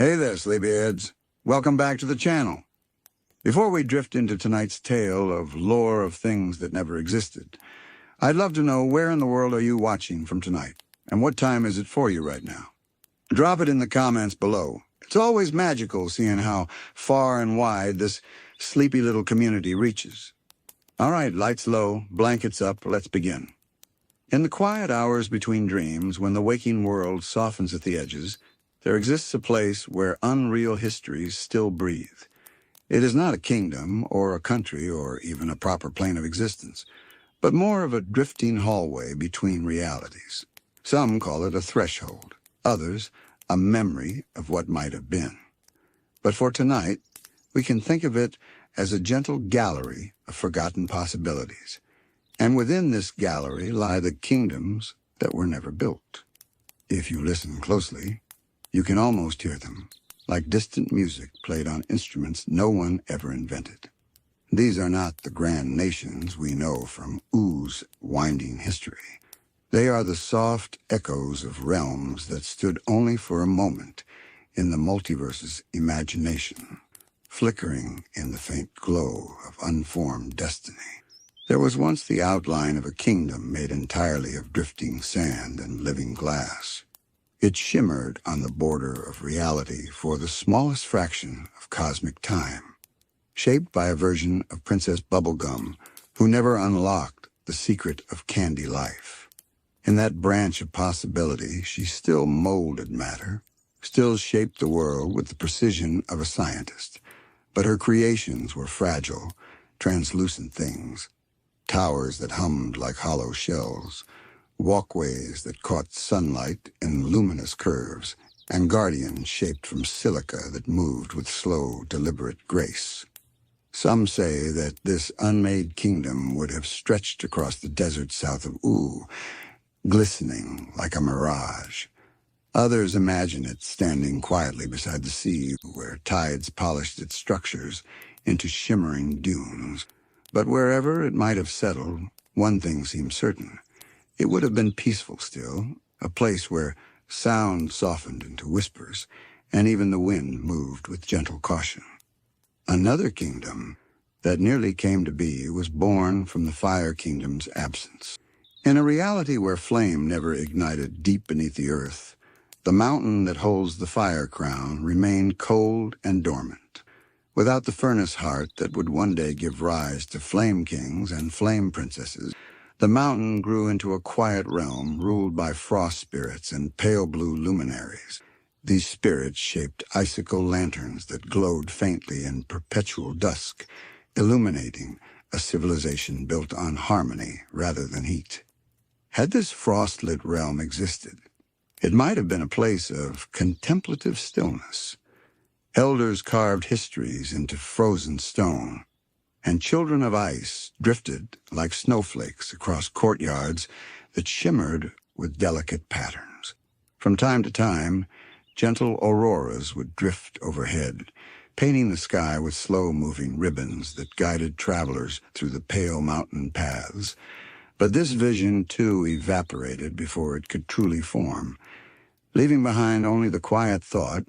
Hey there, sleepyheads. Welcome back to the channel. Before we drift into tonight's tale of lore of things that never existed, I'd love to know, where in the world are you watching from tonight? And what time is it for you right now? Drop it in the comments below. It's always magical seeing how far and wide this sleepy little community reaches. All right, lights low, blankets up, let's begin. In the quiet hours between dreams, when the waking world softens at the edges, there exists a place where unreal histories still breathe. It is not a kingdom or a country or even a proper plane of existence, but more of a drifting hallway between realities. Some call it a threshold, others a memory of what might have been. But for tonight, we can think of it as a gentle gallery of forgotten possibilities. And within this gallery lie the kingdoms that were never built. If you listen closely, you can almost hear them, like distant music played on instruments no one ever invented. These are not the grand nations we know from Oo's winding history. They are the soft echoes of realms that stood only for a moment in the multiverse's imagination, flickering in the faint glow of unformed destiny. There was once the outline of a kingdom made entirely of drifting sand and living glass. It shimmered on the border of reality for the smallest fraction of cosmic time, shaped by a version of Princess Bubblegum who never unlocked the secret of candy life. In that branch of possibility, she still molded matter, still shaped the world with the precision of a scientist, but her creations were fragile, translucent things, towers that hummed like hollow shells, walkways that caught sunlight in luminous curves, and guardians shaped from silica that moved with slow, deliberate grace. Some say that this unmade kingdom would have stretched across the desert south of Oo, glistening like a mirage. Others imagine it standing quietly beside the sea, where tides polished its structures into shimmering dunes. But wherever it might have settled, one thing seems certain. It would have been peaceful still, a place where sound softened into whispers, and even the wind moved with gentle caution. Another kingdom that nearly came to be was born from the Fire Kingdom's absence. In a reality where flame never ignited deep beneath the earth, the mountain that holds the fire crown remained cold and dormant. Without the furnace heart that would one day give rise to flame kings and flame princesses, the mountain grew into a quiet realm ruled by frost spirits and pale blue luminaries. These spirits shaped icicle lanterns that glowed faintly in perpetual dusk, illuminating a civilization built on harmony rather than heat. Had this frost-lit realm existed, it might have been a place of contemplative stillness. Elders carved histories into frozen stone, and children of ice drifted like snowflakes across courtyards that shimmered with delicate patterns. From time to time, gentle auroras would drift overhead, painting the sky with slow-moving ribbons that guided travelers through the pale mountain paths. But this vision, too, evaporated before it could truly form, leaving behind only the quiet thought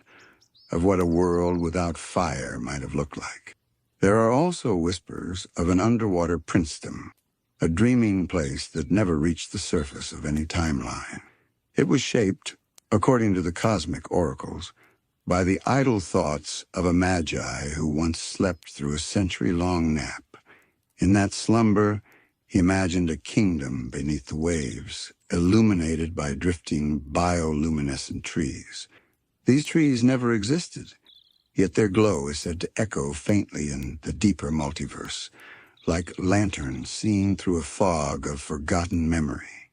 of what a world without fire might have looked like. There are also whispers of an underwater princedom, a dreaming place that never reached the surface of any timeline. It was shaped, according to the cosmic oracles, by the idle thoughts of a magi who once slept through a century-long nap. In that slumber, he imagined a kingdom beneath the waves, illuminated by drifting bioluminescent trees. These trees never existed, yet their glow is said to echo faintly in the deeper multiverse, like lanterns seen through a fog of forgotten memory.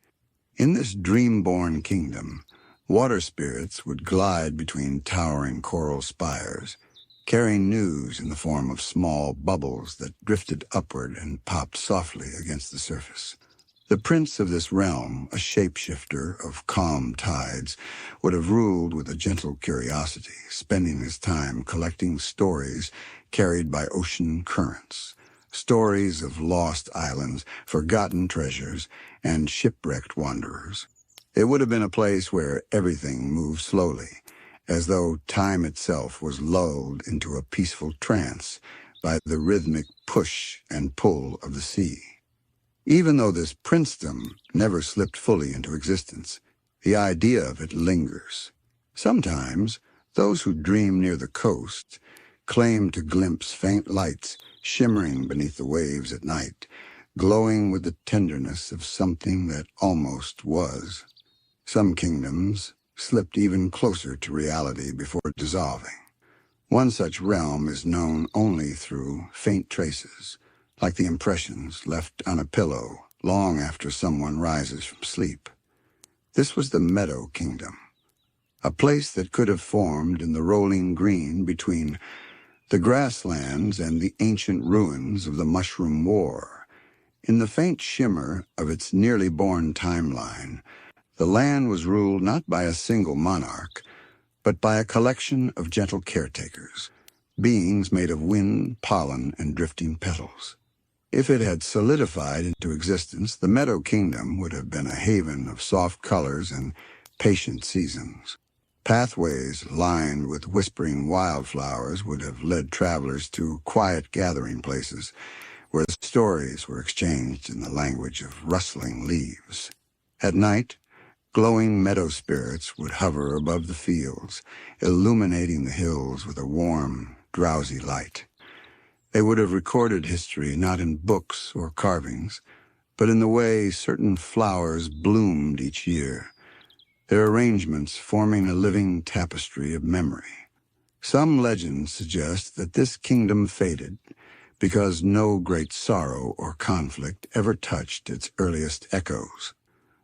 In this dream-born kingdom, water spirits would glide between towering coral spires, carrying news in the form of small bubbles that drifted upward and popped softly against the surface. The prince of this realm, a shapeshifter of calm tides, would have ruled with a gentle curiosity, spending his time collecting stories carried by ocean currents, stories of lost islands, forgotten treasures, and shipwrecked wanderers. It would have been a place where everything moved slowly, as though time itself was lulled into a peaceful trance by the rhythmic push and pull of the sea. Even though this princedom never slipped fully into existence, the idea of it lingers. Sometimes, those who dream near the coast claim to glimpse faint lights shimmering beneath the waves at night, glowing with the tenderness of something that almost was. Some kingdoms slipped even closer to reality before dissolving. One such realm is known only through faint traces, like the impressions left on a pillow long after someone rises from sleep. This was the Meadow Kingdom, a place that could have formed in the rolling green between the grasslands and the ancient ruins of the Mushroom War. In the faint shimmer of its nearly born timeline, the land was ruled not by a single monarch, but by a collection of gentle caretakers, beings made of wind, pollen, and drifting petals. If it had solidified into existence, the Meadow Kingdom would have been a haven of soft colors and patient seasons. Pathways lined with whispering wildflowers would have led travelers to quiet gathering places where stories were exchanged in the language of rustling leaves. At night, glowing meadow spirits would hover above the fields, illuminating the hills with a warm, drowsy light. They would have recorded history not in books or carvings, but in the way certain flowers bloomed each year, their arrangements forming a living tapestry of memory. Some legends suggest that this kingdom faded because no great sorrow or conflict ever touched its earliest echoes.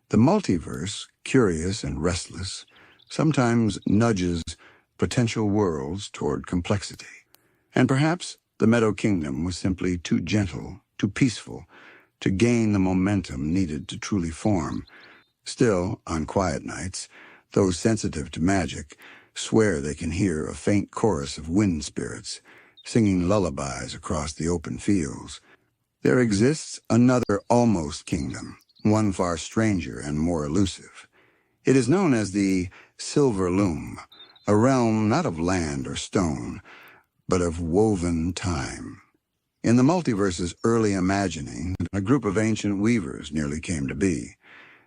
The multiverse, curious and restless, sometimes nudges potential worlds toward complexity. And perhaps the Meadow Kingdom was simply too gentle, too peaceful, to gain the momentum needed to truly form. Still, on quiet nights, those sensitive to magic swear they can hear a faint chorus of wind spirits singing lullabies across the open fields. There exists another almost kingdom, one far stranger and more elusive. It is known as the Silver Loom, a realm not of land or stone, but of woven time. In the multiverse's early imagining, a group of ancient weavers nearly came to be.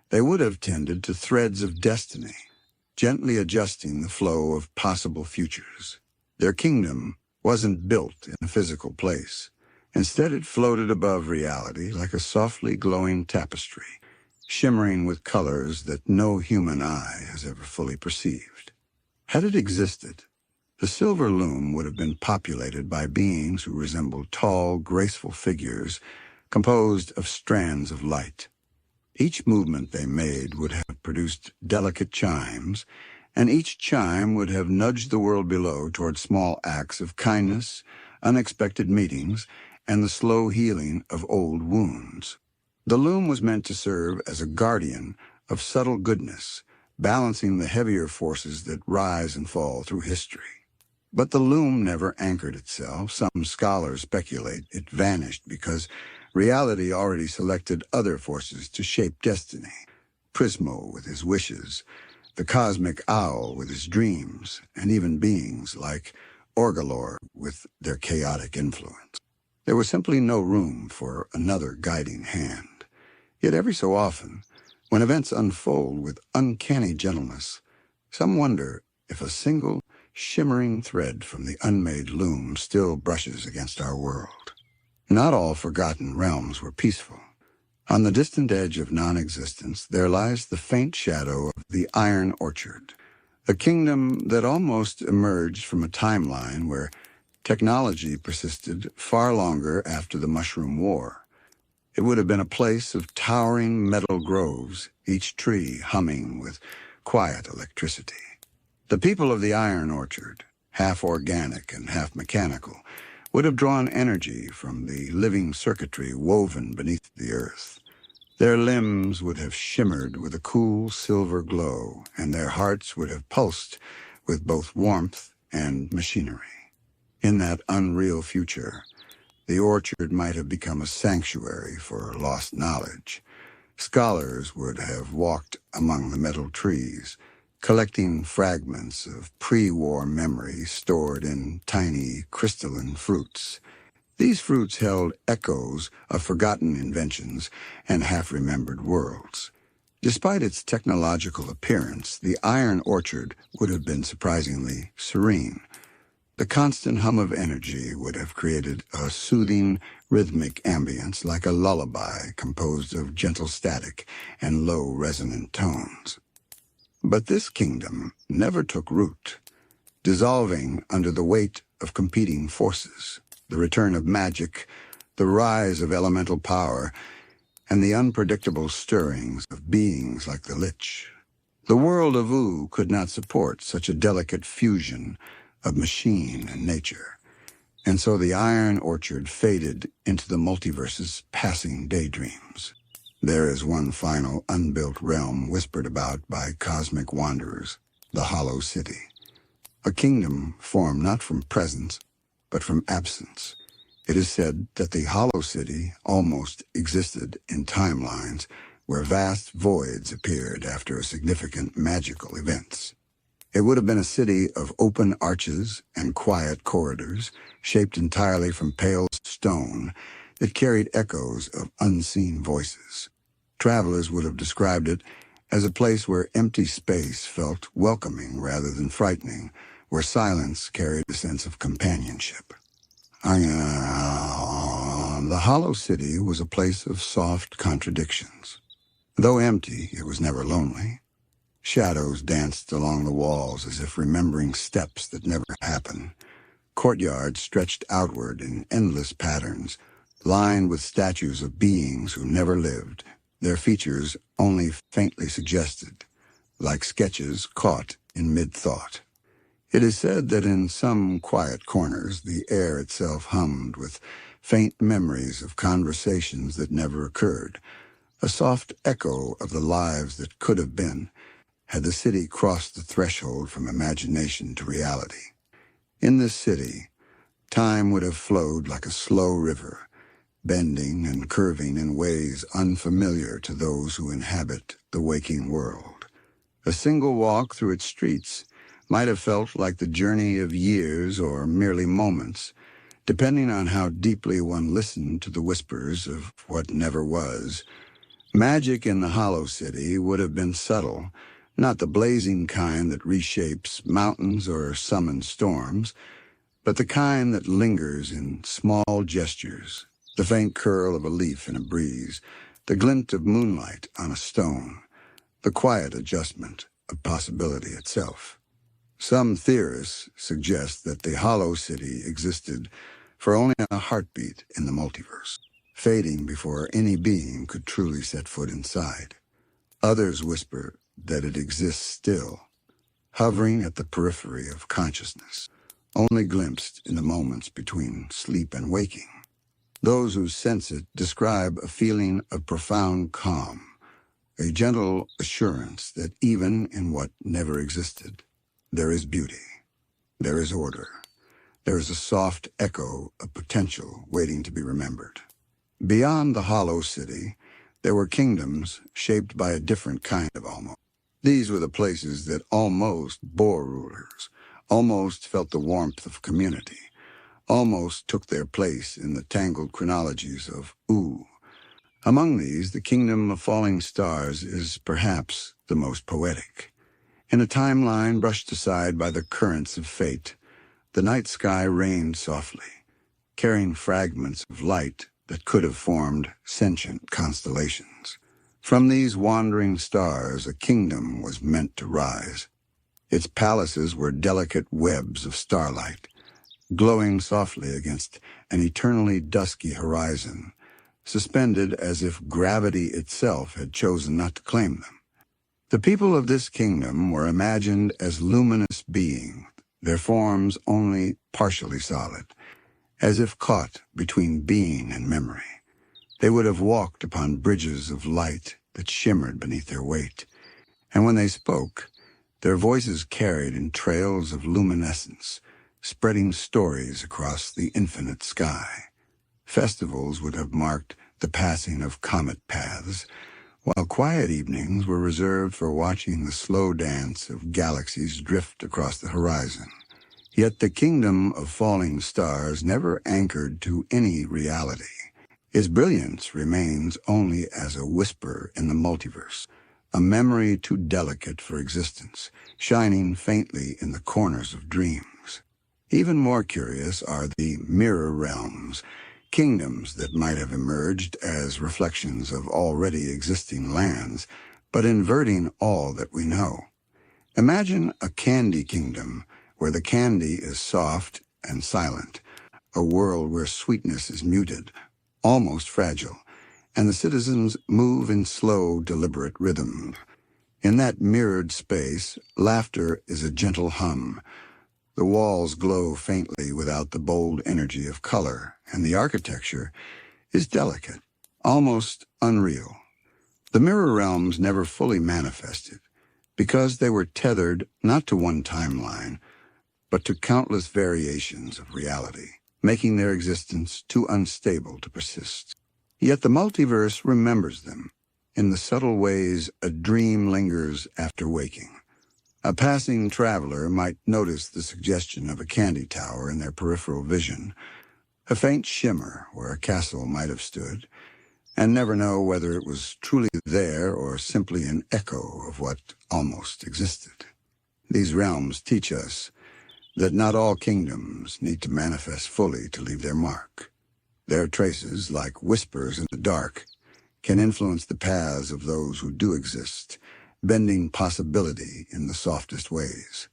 They would have tended to threads of destiny, gently adjusting the flow of possible futures. Their kingdom wasn't built in a physical place. Instead, it floated above reality like a softly glowing tapestry, shimmering with colors that no human eye has ever fully perceived. Had it existed, the Silver Loom would have been populated by beings who resembled tall, graceful figures composed of strands of light. Each movement they made would have produced delicate chimes, and each chime would have nudged the world below toward small acts of kindness, unexpected meetings, and the slow healing of old wounds. The loom was meant to serve as a guardian of subtle goodness, balancing the heavier forces that rise and fall through history. But the loom never anchored itself. Some scholars speculate it vanished because reality already selected other forces to shape destiny. Prismo with his wishes, the cosmic owl with his dreams, and even beings like Orgalor with their chaotic influence. There was simply no room for another guiding hand. Yet every so often, when events unfold with uncanny gentleness, some wonder if a single shimmering thread from the unmade loom still brushes against our world. Not all forgotten realms were peaceful. On the distant edge of non-existence, there lies the faint shadow of the Iron Orchard, a kingdom that almost emerged from a timeline where technology persisted far longer after the Mushroom War. It would have been a place of towering metal groves, each tree humming with quiet electricity. The people of the Iron Orchard, half organic and half mechanical, would have drawn energy from the living circuitry woven beneath the earth. Their limbs would have shimmered with a cool silver glow, and their hearts would have pulsed with both warmth and machinery. In that unreal future, the orchard might have become a sanctuary for lost knowledge. Scholars would have walked among the metal trees, collecting fragments of pre-war memory stored in tiny crystalline fruits. These fruits held echoes of forgotten inventions and half-remembered worlds. Despite its technological appearance, the iron orchard would have been surprisingly serene. The constant hum of energy would have created a soothing, rhythmic ambience like a lullaby composed of gentle static and low resonant tones. But this kingdom never took root, dissolving under the weight of competing forces, the return of magic, the rise of elemental power, and the unpredictable stirrings of beings like the Lich. The world of Ooh could not support such a delicate fusion of machine and nature, and so the iron orchard faded into the multiverse's passing daydreams. There is one final unbuilt realm whispered about by cosmic wanderers, the Hollow City. A kingdom formed not from presence, but from absence. It is said that the Hollow City almost existed in timelines where vast voids appeared after significant magical events. It would have been a city of open arches and quiet corridors, shaped entirely from pale stone, that carried echoes of unseen voices. Travelers would have described it as a place where empty space felt welcoming rather than frightening, where silence carried a sense of companionship. The Hollow City was a place of soft contradictions. Though empty, it was never lonely. Shadows danced along the walls as if remembering steps that never happened. Courtyards stretched outward in endless patterns, lined with statues of beings who never lived, their features only faintly suggested, like sketches caught in mid-thought. It is said that in some quiet corners the air itself hummed with faint memories of conversations that never occurred, a soft echo of the lives that could have been, had the city crossed the threshold from imagination to reality. In this city, time would have flowed like a slow river, bending and curving in ways unfamiliar to those who inhabit the waking world. A single walk through its streets might have felt like the journey of years or merely moments, depending on how deeply one listened to the whispers of what never was. Magic in the Hollow City would have been subtle, not the blazing kind that reshapes mountains or summons storms, but the kind that lingers in small gestures, the faint curl of a leaf in a breeze, the glint of moonlight on a stone, the quiet adjustment of possibility itself. Some theorists suggest that the Hollow City existed for only a heartbeat in the multiverse, fading before any being could truly set foot inside. Others whisper that it exists still, hovering at the periphery of consciousness, only glimpsed in the moments between sleep and waking. Those who sense it describe a feeling of profound calm, a gentle assurance that even in what never existed, there is beauty, there is order, there is a soft echo of potential waiting to be remembered. Beyond the Hollow City, there were kingdoms shaped by a different kind of almost. These were the places that almost bore rulers, almost felt the warmth of community, almost took their place in the tangled chronologies of Ooh. Among these, the Kingdom of Falling Stars is perhaps the most poetic. In a timeline brushed aside by the currents of fate, the night sky rained softly, carrying fragments of light that could have formed sentient constellations. From these wandering stars, a kingdom was meant to rise. Its palaces were delicate webs of starlight, glowing softly against an eternally dusky horizon, suspended as if gravity itself had chosen not to claim them. The people of this kingdom were imagined as luminous beings, their forms only partially solid, as if caught between being and memory. They would have walked upon bridges of light that shimmered beneath their weight, and when they spoke, their voices carried in trails of luminescence, spreading stories across the infinite sky. Festivals would have marked the passing of comet paths, while quiet evenings were reserved for watching the slow dance of galaxies drift across the horizon. Yet the kingdom of falling stars never anchored to any reality. Its brilliance remains only as a whisper in the multiverse, a memory too delicate for existence, shining faintly in the corners of dreams. Even more curious are the mirror realms, kingdoms that might have emerged as reflections of already existing lands, but inverting all that we know. Imagine a candy kingdom where the candy is soft and silent, a world where sweetness is muted, almost fragile, and the citizens move in slow, deliberate rhythm. In that mirrored space, laughter is a gentle hum. The walls glow faintly without the bold energy of color, and the architecture is delicate, almost unreal. The mirror realms never fully manifested, because they were tethered not to one timeline, but to countless variations of reality, making their existence too unstable to persist. Yet the multiverse remembers them. In the subtle ways a dream lingers after waking. A passing traveler might notice the suggestion of a candy tower in their peripheral vision, a faint shimmer where a castle might have stood, and never know whether it was truly there or simply an echo of what almost existed. These realms teach us that not all kingdoms need to manifest fully to leave their mark. Their traces, like whispers in the dark, can influence the paths of those who do exist, bending possibility in the softest ways.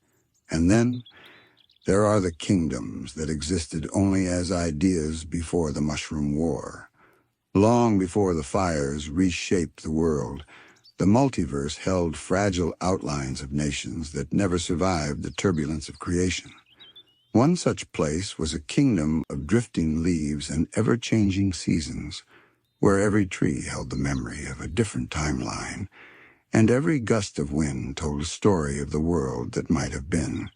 And then there are the kingdoms that existed only as ideas before the Mushroom War. Long before the fires reshaped the world, the multiverse held fragile outlines of nations that never survived the turbulence of creation. One such place was a kingdom of drifting leaves and ever-changing seasons, where every tree held the memory of a different timeline, and every gust of wind told a story of the world that might have been.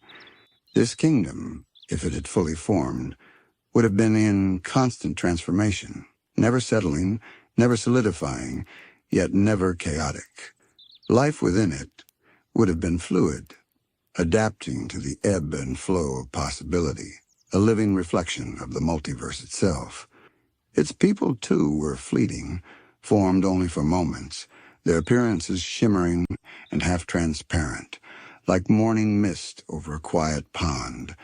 This kingdom, if it had fully formed, would have been in constant transformation, never settling, never solidifying, yet never chaotic. Life within it would have been fluid, adapting to the ebb and flow of possibility, a living reflection of the multiverse itself. Its people, too, were fleeting, formed only for moments, their appearances shimmering and half-transparent, like morning mist over a quiet pond.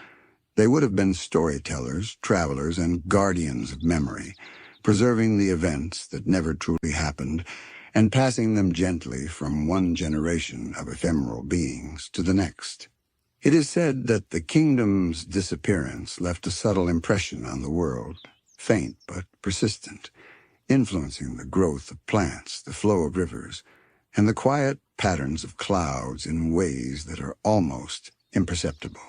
They would have been storytellers, travelers, and guardians of memory, preserving the events that never truly happened and passing them gently from one generation of ephemeral beings to the next. It is said that the kingdom's disappearance left a subtle impression on the world, faint but persistent, influencing the growth of plants, the flow of rivers, and the quiet patterns of clouds in ways that are almost imperceptible.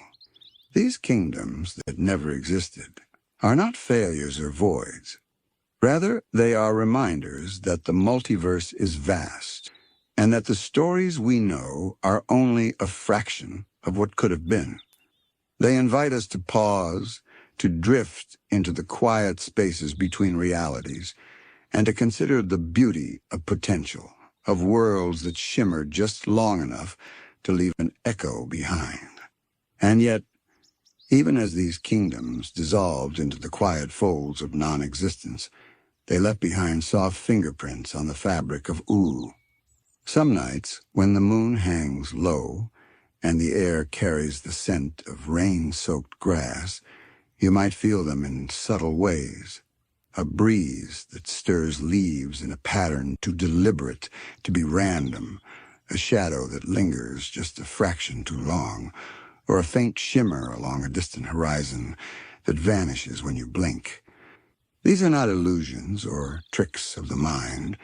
These kingdoms that never existed are not failures or voids. Rather, they are reminders that the multiverse is vast, and that the stories we know are only a fraction of what could have been. They invite us to pause, to drift into the quiet spaces between realities, and to consider the beauty of potential, of worlds that shimmer just long enough to leave an echo behind. And yet, even as these kingdoms dissolved into the quiet folds of non-existence, they left behind soft fingerprints on the fabric of ooh. Some nights, when the moon hangs low and the air carries the scent of rain-soaked grass, you might feel them in subtle ways. A breeze that stirs leaves in a pattern too deliberate to be random, a shadow that lingers just a fraction too long, or a faint shimmer along a distant horizon that vanishes when you blink. These are not illusions or tricks of the mind.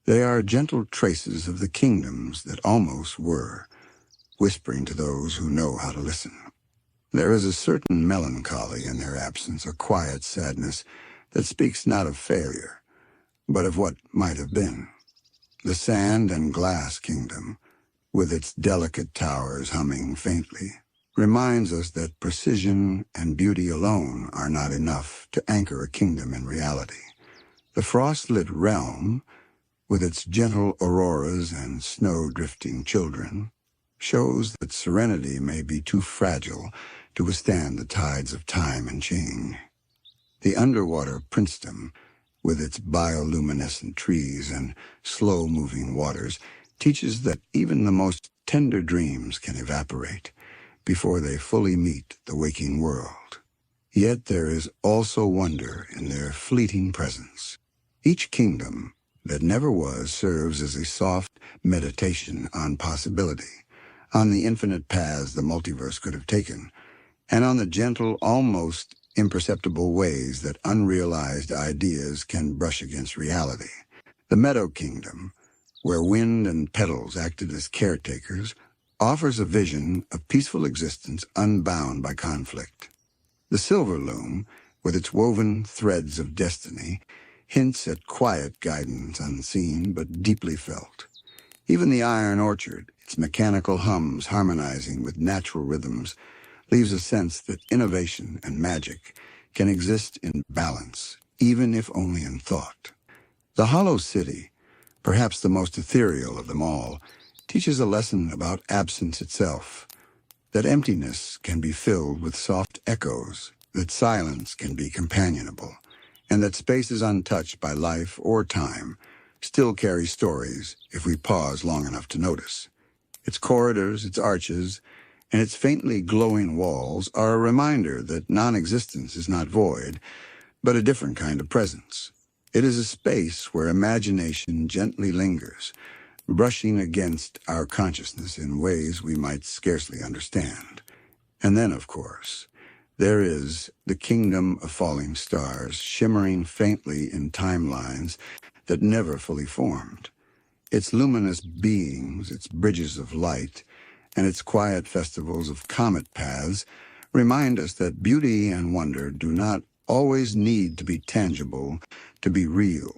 They are gentle traces of the kingdoms that almost were, whispering to those who know how to listen. There is a certain melancholy in their absence, a quiet sadness that speaks not of failure, but of what might have been. The sand and glass kingdom, with its delicate towers humming faintly, reminds us that precision and beauty alone are not enough to anchor a kingdom in reality. The frost-lit realm, with its gentle auroras and snow-drifting children, shows that serenity may be too fragile to withstand the tides of time and change. The underwater princedom, with its bioluminescent trees and slow-moving waters, teaches that even the most tender dreams can evaporate before they fully meet the waking world. Yet there is also wonder in their fleeting presence. Each kingdom that never was serves as a soft meditation on possibility, on the infinite paths the multiverse could have taken, and on the gentle, almost imperceptible ways that unrealized ideas can brush against reality. The Meadow Kingdom, where wind and petals acted as caretakers, offers a vision of peaceful existence unbound by conflict. The Silver Loom, with its woven threads of destiny, hints at quiet guidance unseen but deeply felt. Even the Iron Orchard, its mechanical hums harmonizing with natural rhythms, leaves a sense that innovation and magic can exist in balance, even if only in thought. The Hollow City, perhaps the most ethereal of them all, teaches a lesson about absence itself, that emptiness can be filled with soft echoes, that silence can be companionable, and that spaces untouched by life or time still carry stories if we pause long enough to notice. Its corridors, its arches, and its faintly glowing walls are a reminder that non-existence is not void, but a different kind of presence. It is a space where imagination gently lingers, brushing against our consciousness in ways we might scarcely understand. And then, of course, there is the kingdom of falling stars, shimmering faintly in timelines that never fully formed. Its luminous beings, its bridges of light, and its quiet festivals of comet paths remind us that beauty and wonder do not always need to be tangible to be real.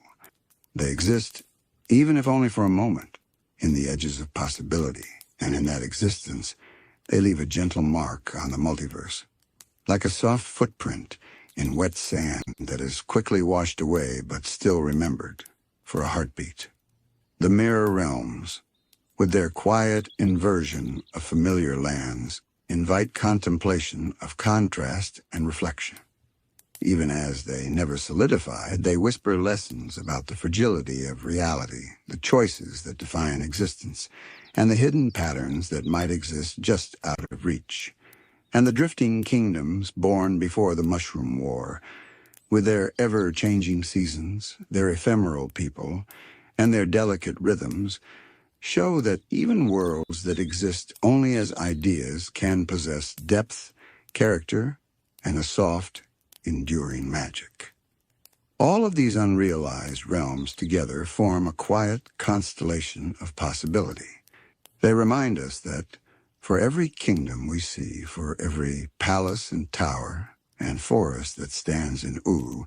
They exist, even if only for a moment, in the edges of possibility, and in that existence, they leave a gentle mark on the multiverse, like a soft footprint in wet sand that is quickly washed away but still remembered for a heartbeat. The Mirror Realms, with their quiet inversion of familiar lands, invite contemplation of contrast and reflection. Even as they never solidified, they whisper lessons about the fragility of reality, the choices that define existence, and the hidden patterns that might exist just out of reach. And the drifting kingdoms born before the Mushroom War, with their ever-changing seasons, their ephemeral people, and their delicate rhythms, show that even worlds that exist only as ideas can possess depth, character, and a soft, enduring magic. All of these unrealized realms together form a quiet constellation of possibility. They remind us that for every kingdom we see, for every palace and tower and forest that stands in ooh,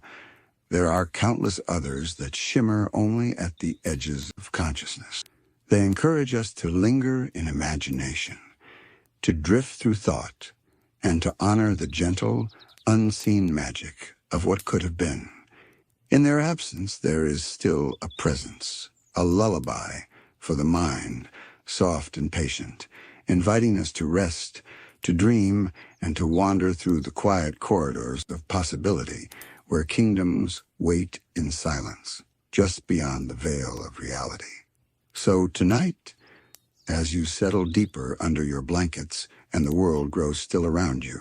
there are countless others that shimmer only at the edges of consciousness. They encourage us to linger in imagination, to drift through thought, and to honor the gentle, unseen magic of what could have been. In their absence, there is still a presence, a lullaby for the mind, soft and patient, inviting us to rest, to dream, and to wander through the quiet corridors of possibility where kingdoms wait in silence, just beyond the veil of reality. So tonight, as you settle deeper under your blankets and the world grows still around you,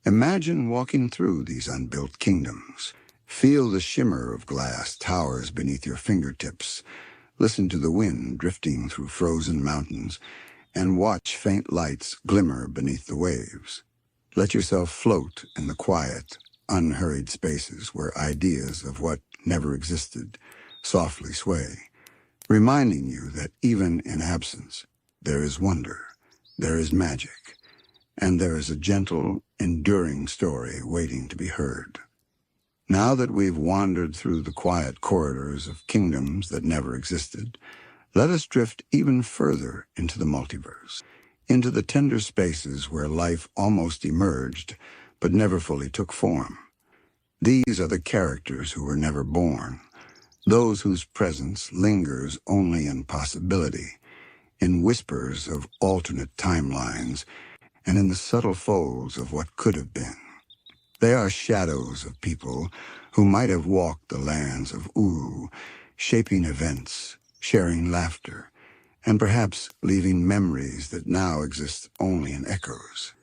imagine walking through these unbuilt kingdoms. Feel the shimmer of glass towers beneath your fingertips. Listen to the wind drifting through frozen mountains, and watch faint lights glimmer beneath the waves. Let yourself float in the quiet, unhurried spaces where ideas of what never existed softly sway, reminding you that even in absence, there is wonder, there is magic, and there is a gentle, enduring story waiting to be heard. Now that we've wandered through the quiet corridors of kingdoms that never existed, let us drift even further into the multiverse, into the tender spaces where life almost emerged, but never fully took form. These are the characters who were never born, those whose presence lingers only in possibility, in whispers of alternate timelines, and in the subtle folds of what could have been. They are shadows of people who might have walked the lands of Uru, shaping events, sharing laughter, and perhaps leaving memories that now exist only in echoes.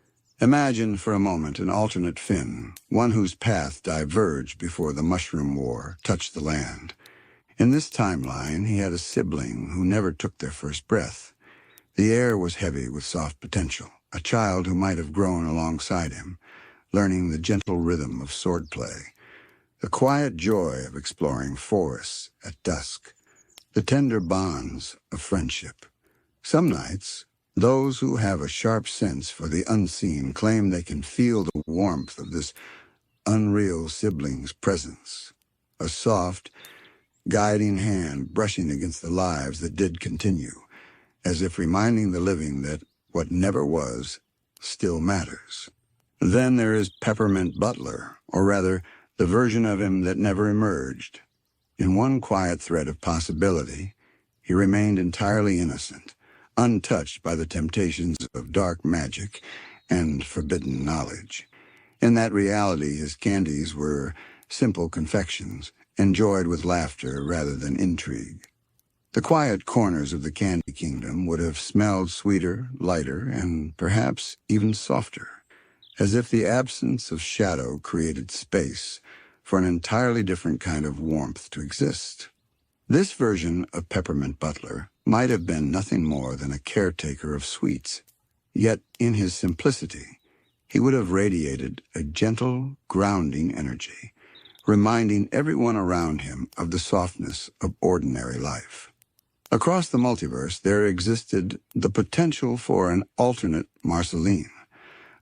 Imagine for a moment an alternate Finn, one whose path diverged before the Mushroom War touched the land. In this timeline, he had a sibling who never took their first breath. The air was heavy with soft potential, a child who might have grown alongside him, learning the gentle rhythm of swordplay, the quiet joy of exploring forests at dusk, the tender bonds of friendship. Some nights, those who have a sharp sense for the unseen claim they can feel the warmth of this unreal sibling's presence, a soft, guiding hand brushing against the lives that did continue, as if reminding the living that what never was still matters. Then there is Peppermint Butler, or rather, the version of him that never emerged. In one quiet thread of possibility, he remained entirely innocent, untouched by the temptations of dark magic and forbidden knowledge. In that reality, his candies were simple confections, enjoyed with laughter rather than intrigue. The quiet corners of the candy kingdom would have smelled sweeter, lighter, and perhaps even softer, as if the absence of shadow created space for an entirely different kind of warmth to exist. This version of Peppermint Butler might have been nothing more than a caretaker of sweets, yet in his simplicity, he would have radiated a gentle, grounding energy, reminding everyone around him of the softness of ordinary life. Across the multiverse, there existed the potential for an alternate Marceline,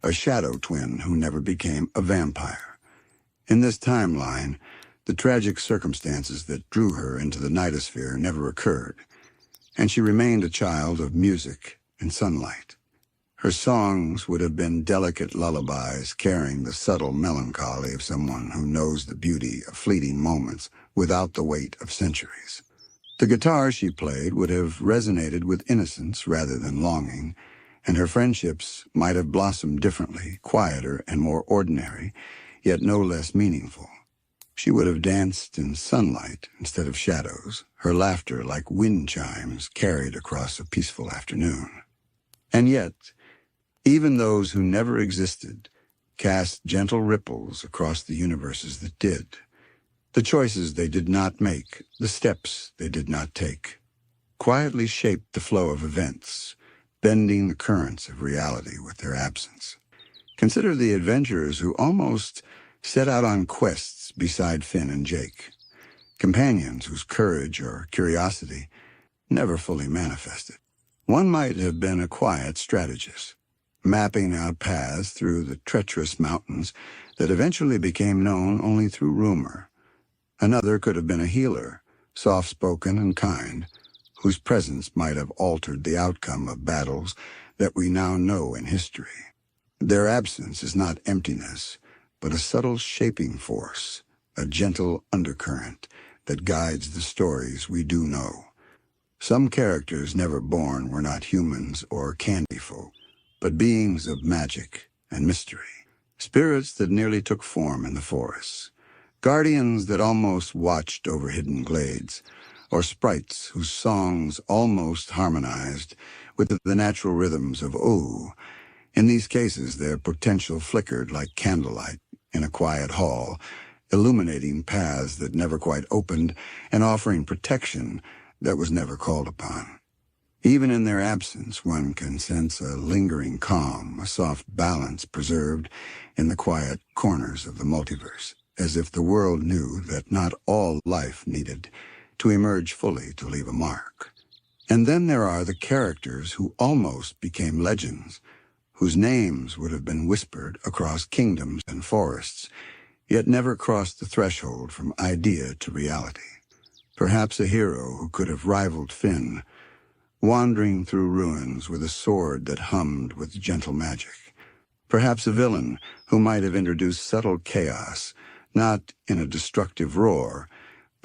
a shadow twin who never became a vampire. In this timeline, the tragic circumstances that drew her into the nightosphere never occurred, and she remained a child of music and sunlight. Her songs would have been delicate lullabies carrying the subtle melancholy of someone who knows the beauty of fleeting moments without the weight of centuries. The guitar she played would have resonated with innocence rather than longing, and her friendships might have blossomed differently, quieter and more ordinary, yet no less meaningful. She would have danced in sunlight instead of shadows, her laughter like wind chimes carried across a peaceful afternoon. And yet, even those who never existed cast gentle ripples across the universes that did. The choices they did not make, the steps they did not take, quietly shaped the flow of events, bending the currents of reality with their absence. Consider the adventurers who almost set out on quests beside Finn and Jake, companions whose courage or curiosity never fully manifested. One might have been a quiet strategist, mapping out paths through the treacherous mountains that eventually became known only through rumor. Another could have been a healer, soft-spoken and kind, whose presence might have altered the outcome of battles that we now know in history. Their absence is not emptiness, but a subtle shaping force, a gentle undercurrent that guides the stories we do know. Some characters never born were not humans or candy folk, but beings of magic and mystery, spirits that nearly took form in the forests, guardians that almost watched over hidden glades, or sprites whose songs almost harmonized with the natural rhythms of Ooo. In these cases, their potential flickered like candlelight in a quiet hall, illuminating paths that never quite opened and offering protection that was never called upon. Even in their absence, one can sense a lingering calm, a soft balance preserved in the quiet corners of the multiverse, as if the world knew that not all life needed to emerge fully to leave a mark. And then there are the characters who almost became legends, whose names would have been whispered across kingdoms and forests, yet never crossed the threshold from idea to reality. Perhaps a hero who could have rivaled Finn, wandering through ruins with a sword that hummed with gentle magic. Perhaps a villain who might have introduced subtle chaos, not in a destructive roar,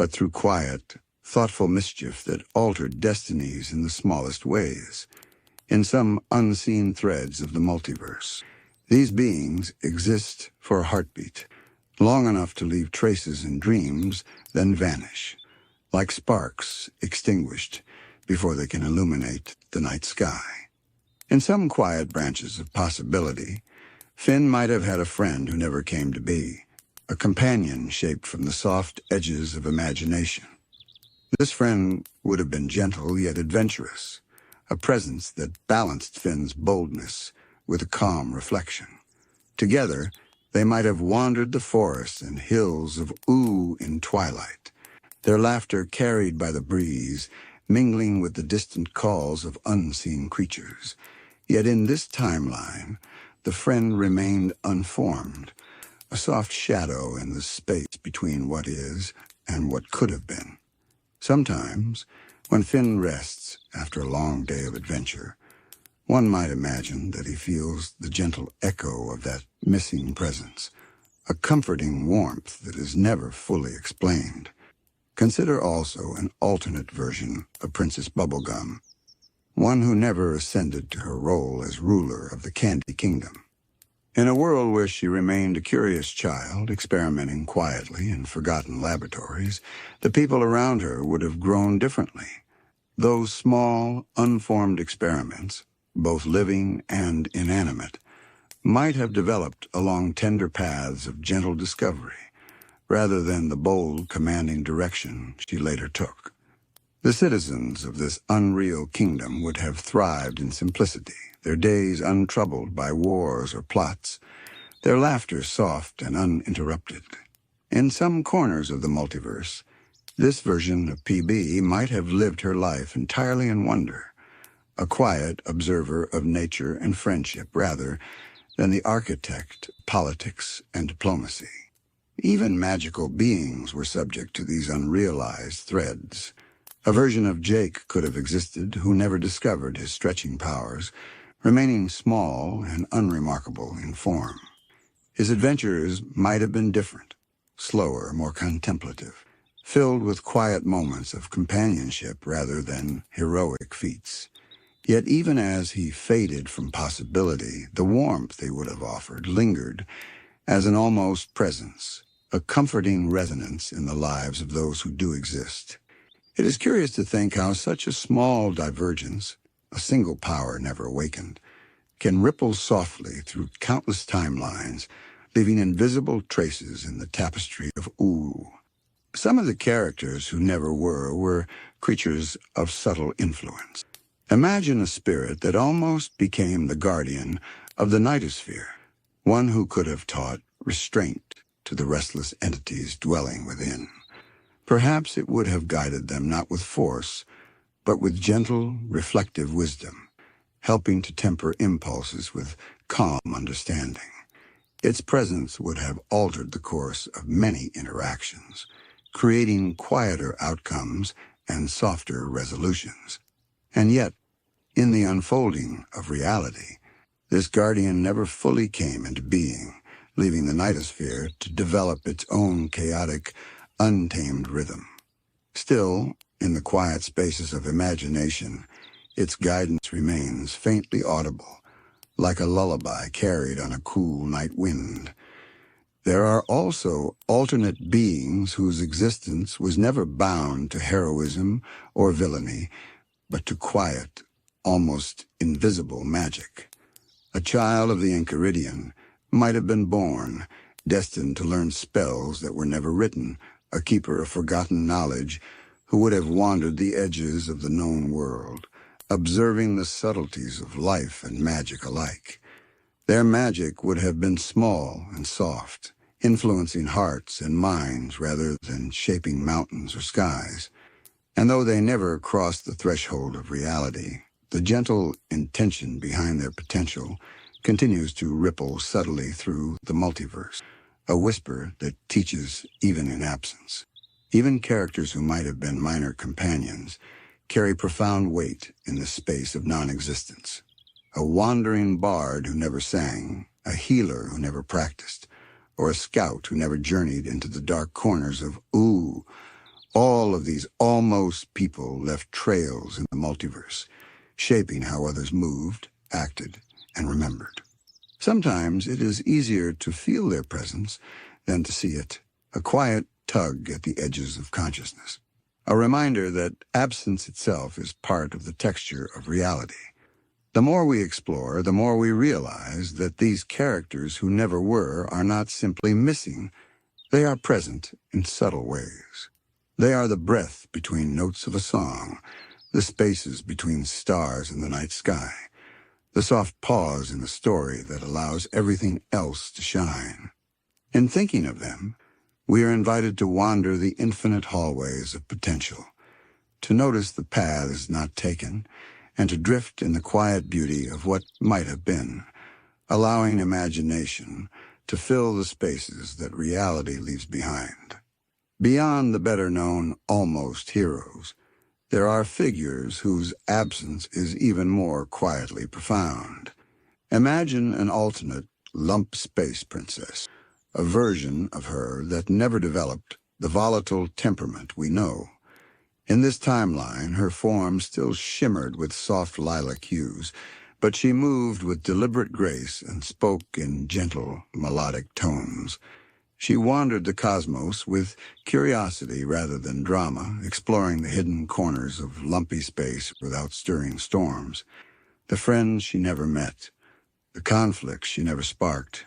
but through quiet, thoughtful mischief that altered destinies in the smallest ways. In some unseen threads of the multiverse, these beings exist for a heartbeat, long enough to leave traces in dreams, then vanish, like sparks extinguished before they can illuminate the night sky. In some quiet branches of possibility, Finn might have had a friend who never came to be, a companion shaped from the soft edges of imagination. This friend would have been gentle yet adventurous, a presence that balanced Finn's boldness with a calm reflection. Together, they might have wandered the forests and hills of Ooh in twilight, their laughter carried by the breeze, mingling with the distant calls of unseen creatures. Yet in this timeline, the friend remained unformed, a soft shadow in the space between what is and what could have been. Sometimes, when Finn rests after a long day of adventure, one might imagine that he feels the gentle echo of that missing presence, a comforting warmth that is never fully explained. Consider also an alternate version of Princess Bubblegum, one who never ascended to her role as ruler of the Candy Kingdom. In a world where she remained a curious child, experimenting quietly in forgotten laboratories, the people around her would have grown differently. Those small, unformed experiments, both living and inanimate, might have developed along tender paths of gentle discovery, rather than the bold, commanding direction she later took. The citizens of this unreal kingdom would have thrived in simplicity, their days untroubled by wars or plots, their laughter soft and uninterrupted. In some corners of the multiverse, this version of PB might have lived her life entirely in wonder, a quiet observer of nature and friendship rather than the architect, politics, and diplomacy. Even magical beings were subject to these unrealized threads. A version of Jake could have existed who never discovered his stretching powers, remaining small and unremarkable in form. His adventures might have been different, slower, more contemplative, filled with quiet moments of companionship rather than heroic feats. Yet even as he faded from possibility, the warmth they would have offered lingered as an almost presence, a comforting resonance in the lives of those who do exist. It is curious to think how such a small divergence, a single power never awakened, can ripple softly through countless timelines, leaving invisible traces in the tapestry of Ooh. Some of the characters who never were creatures of subtle influence. Imagine a spirit that almost became the guardian of the nightosphere, one who could have taught restraint to the restless entities dwelling within. Perhaps it would have guided them not with force, but with gentle, reflective wisdom, helping to temper impulses with calm understanding. Its presence would have altered the course of many interactions, creating quieter outcomes and softer resolutions. And yet, in the unfolding of reality, this guardian never fully came into being, leaving the nightosphere to develop its own chaotic, untamed rhythm. Still, in the quiet spaces of imagination, its guidance remains faintly audible, like a lullaby carried on a cool night wind. There are also alternate beings whose existence was never bound to heroism or villainy, but to quiet, almost invisible magic. A child of the Enchiridion might have been born, destined to learn spells that were never written, a keeper of forgotten knowledge who would have wandered the edges of the known world, observing the subtleties of life and magic alike. Their magic would have been small and soft, influencing hearts and minds rather than shaping mountains or skies. And though they never crossed the threshold of reality, the gentle intention behind their potential continues to ripple subtly through the multiverse, a whisper that teaches even in absence. Even characters who might have been minor companions carry profound weight in the space of non-existence. A wandering bard who never sang, a healer who never practiced, or a scout who never journeyed into the dark corners of Ooh All of these almost people left trails in the multiverse, shaping how others moved, acted, and remembered. Sometimes it is easier to feel their presence than to see it, a quiet tug at the edges of consciousness. A reminder that absence itself is part of the texture of reality. The more we explore, the more we realize that these characters who never were are not simply missing. They are present in subtle ways. They are the breath between notes of a song, the spaces between stars in the night sky, the soft pause in the story that allows everything else to shine. In thinking of them, we are invited to wander the infinite hallways of potential, to notice the paths not taken, and to drift in the quiet beauty of what might have been, allowing imagination to fill the spaces that reality leaves behind. Beyond the better-known almost heroes, there are figures whose absence is even more quietly profound. Imagine an alternate lump space princess, a version of her that never developed the volatile temperament we know. In this timeline, her form still shimmered with soft lilac hues, but she moved with deliberate grace and spoke in gentle, melodic tones. She wandered the cosmos with curiosity rather than drama, exploring the hidden corners of lumpy space without stirring storms. The friends she never met, the conflicts she never sparked,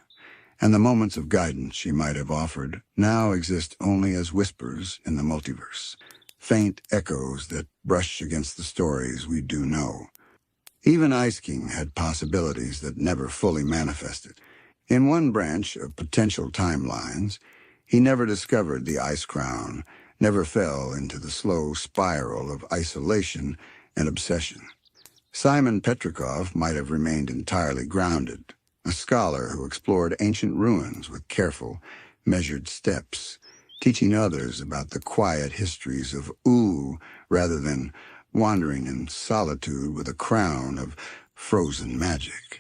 and the moments of guidance she might have offered now exist only as whispers in the multiverse, faint echoes that brush against the stories we do know. Even Ice King had possibilities that never fully manifested. In one branch of potential timelines, he never discovered the ice crown, never fell into the slow spiral of isolation and obsession. Simon Petrikov might have remained entirely grounded, a scholar who explored ancient ruins with careful, measured steps, teaching others about the quiet histories of Ooh rather than wandering in solitude with a crown of frozen magic.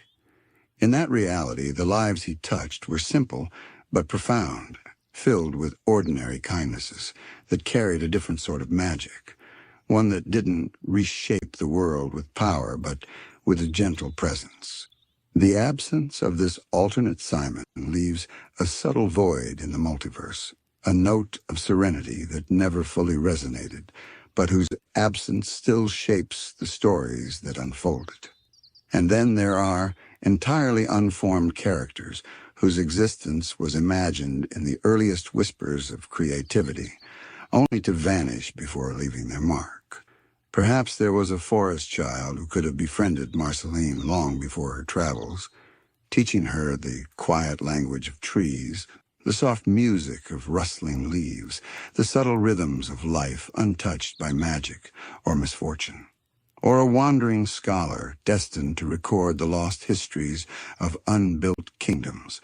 In that reality, the lives he touched were simple but profound, filled with ordinary kindnesses that carried a different sort of magic, one that didn't reshape the world with power but with a gentle presence. The absence of this alternate Simon leaves a subtle void in the multiverse, a note of serenity that never fully resonated, but whose absence still shapes the stories that unfolded. And then there are entirely unformed characters whose existence was imagined in the earliest whispers of creativity, only to vanish before leaving their mark. Perhaps there was a forest child who could have befriended Marceline long before her travels, teaching her the quiet language of trees, the soft music of rustling leaves, the subtle rhythms of life untouched by magic or misfortune. Or a wandering scholar destined to record the lost histories of unbuilt kingdoms,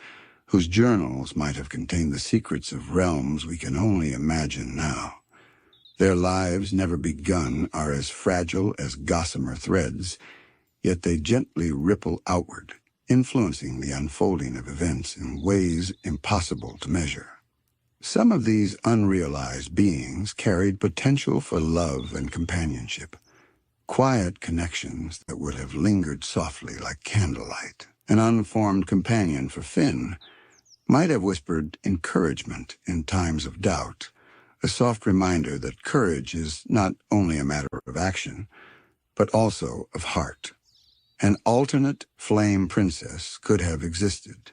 whose journals might have contained the secrets of realms we can only imagine now. Their lives never begun are as fragile as gossamer threads, yet they gently ripple outward, influencing the unfolding of events in ways impossible to measure. Some of these unrealized beings carried potential for love and companionship, quiet connections that would have lingered softly like candlelight. An unformed companion for Finn might have whispered encouragement in times of doubt, a soft reminder that courage is not only a matter of action, but also of heart. An alternate flame princess could have existed,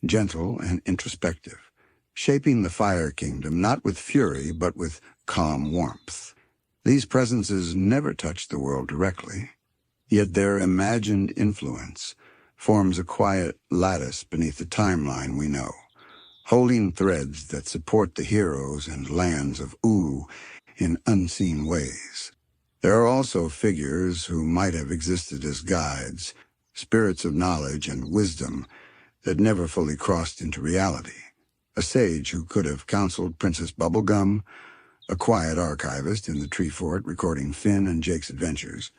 gentle and introspective, shaping the Fire Kingdom not with fury but with calm warmth. These presences never touch the world directly, yet their imagined influence forms a quiet lattice beneath the timeline we know, holding threads that support the heroes and lands of Ooh in unseen ways. There are also figures who might have existed as guides, spirits of knowledge and wisdom that never fully crossed into reality. A sage who could have counseled Princess Bubblegum, a quiet archivist in the tree fort recording Finn and Jake's adventures,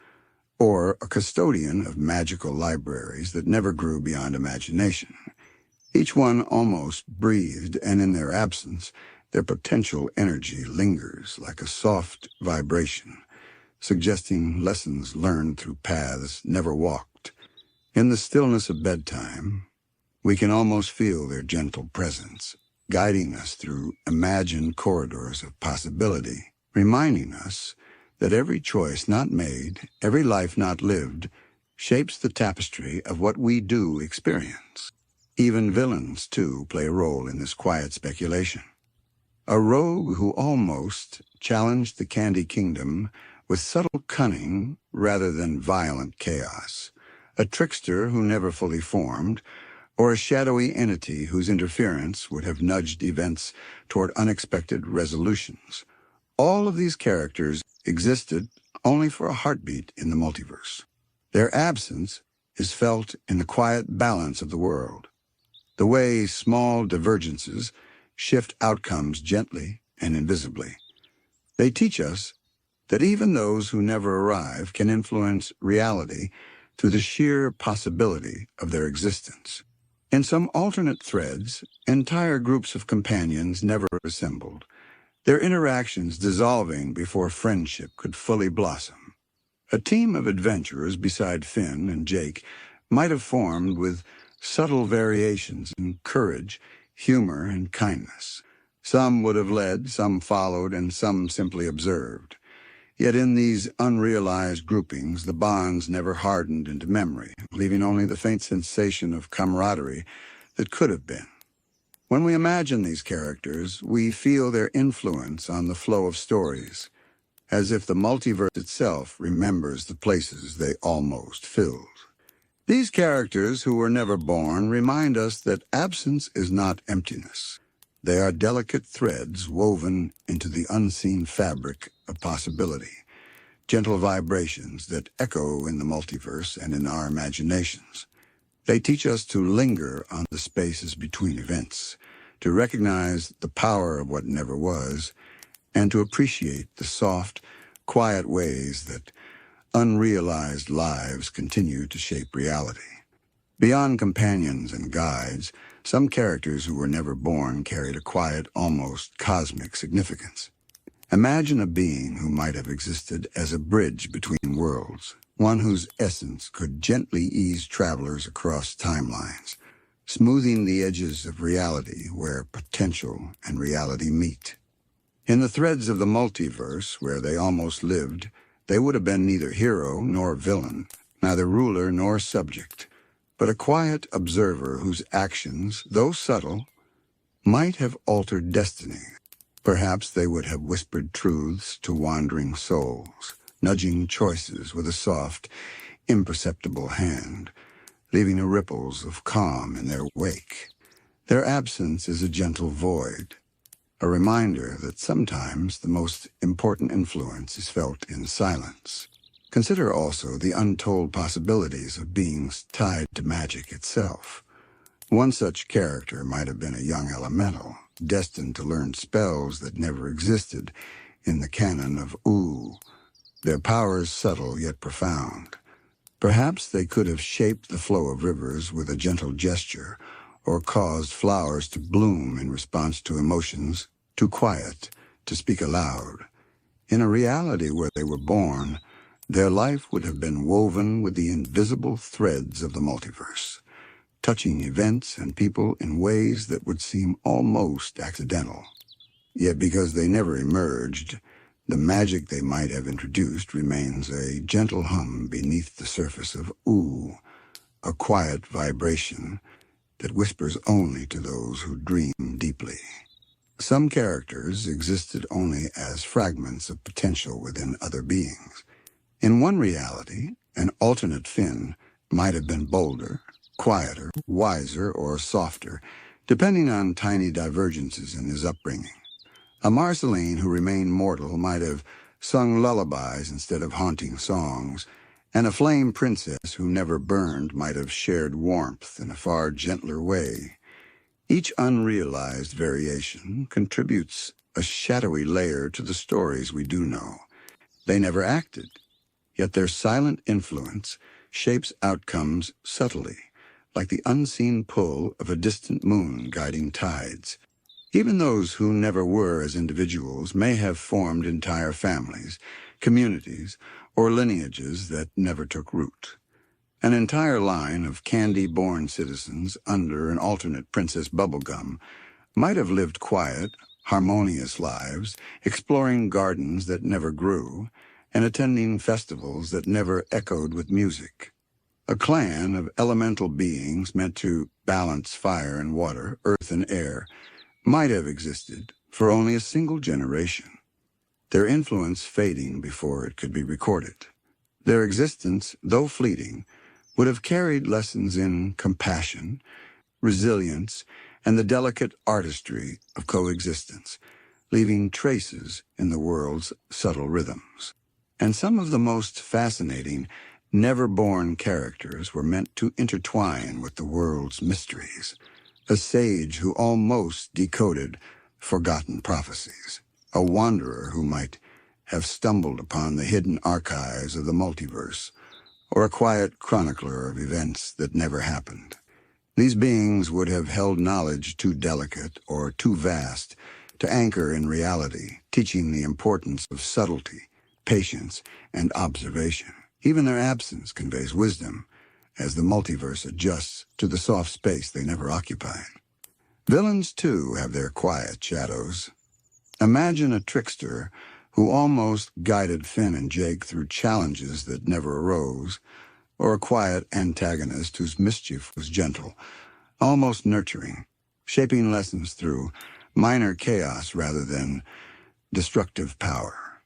or a custodian of magical libraries that never grew beyond imagination. Each one almost breathed, and in their absence, their potential energy lingers like a soft vibration, suggesting lessons learned through paths never walked. In the stillness of bedtime, we can almost feel their gentle presence, guiding us through imagined corridors of possibility, reminding us that every choice not made, every life not lived, shapes the tapestry of what we do experience. Even villains, too, play a role in this quiet speculation. A rogue who almost challenged the Candy Kingdom with subtle cunning rather than violent chaos. A trickster who never fully formed, or a shadowy entity whose interference would have nudged events toward unexpected resolutions. All of these characters existed only for a heartbeat in the multiverse. Their absence is felt in the quiet balance of the world, the way small divergences shift outcomes gently and invisibly. They teach us that even those who never arrive can influence reality through the sheer possibility of their existence. In some alternate threads, entire groups of companions never assembled, their interactions dissolving before friendship could fully blossom. A team of adventurers beside Finn and Jake might have formed with subtle variations in courage, humor, and kindness. Some would have led, some followed, and some simply observed. Yet in these unrealized groupings, the bonds never hardened into memory, leaving only the faint sensation of camaraderie that could have been. When we imagine these characters, we feel their influence on the flow of stories, as if the multiverse itself remembers the places they almost filled. These characters who were never born remind us that absence is not emptiness. They are delicate threads woven into the unseen fabric of possibility, gentle vibrations that echo in the multiverse and in our imaginations. They teach us to linger on the spaces between events, to recognize the power of what never was, and to appreciate the soft, quiet ways that unrealized lives continue to shape reality. Beyond companions and guides, some characters who were never born carried a quiet, almost cosmic significance. Imagine a being who might have existed as a bridge between worlds, one whose essence could gently ease travelers across timelines, smoothing the edges of reality where potential and reality meet. In the threads of the multiverse, where they almost lived, they would have been neither hero nor villain, neither ruler nor subject, but a quiet observer whose actions, though subtle, might have altered destiny. Perhaps they would have whispered truths to wandering souls, nudging choices with a soft, imperceptible hand, leaving ripples of calm in their wake. Their absence is a gentle void, a reminder that sometimes the most important influence is felt in silence. Consider also the untold possibilities of beings tied to magic itself. One such character might have been a young elemental, destined to learn spells that never existed in the canon of Ooh, their powers subtle yet profound. Perhaps they could have shaped the flow of rivers with a gentle gesture, or caused flowers to bloom in response to emotions too quiet to speak aloud. In a reality where they were born, their life would have been woven with the invisible threads of the multiverse, touching events and people in ways that would seem almost accidental. Yet because they never emerged, the magic they might have introduced remains a gentle hum beneath the surface of Ooh, a quiet vibration that whispers only to those who dream deeply. Some characters existed only as fragments of potential within other beings. In one reality, an alternate Finn might have been bolder, quieter, wiser, or softer, depending on tiny divergences in his upbringing. A Marceline who remained mortal might have sung lullabies instead of haunting songs, and a flame princess who never burned might have shared warmth in a far gentler way. Each unrealized variation contributes a shadowy layer to the stories we do know. They never acted, yet their silent influence shapes outcomes subtly, like the unseen pull of a distant moon guiding tides. Even those who never were as individuals may have formed entire families, communities, or lineages that never took root. An entire line of candy-born citizens under an alternate Princess Bubblegum might have lived quiet, harmonious lives, exploring gardens that never grew, and attending festivals that never echoed with music. A clan of elemental beings meant to balance fire and water, earth and air, might have existed for only a single generation, their influence fading before it could be recorded. Their existence, though fleeting, would have carried lessons in compassion, resilience, and the delicate artistry of coexistence, leaving traces in the world's subtle rhythms. And some of the most fascinating, never-born characters were meant to intertwine with the world's mysteries. A sage who almost decoded forgotten prophecies, a wanderer who might have stumbled upon the hidden archives of the multiverse, or a quiet chronicler of events that never happened. These beings would have held knowledge too delicate or too vast to anchor in reality, teaching the importance of subtlety, patience, and observation. Even their absence conveys wisdom, as the multiverse adjusts to the soft space they never occupied. Villains, too, have their quiet shadows. Imagine a trickster who almost guided Finn and Jake through challenges that never arose, or a quiet antagonist whose mischief was gentle, almost nurturing, shaping lessons through minor chaos rather than destructive power.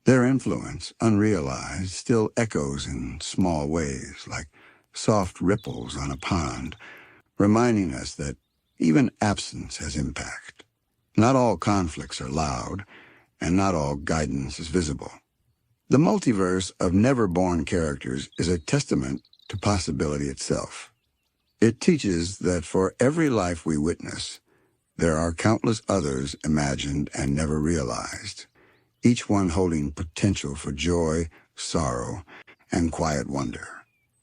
Their influence, unrealized, still echoes in small ways, like soft ripples on a pond, reminding us that even absence has impact. Not all conflicts are loud, and not all guidance is visible. The multiverse of never-born characters is a testament to possibility itself. It teaches that for every life we witness, there are countless others imagined and never realized, each one holding potential for joy, sorrow, and quiet wonder.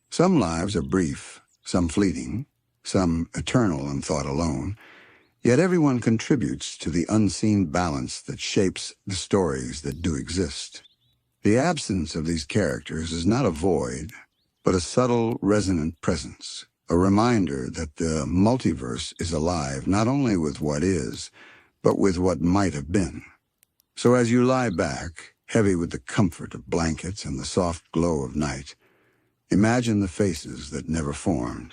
Some lives are brief, some fleeting, some eternal and thought alone, yet everyone contributes to the unseen balance that shapes the stories that do exist. The absence of these characters is not a void, but a subtle, resonant presence, a reminder that the multiverse is alive not only with what is, but with what might have been. So as you lie back, heavy with the comfort of blankets and the soft glow of night, imagine the faces that never formed,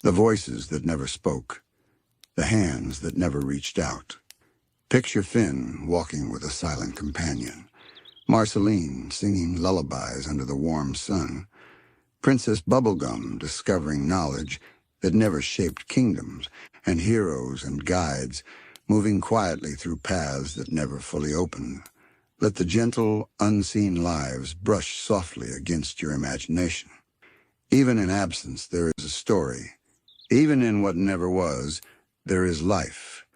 the voices that never spoke, the hands that never reached out. Picture Finn walking with a silent companion, Marceline singing lullabies under the warm sun, Princess Bubblegum discovering knowledge that never shaped kingdoms, and heroes and guides moving quietly through paths that never fully opened. Let the gentle, unseen lives brush softly against your imagination. Even in absence, there is a story. Even in what never was, there is life.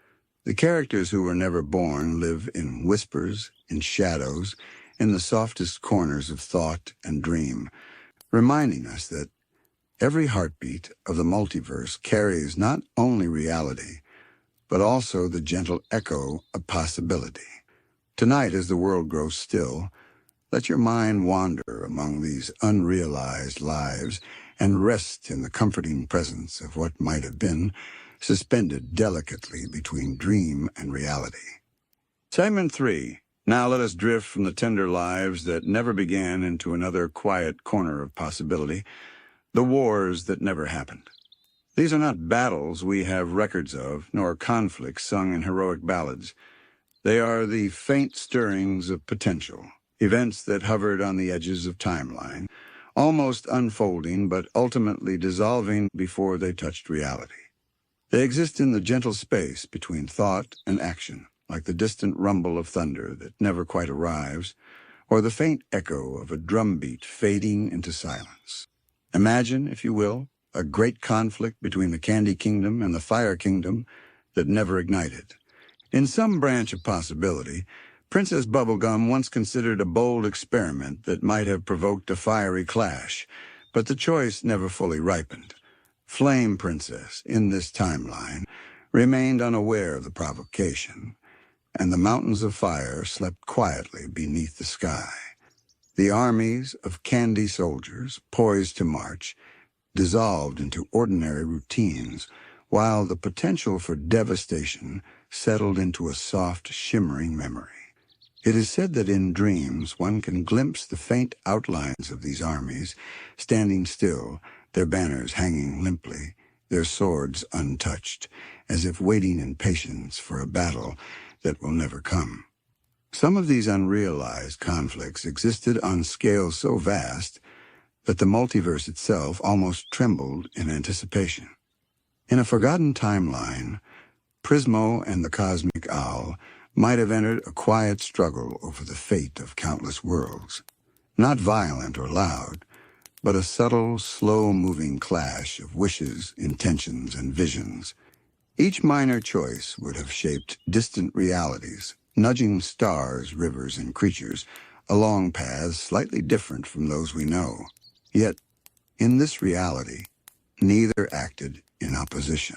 The characters who were never born live in whispers, in shadows, in the softest corners of thought and dream, reminding us that every heartbeat of the multiverse carries not only reality, but also the gentle echo of possibility. Tonight, as the world grows still, let your mind wander among these unrealized lives and rest in the comforting presence of what might have been, suspended delicately between dream and reality. Segment 3. Now let us drift from the tender lives that never began into another quiet corner of possibility, the wars that never happened. These are not battles we have records of, nor conflicts sung in heroic ballads. They are the faint stirrings of potential, events that hovered on the edges of timeline, almost unfolding but ultimately dissolving before they touched reality. They exist in the gentle space between thought and action, like the distant rumble of thunder that never quite arrives, or the faint echo of a drumbeat fading into silence. Imagine, if you will, a great conflict between the Candy Kingdom and the Fire Kingdom that never ignited. In some branch of possibility, Princess Bubblegum once considered a bold experiment that might have provoked a fiery clash, but the choice never fully ripened. Flame Princess, in this timeline, remained unaware of the provocation, and the mountains of fire slept quietly beneath the sky. The armies of candy soldiers, poised to march, dissolved into ordinary routines, while the potential for devastation settled into a soft, shimmering memory. It is said that in dreams one can glimpse the faint outlines of these armies, standing still, their banners hanging limply, their swords untouched, as if waiting in patience for a battle that will never come. Some of these unrealized conflicts existed on scales so vast that the multiverse itself almost trembled in anticipation. In a forgotten timeline, Prismo and the cosmic owl might have entered a quiet struggle over the fate of countless worlds. Not violent or loud, but a subtle, slow-moving clash of wishes, intentions, and visions. Each minor choice would have shaped distant realities, nudging stars, rivers, and creatures along paths slightly different from those we know. Yet, in this reality, neither acted in opposition.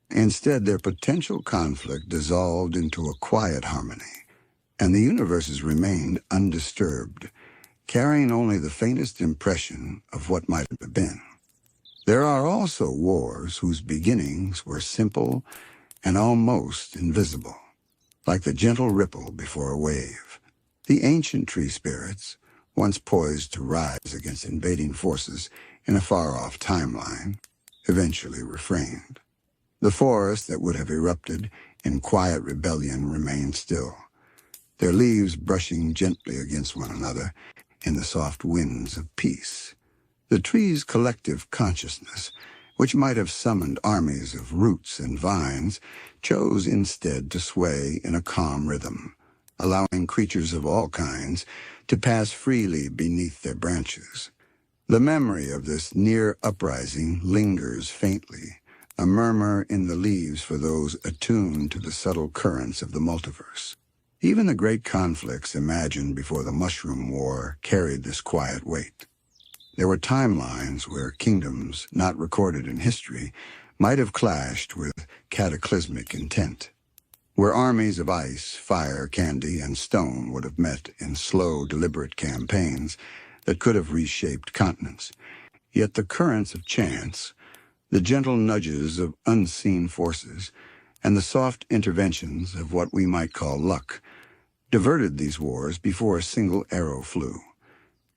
Instead, their potential conflict dissolved into a quiet harmony, and the universes remained undisturbed, carrying only the faintest impression of what might have been. There are also wars whose beginnings were simple and almost invisible, like the gentle ripple before a wave. The ancient tree spirits, once poised to rise against invading forces in a far-off timeline, eventually refrained. The forest that would have erupted in quiet rebellion remained still, their leaves brushing gently against one another in the soft winds of peace. The tree's collective consciousness, which might have summoned armies of roots and vines, chose instead to sway in a calm rhythm, allowing creatures of all kinds to pass freely beneath their branches. The memory of this near uprising lingers faintly, a murmur in the leaves for those attuned to the subtle currents of the multiverse. Even the great conflicts imagined before the Mushroom War carried this quiet weight. There were timelines where kingdoms not recorded in history might have clashed with cataclysmic intent, where armies of ice, fire, candy, and stone would have met in slow, deliberate campaigns that could have reshaped continents. Yet the currents of chance, the gentle nudges of unseen forces, and the soft interventions of what we might call luck, diverted these wars before a single arrow flew.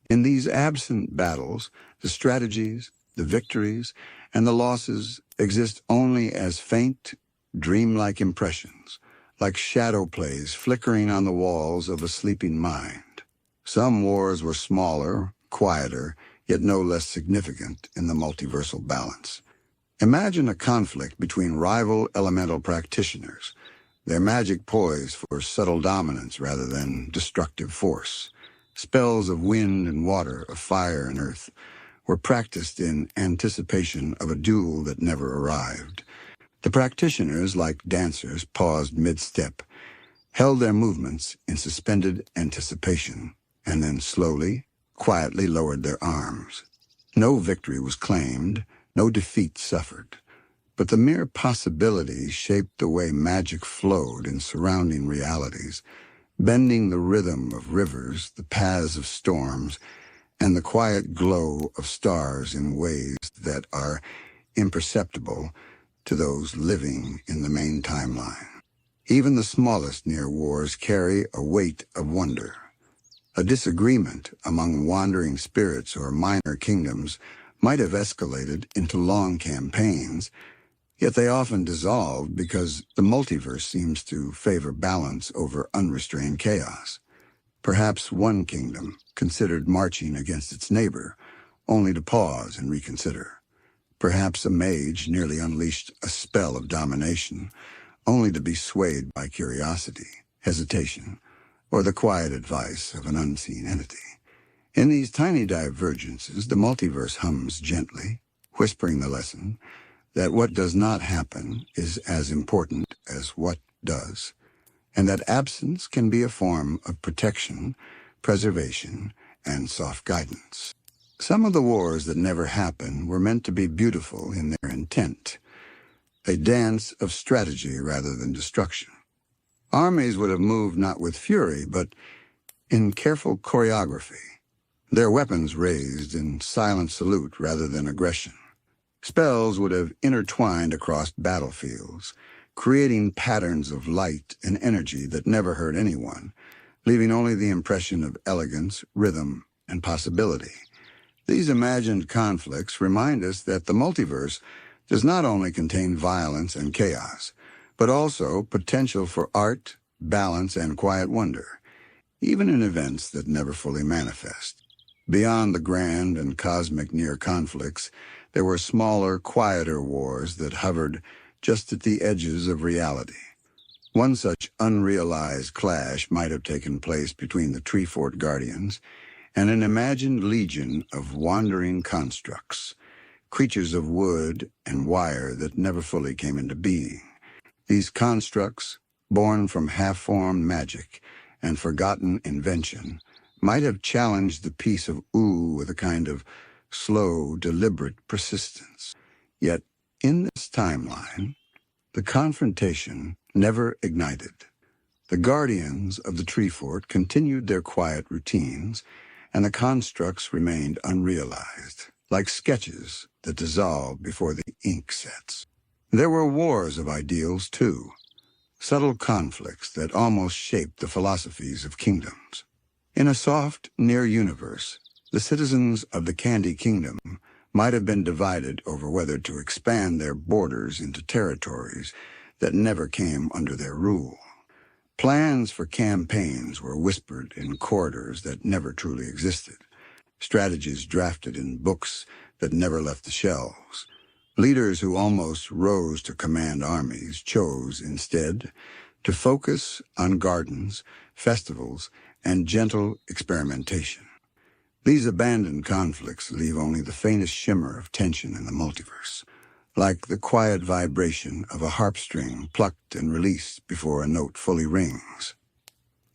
In these absent battles, the strategies, the victories, and the losses exist only as faint, dreamlike impressions, like shadow plays flickering on the walls of a sleeping mind. Some wars were smaller, quieter, yet no less significant in the multiversal balance. Imagine a conflict between rival elemental practitioners, their magic poised for subtle dominance rather than destructive force. Spells of wind and water, of fire and earth, were practiced in anticipation of a duel that never arrived. The practitioners, like dancers, paused mid-step, held their movements in suspended anticipation, and then slowly, quietly lowered their arms. No victory was claimed, no defeat suffered, but the mere possibility shaped the way magic flowed in surrounding realities, bending the rhythm of rivers, the paths of storms, and the quiet glow of stars in ways that are imperceptible to those living in the main timeline. Even the smallest near wars carry a weight of wonder. A disagreement among wandering spirits or minor kingdoms might have escalated into long campaigns, yet they often dissolved because the multiverse seems to favor balance over unrestrained chaos. Perhaps one kingdom considered marching against its neighbor, only to pause and reconsider. Perhaps a mage nearly unleashed a spell of domination, only to be swayed by curiosity, hesitation, or the quiet advice of an unseen entity. In these tiny divergences, the multiverse hums gently, whispering the lesson that what does not happen is as important as what does, and that absence can be a form of protection, preservation, and soft guidance. Some of the wars that never happened were meant to be beautiful in their intent. a dance of strategy rather than destruction. Armies would have moved not with fury, but in careful choreography, their weapons raised in silent salute rather than aggression. Spells would have intertwined across battlefields, creating patterns of light and energy that never hurt anyone, leaving only the impression of elegance, rhythm, and possibility. These imagined conflicts remind us that the multiverse does not only contain violence and chaos, but also potential for art, balance, and quiet wonder, even in events that never fully manifest. Beyond the grand and cosmic near conflicts, there were smaller, quieter wars that hovered just at the edges of reality. One such unrealized clash might have taken place between the Tree Fort Guardians and an imagined legion of wandering constructs, creatures of wood and wire that never fully came into being. These constructs, born from half-formed magic and forgotten invention, might have challenged the peace of ooh with a kind of slow, deliberate persistence. Yet, in this timeline, the confrontation never ignited. The guardians of the tree fort continued their quiet routines, and the constructs remained unrealized, like sketches that dissolve before the ink sets. There were wars of ideals, too, subtle conflicts that almost shaped the philosophies of kingdoms. In a soft, near universe, the citizens of the Candy Kingdom might have been divided over whether to expand their borders into territories that never came under their rule. Plans for campaigns were whispered in corridors that never truly existed, strategies drafted in books that never left the shelves. Leaders who almost rose to command armies chose, instead, to focus on gardens, festivals, and gentle experimentation. These abandoned conflicts leave only the faintest shimmer of tension in the multiverse, like the quiet vibration of a harp string plucked and released before a note fully rings.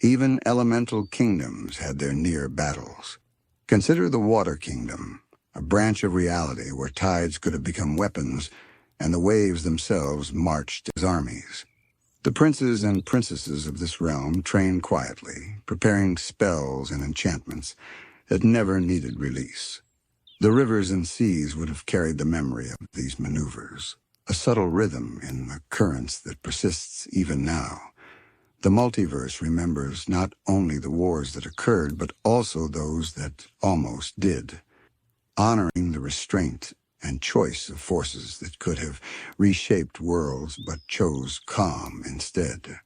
Even elemental kingdoms had their near battles. Consider the Water Kingdom, a branch of reality where tides could have become weapons and the waves themselves marched as armies. The princes and princesses of this realm trained quietly, preparing spells and enchantments that never needed release. The rivers and seas would have carried the memory of these maneuvers, a subtle rhythm in the currents that persists even now. The multiverse remembers not only the wars that occurred, but also those that almost did, honoring the restraint and choice of forces that could have reshaped worlds but chose calm instead.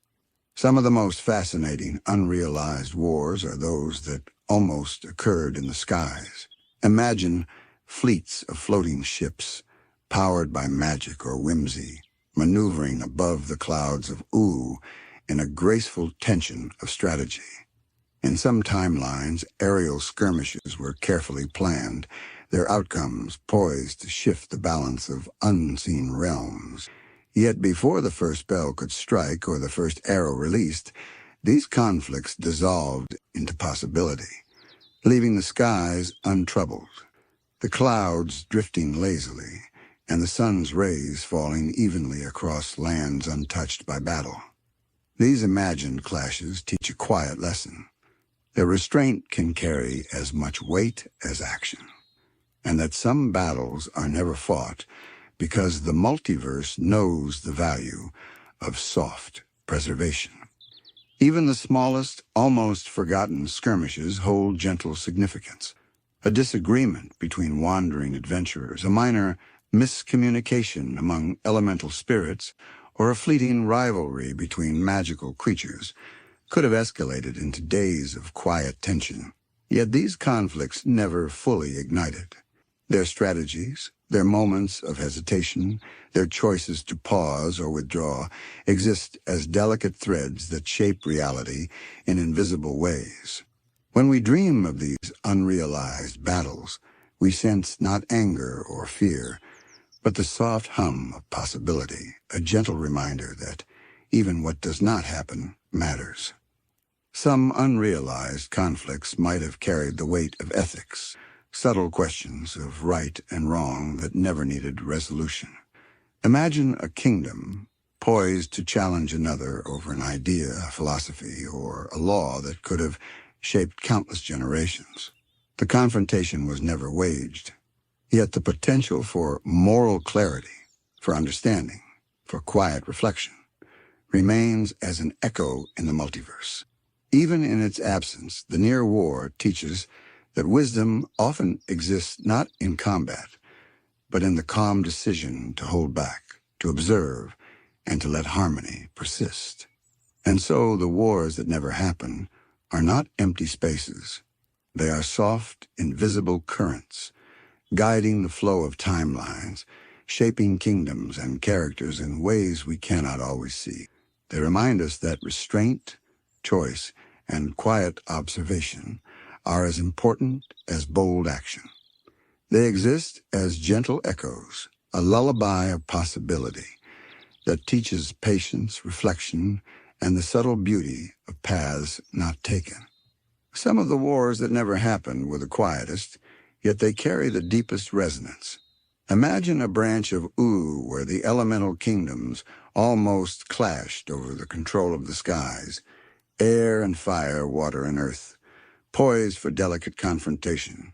Some of the most fascinating, unrealized wars are those that almost occurred in the skies. Imagine fleets of floating ships, powered by magic or whimsy, maneuvering above the clouds of ooh in a graceful tension of strategy. In some timelines, aerial skirmishes were carefully planned, their outcomes poised to shift the balance of unseen realms. Yet before the first bell could strike or the first arrow released, these conflicts dissolved into possibility, leaving the skies untroubled, the clouds drifting lazily, and the sun's rays falling evenly across lands untouched by battle. These imagined clashes teach a quiet lesson. Their restraint can carry as much weight as action, and that some battles are never fought because the multiverse knows the value of soft preservation. Even the smallest, almost forgotten skirmishes hold gentle significance. A disagreement between wandering adventurers, a minor miscommunication among elemental spirits, or a fleeting rivalry between magical creatures could have escalated into days of quiet tension. Yet these conflicts never fully ignited. Their strategies, their moments of hesitation, their choices to pause or withdraw exist as delicate threads that shape reality in invisible ways. When we dream of these unrealized battles, we sense not anger or fear, but the soft hum of possibility, a gentle reminder that even what does not happen matters. Some unrealized conflicts might have carried the weight of ethics, subtle questions of right and wrong that never needed resolution. Imagine a kingdom poised to challenge another over an idea, a philosophy, or a law that could have shaped countless generations. The confrontation was never waged, yet the potential for moral clarity, for understanding, for quiet reflection, remains as an echo in the multiverse. Even in its absence, the near war teaches that wisdom often exists not in combat, but in the calm decision to hold back, to observe, and to let harmony persist. And so the wars that never happen are not empty spaces. They are soft, invisible currents, guiding the flow of timelines, shaping kingdoms and characters in ways we cannot always see. They remind us that restraint, choice, and quiet observation are as important as bold action. They exist as gentle echoes, a lullaby of possibility that teaches patience, reflection, and the subtle beauty of paths not taken. Some of the wars that never happened were the quietest, yet they carry the deepest resonance. Imagine a branch of Ooh where the elemental kingdoms almost clashed over the control of the skies, air and fire, water and earth, poised for delicate confrontation,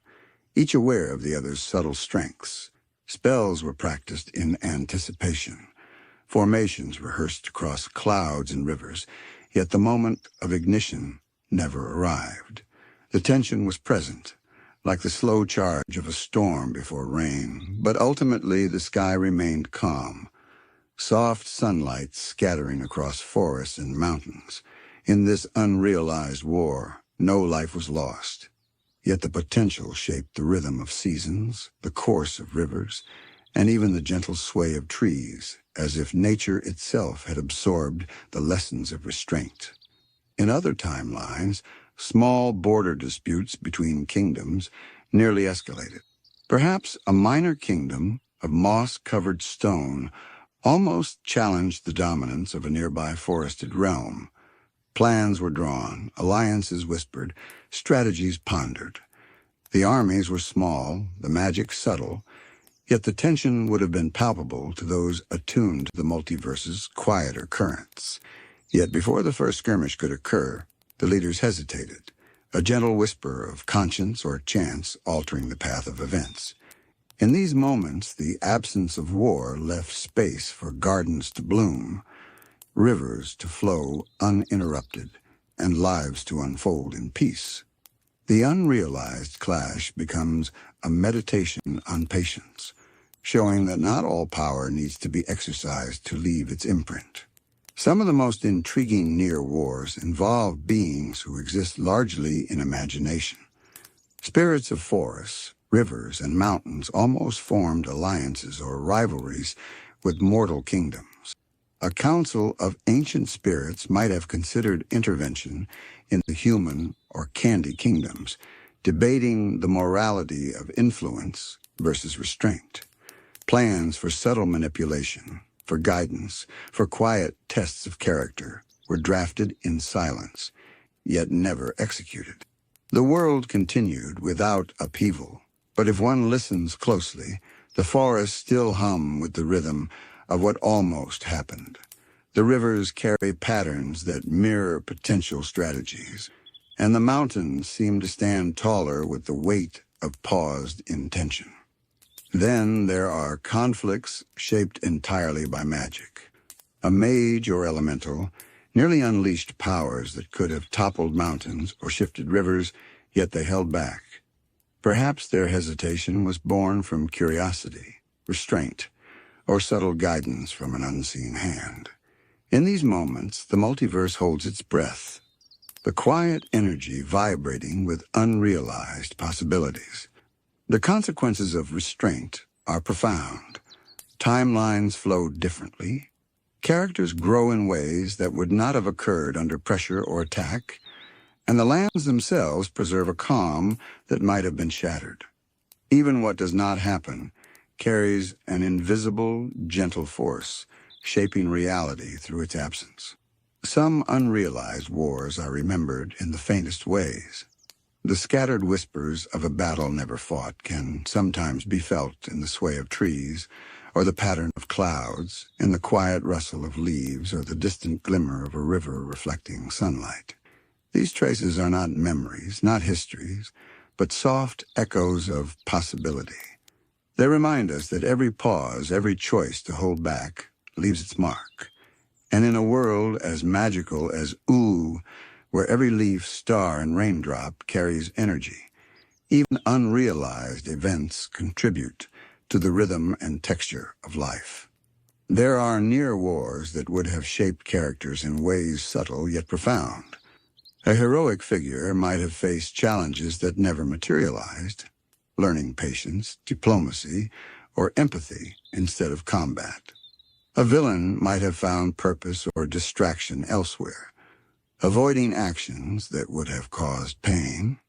each aware of the other's subtle strengths. Spells were practiced in anticipation, formations rehearsed across clouds and rivers, yet the moment of ignition never arrived. The tension was present, like the slow charge of a storm before rain, but ultimately the sky remained calm, soft sunlight scattering across forests and mountains. In this unrealized war, no life was lost. Yet the potential shaped the rhythm of seasons, the course of rivers, and even the gentle sway of trees, as if nature itself had absorbed the lessons of restraint. In other timelines, small border disputes between kingdoms nearly escalated. Perhaps a minor kingdom of moss-covered stone almost challenged the dominance of a nearby forested realm. Plans were drawn, alliances whispered, strategies pondered. The armies were small, the magic subtle, yet the tension would have been palpable to those attuned to the multiverse's quieter currents. Yet before the first skirmish could occur, the leaders hesitated, a gentle whisper of conscience or chance altering the path of events. In these moments, the absence of war left space for gardens to bloom, rivers to flow uninterrupted, and lives to unfold in peace. The unrealized clash becomes a meditation on patience, showing that not all power needs to be exercised to leave its imprint. Some of the most intriguing near wars involve beings who exist largely in imagination. Spirits of forests, rivers, and mountains almost formed alliances or rivalries with mortal kingdoms. A council of ancient spirits might have considered intervention in the human or candy kingdoms, debating the morality of influence versus restraint. Plans for subtle manipulation, for guidance, for quiet tests of character were drafted in silence, yet never executed. The world continued without upheaval, but if one listens closely, the forests still hum with the rhythm of what almost happened. The rivers carry patterns that mirror potential strategies, and the mountains seem to stand taller with the weight of paused intention. Then there are conflicts shaped entirely by magic. A mage or elemental nearly unleashed powers that could have toppled mountains or shifted rivers, yet they held back. Perhaps their hesitation was born from curiosity, restraint, or subtle guidance from an unseen hand. In these moments, the multiverse holds its breath, the quiet energy vibrating with unrealized possibilities. The consequences of restraint are profound. Timelines flow differently. Characters grow in ways that would not have occurred under pressure or attack, and the lands themselves preserve a calm that might have been shattered. Even what does not happen carries an invisible, gentle force, shaping reality through its absence. Some unrealized wars are remembered in the faintest ways. The scattered whispers of a battle never fought can sometimes be felt in the sway of trees or the pattern of clouds, in the quiet rustle of leaves, or the distant glimmer of a river reflecting sunlight. These traces are not memories, not histories, but soft echoes of possibility. They remind us that every pause, every choice to hold back, leaves its mark. And in a world as magical as ooh, where every leaf, star, and raindrop carries energy, even unrealized events contribute to the rhythm and texture of life. There are near wars that would have shaped characters in ways subtle yet profound. A heroic figure might have faced challenges that never materialized, learning patience, diplomacy, or empathy instead of combat. A villain might have found purpose or distraction elsewhere, avoiding actions that would have caused pain,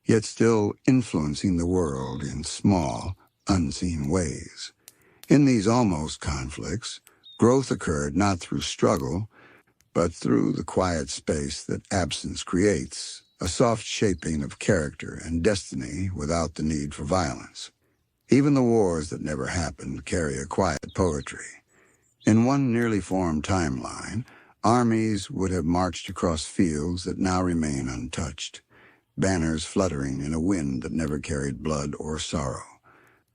yet still influencing the world in small, unseen ways. In these almost conflicts, growth occurred not through struggle, but through the quiet space that absence creates, a soft shaping of character and destiny without the need for violence. Even the wars that never happened carry a quiet poetry. In one nearly formed timeline, armies would have marched across fields that now remain untouched, banners fluttering in a wind that never carried blood or sorrow.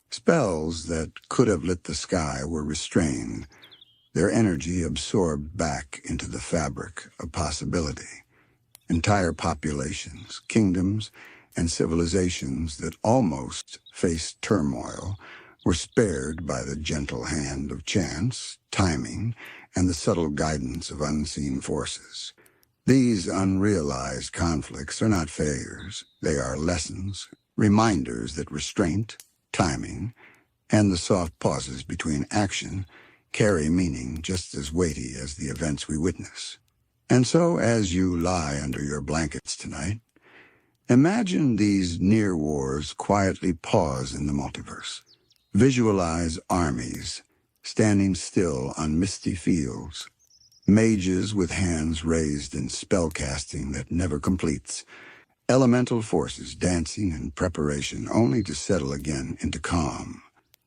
Spells that could have lit the sky were restrained, their energy absorbed back into the fabric of possibility. Entire populations, kingdoms, and civilizations that almost faced turmoil were spared by the gentle hand of chance, timing, and the subtle guidance of unseen forces. These unrealized conflicts are not failures. They are lessons, reminders that restraint, timing, and the soft pauses between action carry meaning just as weighty as the events we witness. And so, as you lie under your blankets tonight, imagine these near wars quietly pause in the multiverse. Visualize armies standing still on misty fields, mages with hands raised in spellcasting that never completes, elemental forces dancing in preparation only to settle again into calm.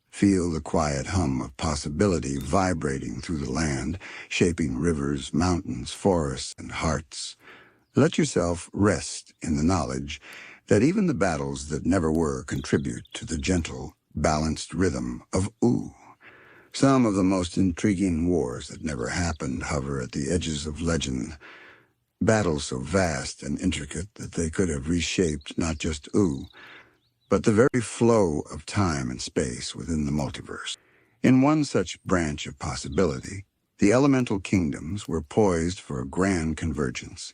Feel the quiet hum of possibility vibrating through the land, shaping rivers, mountains, forests, and hearts. Let yourself rest in the knowledge that even the battles that never were contribute to the gentle, balanced rhythm of ooh. Some of the most intriguing wars that never happened hover at the edges of legend, battles so vast and intricate that they could have reshaped not just ooh, but the very flow of time and space within the multiverse. In one such branch of possibility, the elemental kingdoms were poised for a grand convergence,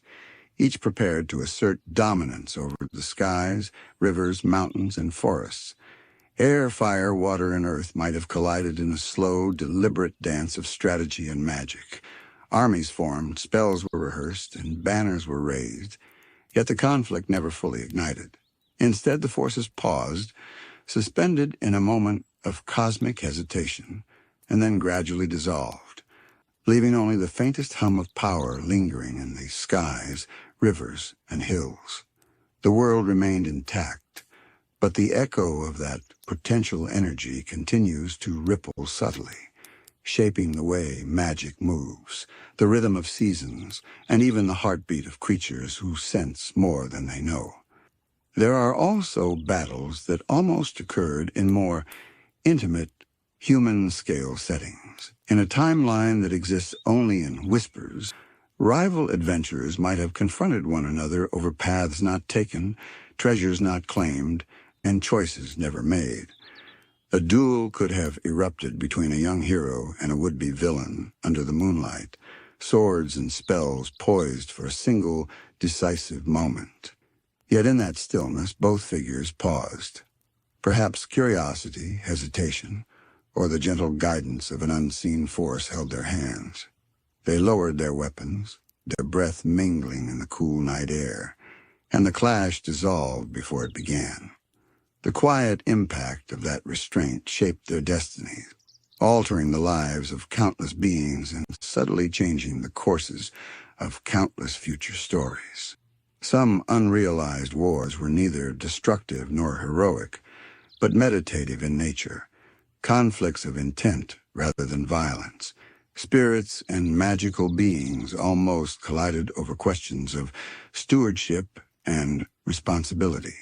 each prepared to assert dominance over the skies, rivers, mountains, and forests. Air, fire, water, and earth might have collided in a slow, deliberate dance of strategy and magic. Armies formed, spells were rehearsed, and banners were raised, yet the conflict never fully ignited. Instead, the forces paused, suspended in a moment of cosmic hesitation, and then gradually dissolved, leaving only the faintest hum of power lingering in the skies, rivers, and hills. The world remained intact, but the echo of that potential energy continues to ripple subtly, shaping the way magic moves, the rhythm of seasons, and even the heartbeat of creatures who sense more than they know. There are also battles that almost occurred in more intimate, human-scale settings. In a timeline that exists only in whispers, rival adventurers might have confronted one another over paths not taken, treasures not claimed, and choices never made. A duel could have erupted between a young hero and a would-be villain under the moonlight, swords and spells poised for a single, decisive moment. Yet in that stillness, both figures paused. Perhaps curiosity, hesitation, or the gentle guidance of an unseen force held their hands. They lowered their weapons, their breath mingling in the cool night air, and the clash dissolved before it began. The quiet impact of that restraint shaped their destinies, altering the lives of countless beings and subtly changing the courses of countless future stories. Some unrealized wars were neither destructive nor heroic, but meditative in nature, conflicts of intent rather than violence. Spirits and magical beings almost collided over questions of stewardship and responsibility.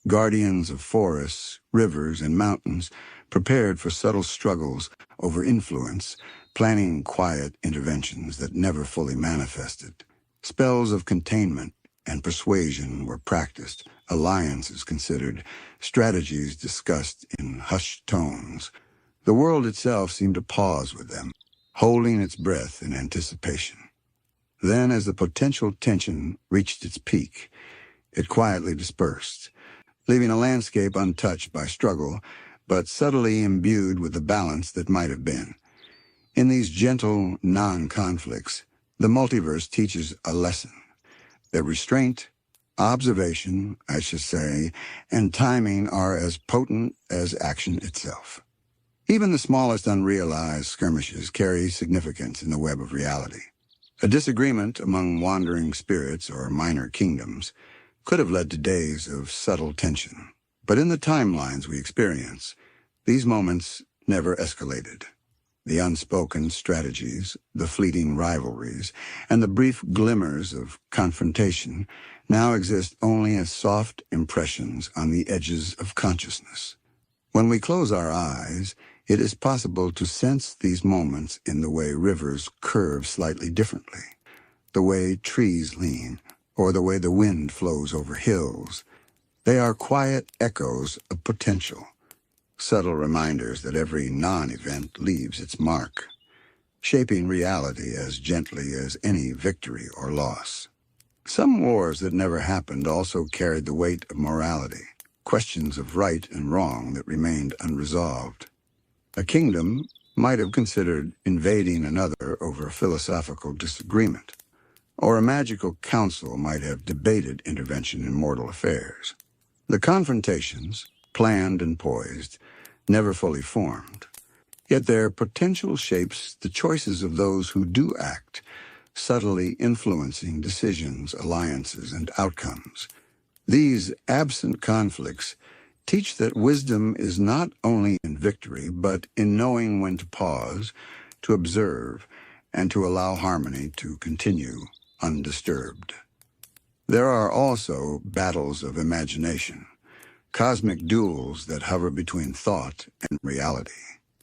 Guardians of forests, rivers, and mountains prepared for subtle struggles over influence, planning quiet interventions that never fully manifested. Spells of containment and persuasion were practiced, alliances considered, strategies discussed in hushed tones. The world itself seemed to pause with them, holding its breath in anticipation. Then, as the potential tension reached its peak, it quietly dispersed, leaving a landscape untouched by struggle, but subtly imbued with the balance that might have been. In these gentle non-conflicts, the multiverse teaches a lesson: that restraint, observation, I should say, and timing are as potent as action itself. Even the smallest unrealized skirmishes carry significance in the web of reality. A disagreement among wandering spirits or minor kingdoms could have led to days of subtle tension. But in the timelines we experience, these moments never escalated. The unspoken strategies, the fleeting rivalries, and the brief glimmers of confrontation now exist only as soft impressions on the edges of consciousness. When we close our eyes, it is possible to sense these moments in the way rivers curve slightly differently, the way trees lean, or the way the wind flows over hills. They are quiet echoes of potential, subtle reminders that every non-event leaves its mark, shaping reality as gently as any victory or loss. Some wars that never happened also carried the weight of morality, questions of right and wrong that remained unresolved. A kingdom might have considered invading another over a philosophical disagreement, or a magical council might have debated intervention in mortal affairs. The confrontations, planned and poised, never fully formed. Yet their potential shapes the choices of those who do act, subtly influencing decisions, alliances, and outcomes. These absent conflicts teach that wisdom is not only in victory, but in knowing when to pause, to observe, and to allow harmony to continue undisturbed. There are also battles of imagination, cosmic duels that hover between thought and reality.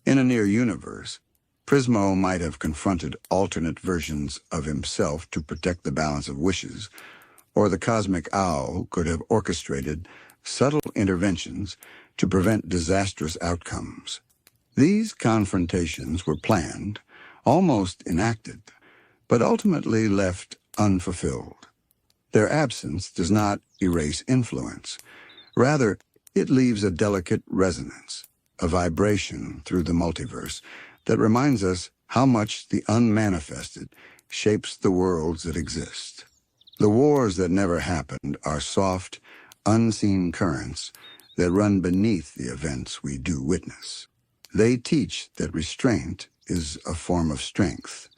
In a near universe, Prismo might have confronted alternate versions of himself to protect the balance of wishes, or the cosmic owl could have orchestrated subtle interventions to prevent disastrous outcomes. These confrontations were planned, almost enacted, but ultimately left unfulfilled. Their absence does not erase influence. Rather, it leaves a delicate resonance, a vibration through the multiverse that reminds us how much the unmanifested shapes the worlds that exist. The wars that never happened are soft, unseen currents that run beneath the events we do witness. They teach that restraint is a form of strength,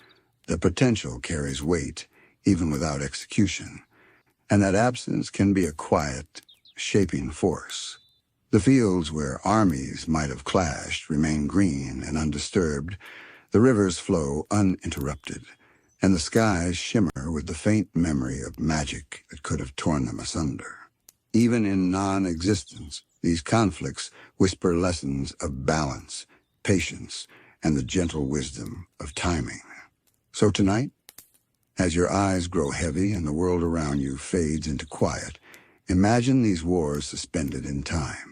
that potential carries weight even without execution, and that absence can be a quiet, shaping force. The fields where armies might have clashed remain green and undisturbed, the rivers flow uninterrupted, and the skies shimmer with the faint memory of magic that could have torn them asunder. Even in non-existence, these conflicts whisper lessons of balance, patience, and the gentle wisdom of timing. So tonight, as your eyes grow heavy and the world around you fades into quiet, imagine these wars suspended in time.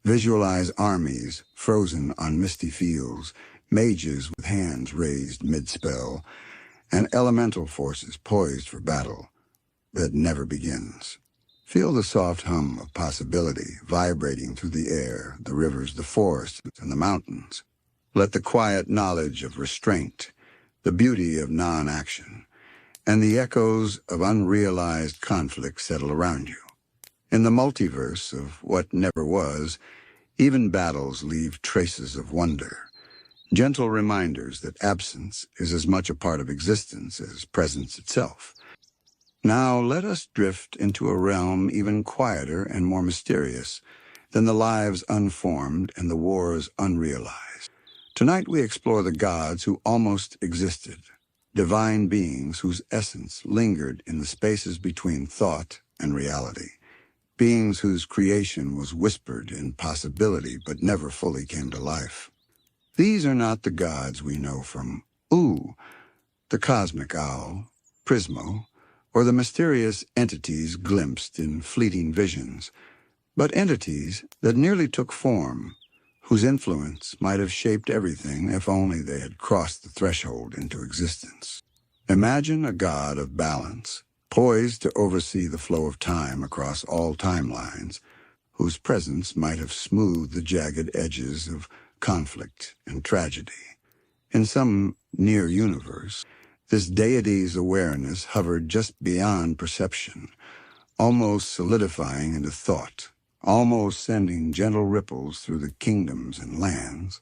Visualize armies frozen on misty fields, mages with hands raised mid-spell, and elemental forces poised for battle that never begins. Feel the soft hum of possibility vibrating through the air, the rivers, the forests, and the mountains. Let the quiet knowledge of restraint, the beauty of non-action, and the echoes of unrealized conflict settle around you. In the multiverse of what never was, even battles leave traces of wonder, gentle reminders that absence is as much a part of existence as presence itself. Now let us drift into a realm even quieter and more mysterious, then the lives unformed and the wars unrealized. Tonight we explore the gods who almost existed, divine beings whose essence lingered in the spaces between thought and reality, beings whose creation was whispered in possibility but never fully came to life. These are not the gods we know from the cosmic owl, Prismo, or the mysterious entities glimpsed in fleeting visions, but entities that nearly took form, whose influence might have shaped everything if only they had crossed the threshold into existence. Imagine a god of balance, poised to oversee the flow of time across all timelines, whose presence might have smoothed the jagged edges of conflict and tragedy. In some near universe, this deity's awareness hovered just beyond perception, almost solidifying into thought, almost sending gentle ripples through the kingdoms and lands.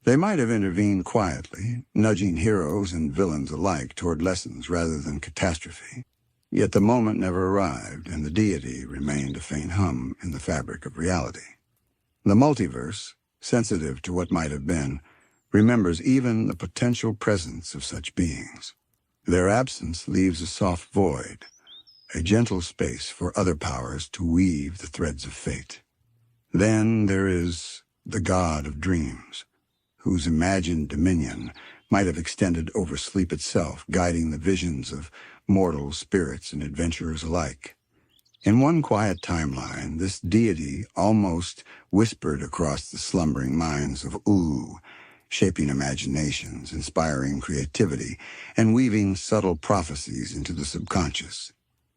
They might have intervened quietly, nudging heroes and villains alike toward lessons rather than catastrophe. Yet the moment never arrived, and the deity remained a faint hum in the fabric of reality. The multiverse, sensitive to what might have been, remembers even the potential presence of such beings. Their absence leaves a soft void, a gentle space for other powers to weave the threads of fate. Then there is the god of dreams, whose imagined dominion might have extended over sleep itself, guiding the visions of mortal spirits and adventurers alike. In one quiet timeline, this deity almost whispered across the slumbering minds of shaping imaginations, inspiring creativity, and weaving subtle prophecies into the subconscious.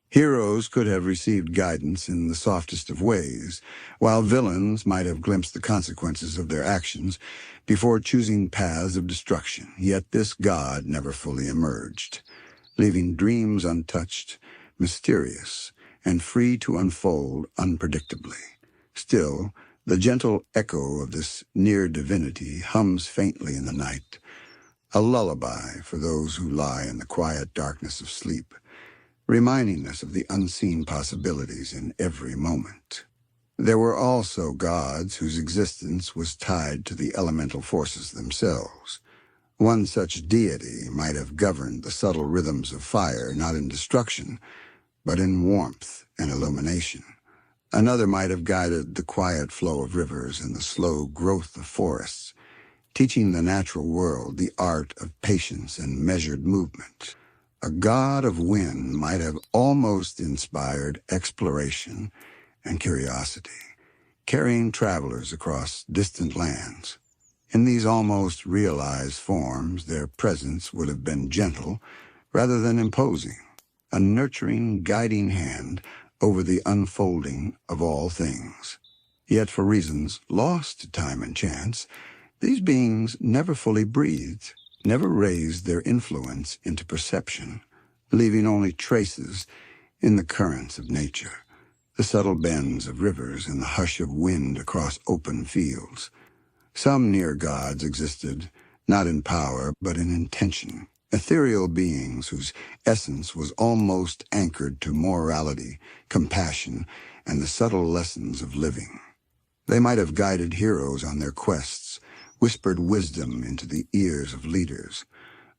Heroes could have received guidance in the softest of ways, while villains might have glimpsed the consequences of their actions before choosing paths of destruction. Yet this god never fully emerged, leaving dreams untouched, mysterious, and free to unfold unpredictably. Still, the gentle echo of this near divinity hums faintly in the night, a lullaby for those who lie in the quiet darkness of sleep, reminding us of the unseen possibilities in every moment. There were also gods whose existence was tied to the elemental forces themselves. One such deity might have governed the subtle rhythms of fire, not in destruction, but in warmth and illumination. Another might have guided the quiet flow of rivers and the slow growth of forests, teaching the natural world the art of patience and measured movement. A god of wind might have almost inspired exploration and curiosity, carrying travelers across distant lands. In these almost realized forms, their presence would have been gentle rather than imposing, a nurturing, guiding hand over the unfolding of all things. Yet for reasons lost to time and chance, these beings never fully breathed, never raised their influence into perception, leaving only traces in the currents of nature, the subtle bends of rivers and the hush of wind across open fields. Some near gods existed, not in power, but in intention, ethereal beings whose essence was almost anchored to morality, compassion, and the subtle lessons of living. They might have guided heroes on their quests, whispered wisdom into the ears of leaders,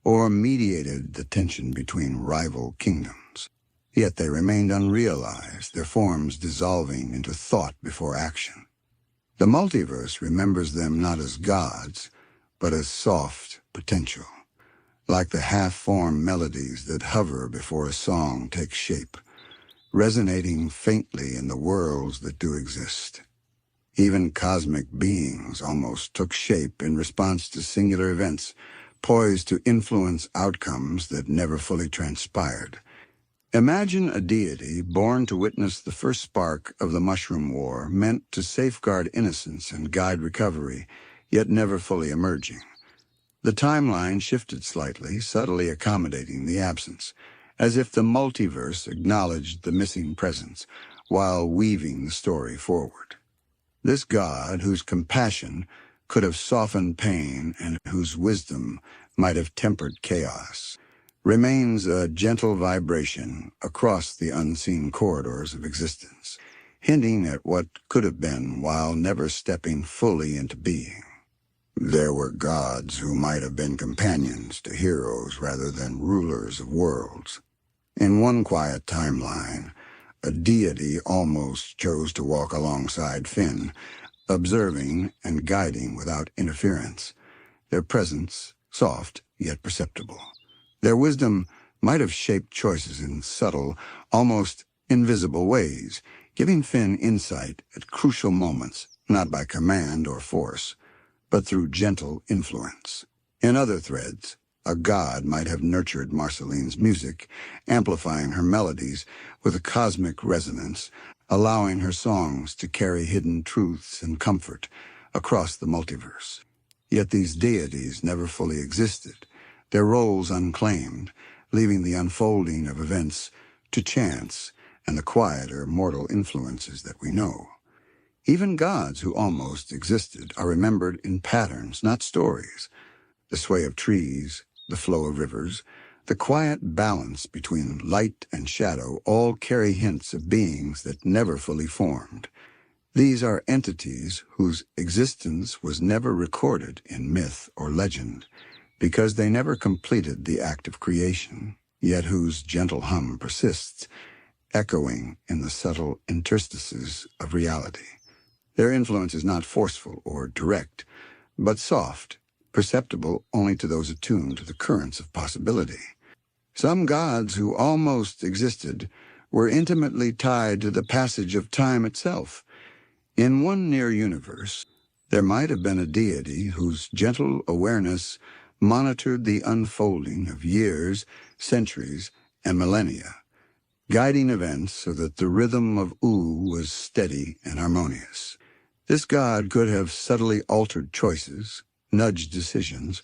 or mediated the tension between rival kingdoms. Yet they remained unrealized, their forms dissolving into thought before action. The multiverse remembers them not as gods, but as soft potential, like the half-formed melodies that hover before a song takes shape, resonating faintly in the worlds that do exist. Even cosmic beings almost took shape in response to singular events, poised to influence outcomes that never fully transpired. Imagine a deity born to witness the first spark of the Mushroom War, meant to safeguard innocence and guide recovery, yet never fully emerging. The timeline shifted slightly, subtly accommodating the absence, as if the multiverse acknowledged the missing presence while weaving the story forward. This god, whose compassion could have softened pain and whose wisdom might have tempered chaos, remains a gentle vibration across the unseen corridors of existence, hinting at what could have been while never stepping fully into being. There were gods who might have been companions to heroes rather than rulers of worlds. In one quiet timeline, a deity almost chose to walk alongside Finn, observing and guiding without interference, their presence soft yet perceptible. Their wisdom might have shaped choices in subtle, almost invisible ways, giving Finn insight at crucial moments, not by command or force, but through gentle influence. In other threads, a god might have nurtured Marceline's music, amplifying her melodies with a cosmic resonance, allowing her songs to carry hidden truths and comfort across the multiverse. Yet these deities never fully existed, their roles unclaimed, leaving the unfolding of events to chance and the quieter mortal influences that we know. Even gods who almost existed are remembered in patterns, not stories. The sway of trees, the flow of rivers, the quiet balance between light and shadow all carry hints of beings that never fully formed. These are entities whose existence was never recorded in myth or legend, because they never completed the act of creation, yet whose gentle hum persists, echoing in the subtle interstices of reality. Their influence is not forceful or direct, but soft, perceptible only to those attuned to the currents of possibility. Some gods who almost existed were intimately tied to the passage of time itself. In one near universe, there might have been a deity whose gentle awareness monitored the unfolding of years, centuries, and millennia, guiding events so that the rhythm of Oo was steady and harmonious. This god could have subtly altered choices, nudged decisions,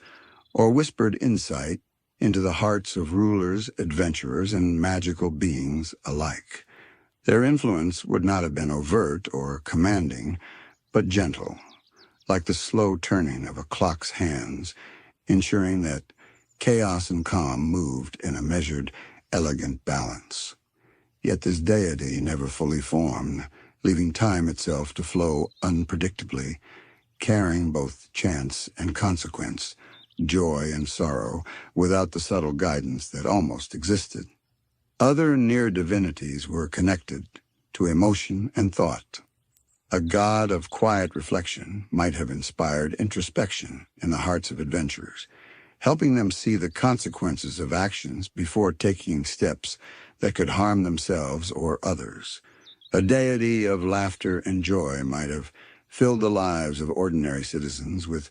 or whispered insight into the hearts of rulers, adventurers, and magical beings alike. Their influence would not have been overt or commanding, but gentle, like the slow turning of a clock's hands, ensuring that chaos and calm moved in a measured, elegant balance. Yet this deity never fully formed, leaving time itself to flow unpredictably, carrying both chance and consequence, joy and sorrow, without the subtle guidance that almost existed. Other near divinities were connected to emotion and thought. A god of quiet reflection might have inspired introspection in the hearts of adventurers, helping them see the consequences of actions before taking steps that could harm themselves or others. A deity of laughter and joy might have filled the lives of ordinary citizens with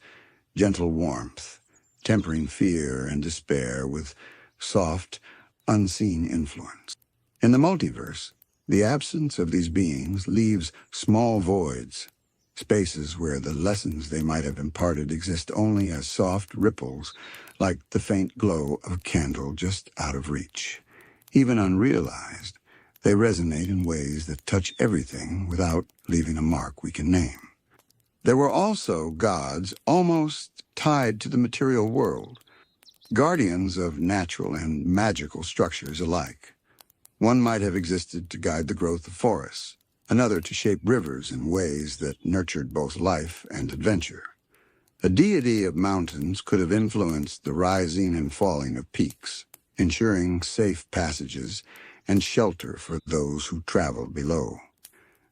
gentle warmth, tempering fear and despair with soft, unseen influence. In the multiverse, the absence of these beings leaves small voids, spaces where the lessons they might have imparted exist only as soft ripples, like the faint glow of a candle just out of reach. Even unrealized, they resonate in ways that touch everything without leaving a mark we can name. There were also gods almost tied to the material world, guardians of natural and magical structures alike. One might have existed to guide the growth of forests, another to shape rivers in ways that nurtured both life and adventure. A deity of mountains could have influenced the rising and falling of peaks, ensuring safe passages and shelter for those who traveled below.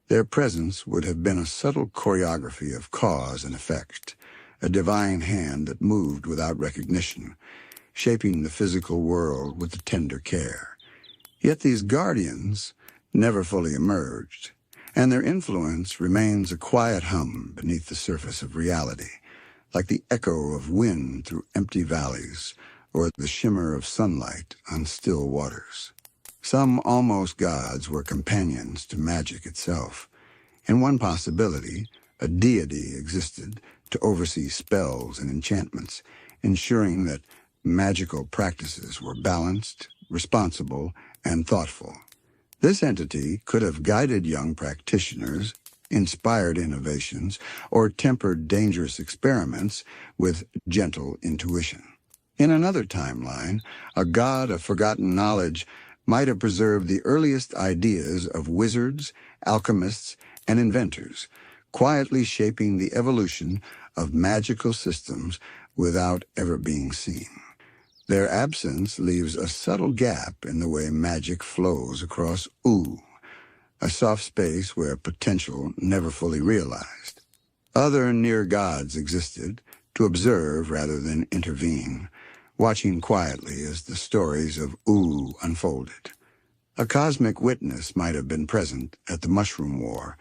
Their presence would have been a subtle choreography of cause and effect, a divine hand that moved without recognition, shaping the physical world with tender care. Yet these guardians never fully emerged, and their influence remains a quiet hum beneath the surface of reality, like the echo of wind through empty valleys or the shimmer of sunlight on still waters. Some almost gods were companions to magic itself. In one possibility, a deity existed to oversee spells and enchantments, ensuring that magical practices were balanced, responsible, and thoughtful. This entity could have guided young practitioners, inspired innovations, or tempered dangerous experiments with gentle intuition. In another timeline, a god of forgotten knowledge might have preserved the earliest ideas of wizards, alchemists, and inventors, quietly shaping the evolution of magical systems without ever being seen. Their absence leaves a subtle gap in the way magic flows across a soft space where potential never fully realized. Other near gods existed, to observe rather than intervene, watching quietly as the stories of unfolded. A cosmic witness might have been present at the Mushroom War,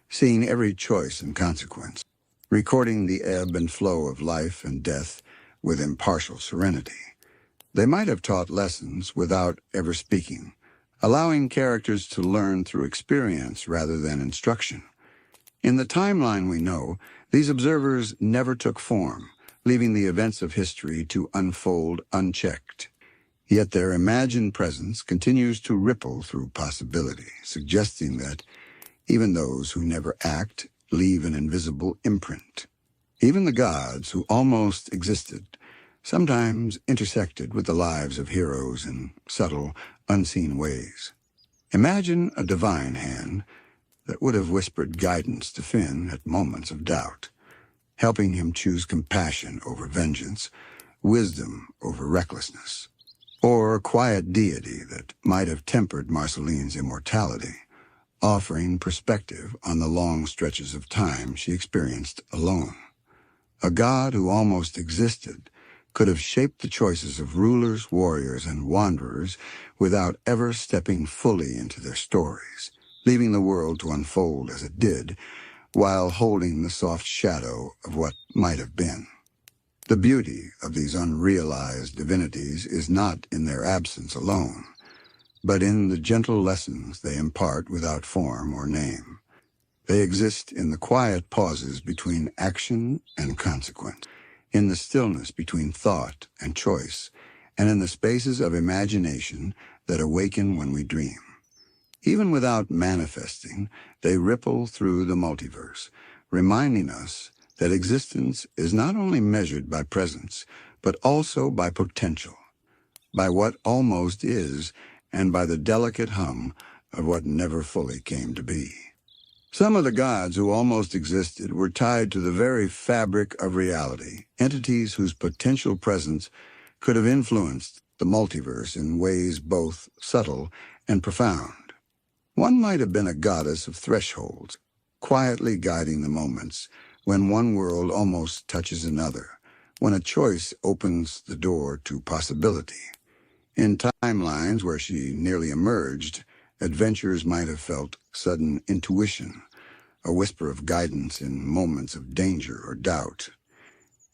seeing every choice and consequence, recording the ebb and flow of life and death with impartial serenity. They might have taught lessons without ever speaking, allowing characters to learn through experience rather than instruction. In the timeline we know, these observers never took form, leaving the events of history to unfold unchecked. Yet their imagined presence continues to ripple through possibility, suggesting that even those who never act leave an invisible imprint. Even the gods who almost existed sometimes intersected with the lives of heroes in subtle, unseen ways. Imagine a divine hand that would have whispered guidance to Finn at moments of doubt, helping him choose compassion over vengeance, wisdom over recklessness, or a quiet deity that might have tempered Marceline's immortality, offering perspective on the long stretches of time she experienced alone. A god who almost existed could have shaped the choices of rulers, warriors, and wanderers without ever stepping fully into their stories, leaving the world to unfold as it did, while holding the soft shadow of what might have been. The beauty of these unrealized divinities is not in their absence alone, but in the gentle lessons they impart without form or name. They exist in the quiet pauses between action and consequence, in the stillness between thought and choice, and in the spaces of imagination that awaken when we dream. Even without manifesting, they ripple through the multiverse, reminding us that existence is not only measured by presence, but also by potential, by what almost is, and by the delicate hum of what never fully came to be. Some of the gods who almost existed were tied to the very fabric of reality, entities whose potential presence could have influenced the multiverse in ways both subtle and profound. One might have been a goddess of thresholds, quietly guiding the moments when one world almost touches another, when a choice opens the door to possibility. In timelines where she nearly emerged, adventurers might have felt sudden intuition, a whisper of guidance in moments of danger or doubt.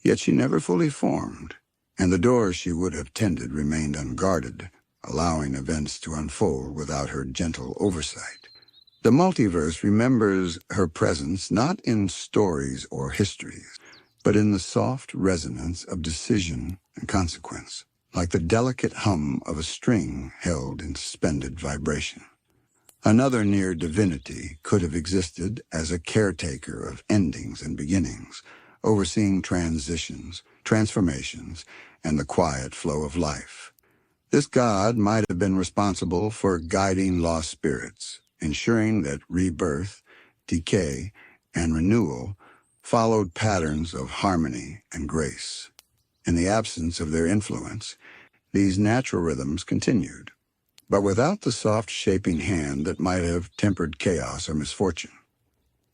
Yet she never fully formed, and the doors she would have tended remained unguarded, allowing events to unfold without her gentle oversight. The multiverse remembers her presence not in stories or histories, but in the soft resonance of decision and consequence, like the delicate hum of a string held in suspended vibration. Another near divinity could have existed as a caretaker of endings and beginnings, overseeing transitions, transformations, and the quiet flow of life. This god might have been responsible for guiding lost spirits, ensuring that rebirth, decay, and renewal followed patterns of harmony and grace. In the absence of their influence, these natural rhythms continued, but without the soft shaping hand that might have tempered chaos or misfortune.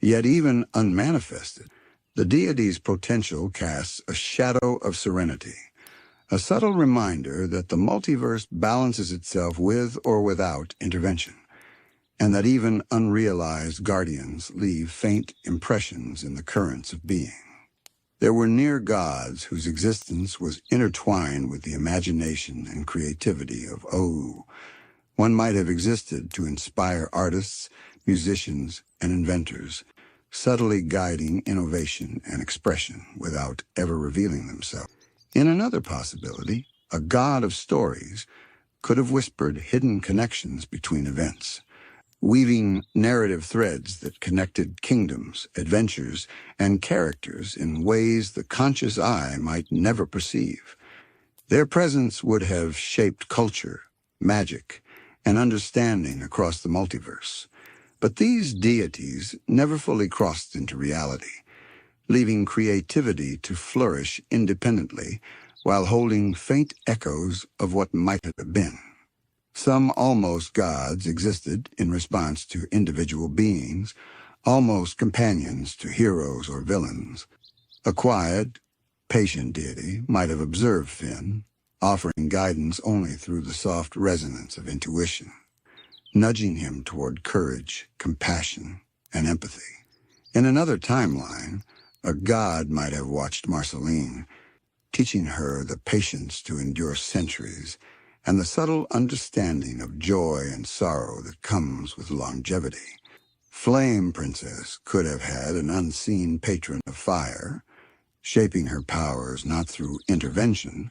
Yet even unmanifested, the deity's potential casts a shadow of serenity, a subtle reminder that the multiverse balances itself with or without intervention, and that even unrealized guardians leave faint impressions in the currents of being. There were near gods whose existence was intertwined with the imagination and creativity of One might have existed to inspire artists, musicians, and inventors, subtly guiding innovation and expression without ever revealing themselves. In another possibility, a god of stories could have whispered hidden connections between events, weaving narrative threads that connected kingdoms, adventures, and characters in ways the conscious eye might never perceive. Their presence would have shaped culture, magic, and understanding across the multiverse. But these deities never fully crossed into reality, leaving creativity to flourish independently while holding faint echoes of what might have been. Some almost gods existed in response to individual beings, almost companions to heroes or villains. A quiet, patient deity might have observed Finn, offering guidance only through the soft resonance of intuition, nudging him toward courage, compassion, and empathy. In another timeline, a god might have watched Marceline, teaching her the patience to endure centuries and the subtle understanding of joy and sorrow that comes with longevity. Flame Princess could have had an unseen patron of fire, shaping her powers not through intervention,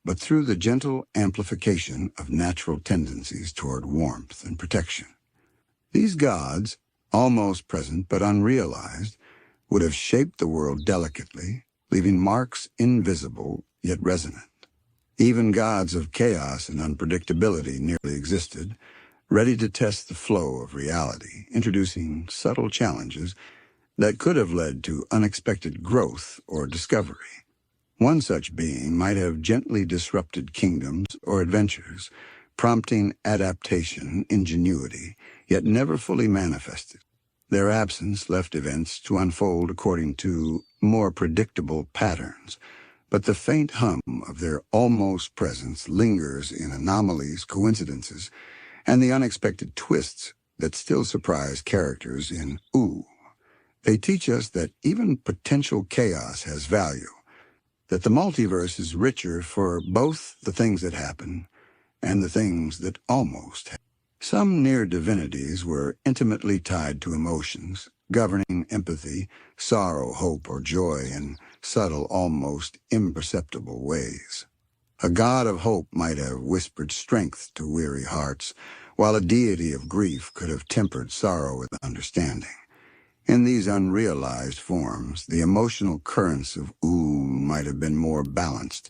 but through the gentle amplification of natural tendencies toward warmth and protection. These gods, almost present but unrealized, would have shaped the world delicately, leaving marks invisible yet resonant. Even gods of chaos and unpredictability nearly existed, ready to test the flow of reality, introducing subtle challenges that could have led to unexpected growth or discovery. One such being might have gently disrupted kingdoms or adventures, prompting adaptation, ingenuity, yet never fully manifested. Their absence left events to unfold according to more predictable patterns, but the faint hum of their almost presence lingers in anomalies, coincidences, and the unexpected twists that still surprise characters in Ooh. They teach us that even potential chaos has value, that the multiverse is richer for both the things that happen and the things that almost happen. Some near divinities were intimately tied to emotions, governing empathy, sorrow, hope, or joy in subtle, almost imperceptible ways. A god of hope might have whispered strength to weary hearts, while a deity of grief could have tempered sorrow with understanding. In these unrealized forms, the emotional currents of Ooh might have been more balanced,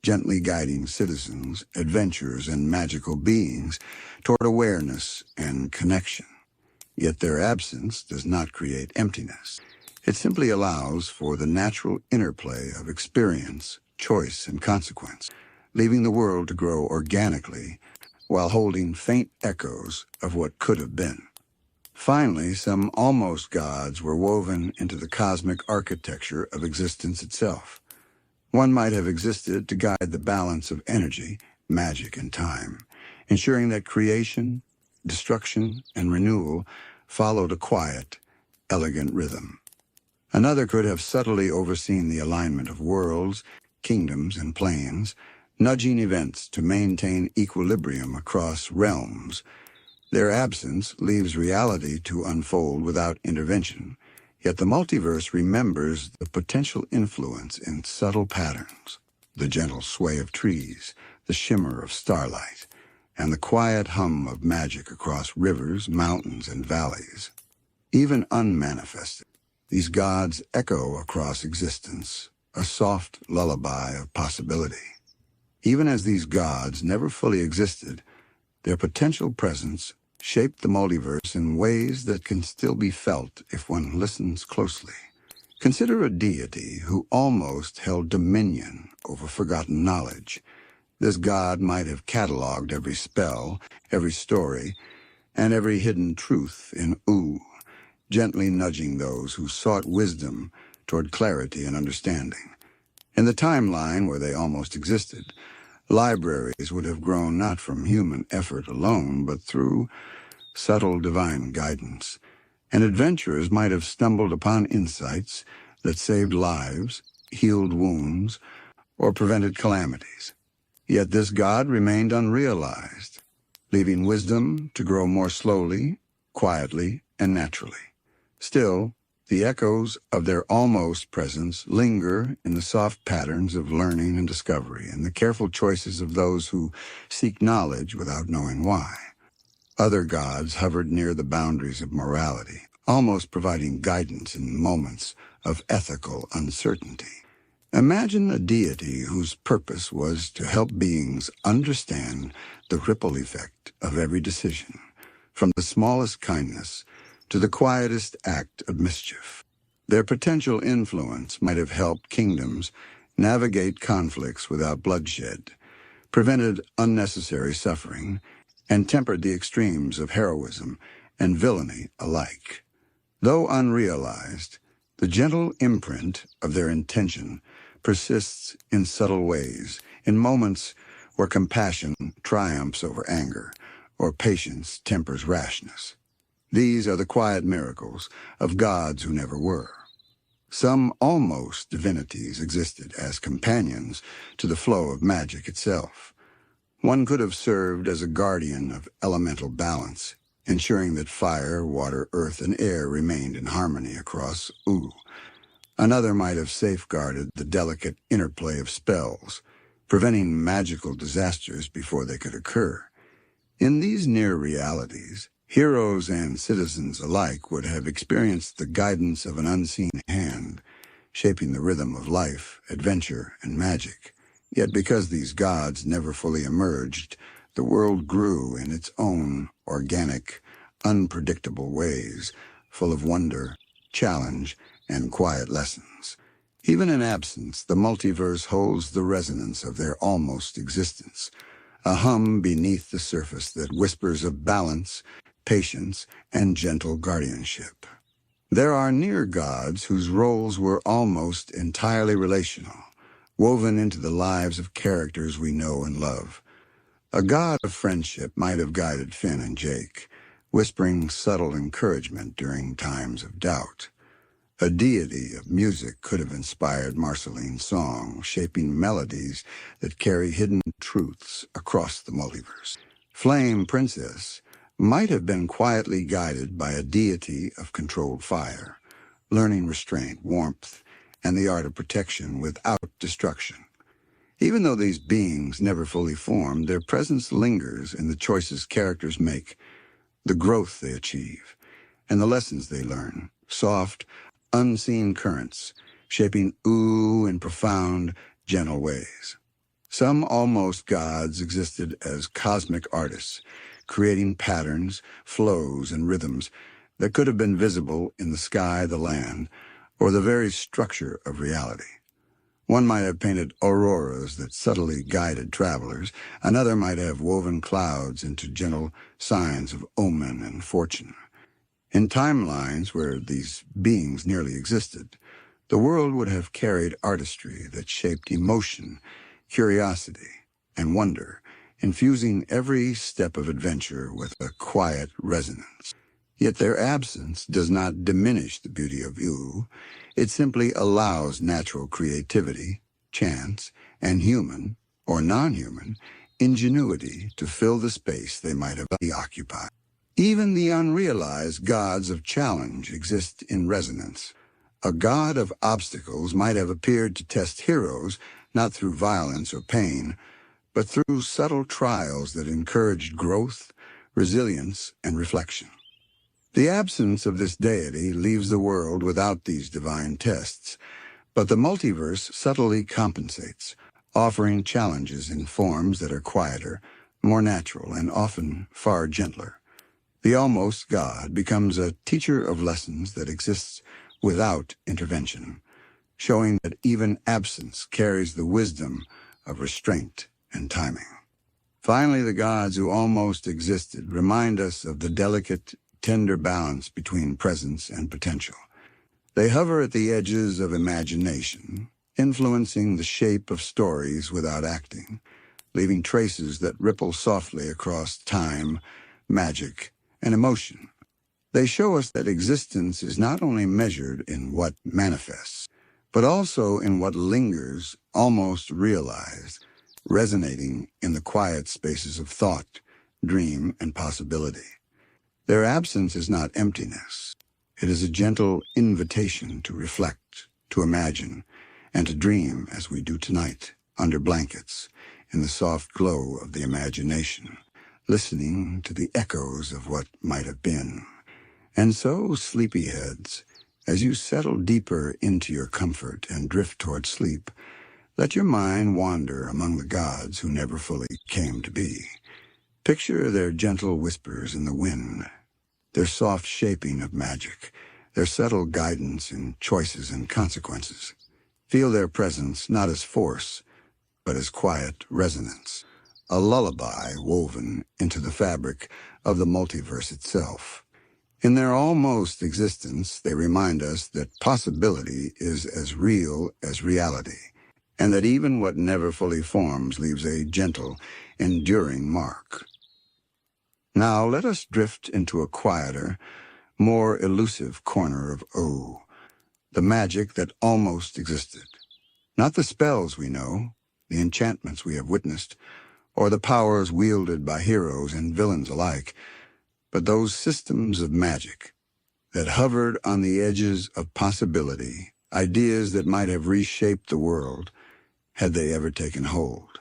gently guiding citizens, adventurers, and magical beings toward awareness and connection. Yet their absence does not create emptiness. It simply allows for the natural interplay of experience, choice, and consequence, leaving the world to grow organically while holding faint echoes of what could have been. Finally, some almost gods were woven into the cosmic architecture of existence itself. One might have existed to guide the balance of energy, magic, and time, ensuring that creation, destruction, and renewal followed a quiet, elegant rhythm. Another could have subtly overseen the alignment of worlds, kingdoms, and planes, nudging events to maintain equilibrium across realms. Their absence leaves reality to unfold without intervention, yet the multiverse remembers the potential influence in subtle patterns, the gentle sway of trees, the shimmer of starlight, and the quiet hum of magic across rivers, mountains, and valleys. Even unmanifested, these gods echo across existence, a soft lullaby of possibility. Even as these gods never fully existed, their potential presence shaped the multiverse in ways that can still be felt if one listens closely. Consider a deity who almost held dominion over forgotten knowledge. This god might have cataloged every spell, every story, and every hidden truth in Ooh, gently nudging those who sought wisdom toward clarity and understanding. In the timeline where they almost existed, libraries would have grown not from human effort alone, but through subtle divine guidance, and adventurers might have stumbled upon insights that saved lives, healed wounds, or prevented calamities. Yet this god remained unrealized, leaving wisdom to grow more slowly, quietly, and naturally. Still, the echoes of their almost presence linger in the soft patterns of learning and discovery, and the careful choices of those who seek knowledge without knowing why. Other gods hovered near the boundaries of morality, almost providing guidance in moments of ethical uncertainty. Imagine a deity whose purpose was to help beings understand the ripple effect of every decision, from the smallest kindness to the quietest act of mischief. Their potential influence might have helped kingdoms navigate conflicts without bloodshed, prevented unnecessary suffering, and tempered the extremes of heroism and villainy alike. Though unrealized, the gentle imprint of their intention persists in subtle ways, in moments where compassion triumphs over anger, or patience tempers rashness. These are the quiet miracles of gods who never were. Some almost divinities existed as companions to the flow of magic itself. One could have served as a guardian of elemental balance, ensuring that fire, water, earth, and air remained in harmony across Ulu. Another might have safeguarded the delicate interplay of spells, preventing magical disasters before they could occur. In these near realities, heroes and citizens alike would have experienced the guidance of an unseen hand, shaping the rhythm of life, adventure, and magic. Yet because these gods never fully emerged, the world grew in its own organic, unpredictable ways, full of wonder, challenge, and quiet lessons. Even in absence, the multiverse holds the resonance of their almost existence, a hum beneath the surface that whispers of balance, patience, and gentle guardianship. There are near gods whose roles were almost entirely relational, woven into the lives of characters we know and love. A god of friendship might have guided Finn and Jake, whispering subtle encouragement during times of doubt. A deity of music could have inspired Marceline's song, shaping melodies that carry hidden truths across the multiverse. Flame Princess might have been quietly guided by a deity of controlled fire, learning restraint, warmth, and the art of protection without destruction. Even though these beings never fully formed, their presence lingers in the choices characters make, the growth they achieve, and the lessons they learn, soft, unseen currents, shaping ooh in profound, gentle ways. Some almost gods existed as cosmic artists, creating patterns, flows, and rhythms that could have been visible in the sky, the land, or the very structure of reality. One might have painted auroras that subtly guided travelers. Another might have woven clouds into gentle signs of omen and fortune. In timelines where these beings nearly existed, the world would have carried artistry that shaped emotion, curiosity, and wonder, infusing every step of adventure with a quiet resonance. Yet their absence does not diminish the beauty of Ulu. It simply allows natural creativity, chance, and human, or non-human, ingenuity to fill the space they might have occupied. Even the unrealized gods of challenge exist in resonance. A god of obstacles might have appeared to test heroes, not through violence or pain, but through subtle trials that encouraged growth, resilience, and reflection. The absence of this deity leaves the world without these divine tests, but the multiverse subtly compensates, offering challenges in forms that are quieter, more natural, and often far gentler. The almost god becomes a teacher of lessons that exists without intervention, showing that even absence carries the wisdom of restraint and timing. Finally, the gods who almost existed remind us of the delicate, tender balance between presence and potential. They hover at the edges of imagination, influencing the shape of stories without acting, leaving traces that ripple softly across time, magic, and emotion. They show us that existence is not only measured in what manifests, but also in what lingers, almost realized, resonating in the quiet spaces of thought, dream, and possibility. Their absence is not emptiness. It is a gentle invitation to reflect, to imagine, and to dream as we do tonight, under blankets, in the soft glow of the imagination, listening to the echoes of what might have been. And so, sleepyheads, as you settle deeper into your comfort and drift toward sleep, let your mind wander among the gods who never fully came to be. Picture their gentle whispers in the wind, their soft shaping of magic, their subtle guidance in choices and consequences. Feel their presence not as force, but as quiet resonance, a lullaby woven into the fabric of the multiverse itself. In their almost existence, they remind us that possibility is as real as reality, and that even what never fully forms leaves a gentle, enduring mark. Now let us drift into a quieter, more elusive corner of O, the magic that almost existed. Not the spells we know, the enchantments we have witnessed, or the powers wielded by heroes and villains alike, but those systems of magic that hovered on the edges of possibility, ideas that might have reshaped the world had they ever taken hold.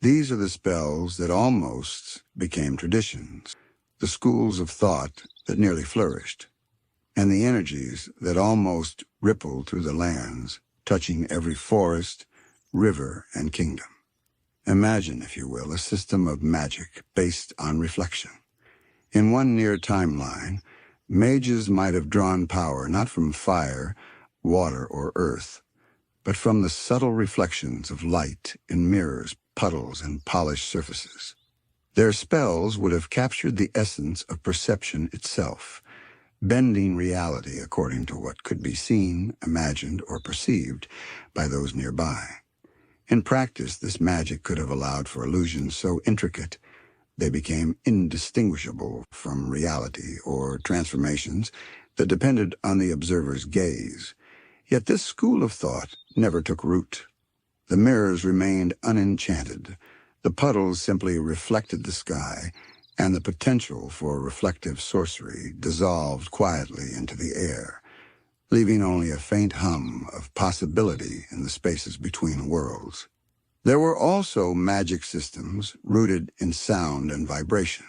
These are the spells that almost became traditions, the schools of thought that nearly flourished, and the energies that almost rippled through the lands, touching every forest, river, and kingdom. Imagine, if you will, a system of magic based on reflection. In one near timeline, mages might have drawn power not from fire, water, or earth, but from the subtle reflections of light in mirrors, puddles, and polished surfaces. Their spells would have captured the essence of perception itself, bending reality according to what could be seen, imagined, or perceived by those nearby. In practice, this magic could have allowed for illusions so intricate they became indistinguishable from reality, or transformations that depended on the observer's gaze. Yet this school of thought never took root. The mirrors remained unenchanted. The puddles simply reflected the sky, and the potential for reflective sorcery dissolved quietly into the air, leaving only a faint hum of possibility in the spaces between worlds. There were also magic systems rooted in sound and vibration.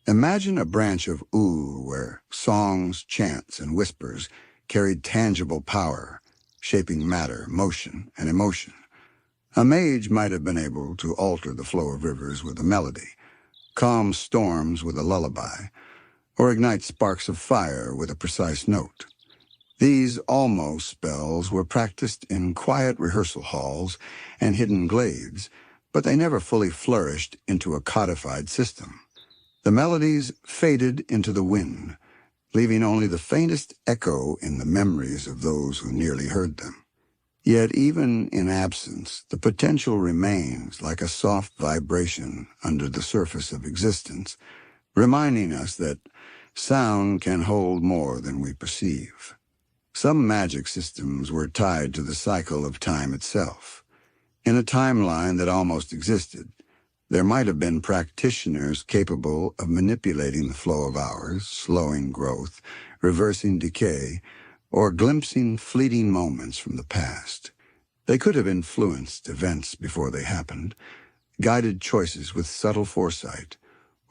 Imagine a branch of Oo where songs, chants, and whispers carried tangible power, shaping matter, motion, and emotion. A mage might have been able to alter the flow of rivers with a melody, calm storms with a lullaby, or ignite sparks of fire with a precise note. These almost spells were practiced in quiet rehearsal halls and hidden glades, but they never fully flourished into a codified system. The melodies faded into the wind, leaving only the faintest echo in the memories of those who nearly heard them. Yet even in absence, the potential remains like a soft vibration under the surface of existence, reminding us that sound can hold more than we perceive. Some magic systems were tied to the cycle of time itself. In a timeline that almost existed, there might have been practitioners capable of manipulating the flow of hours, slowing growth, reversing decay, or glimpsing fleeting moments from the past. They could have influenced events before they happened, guided choices with subtle foresight,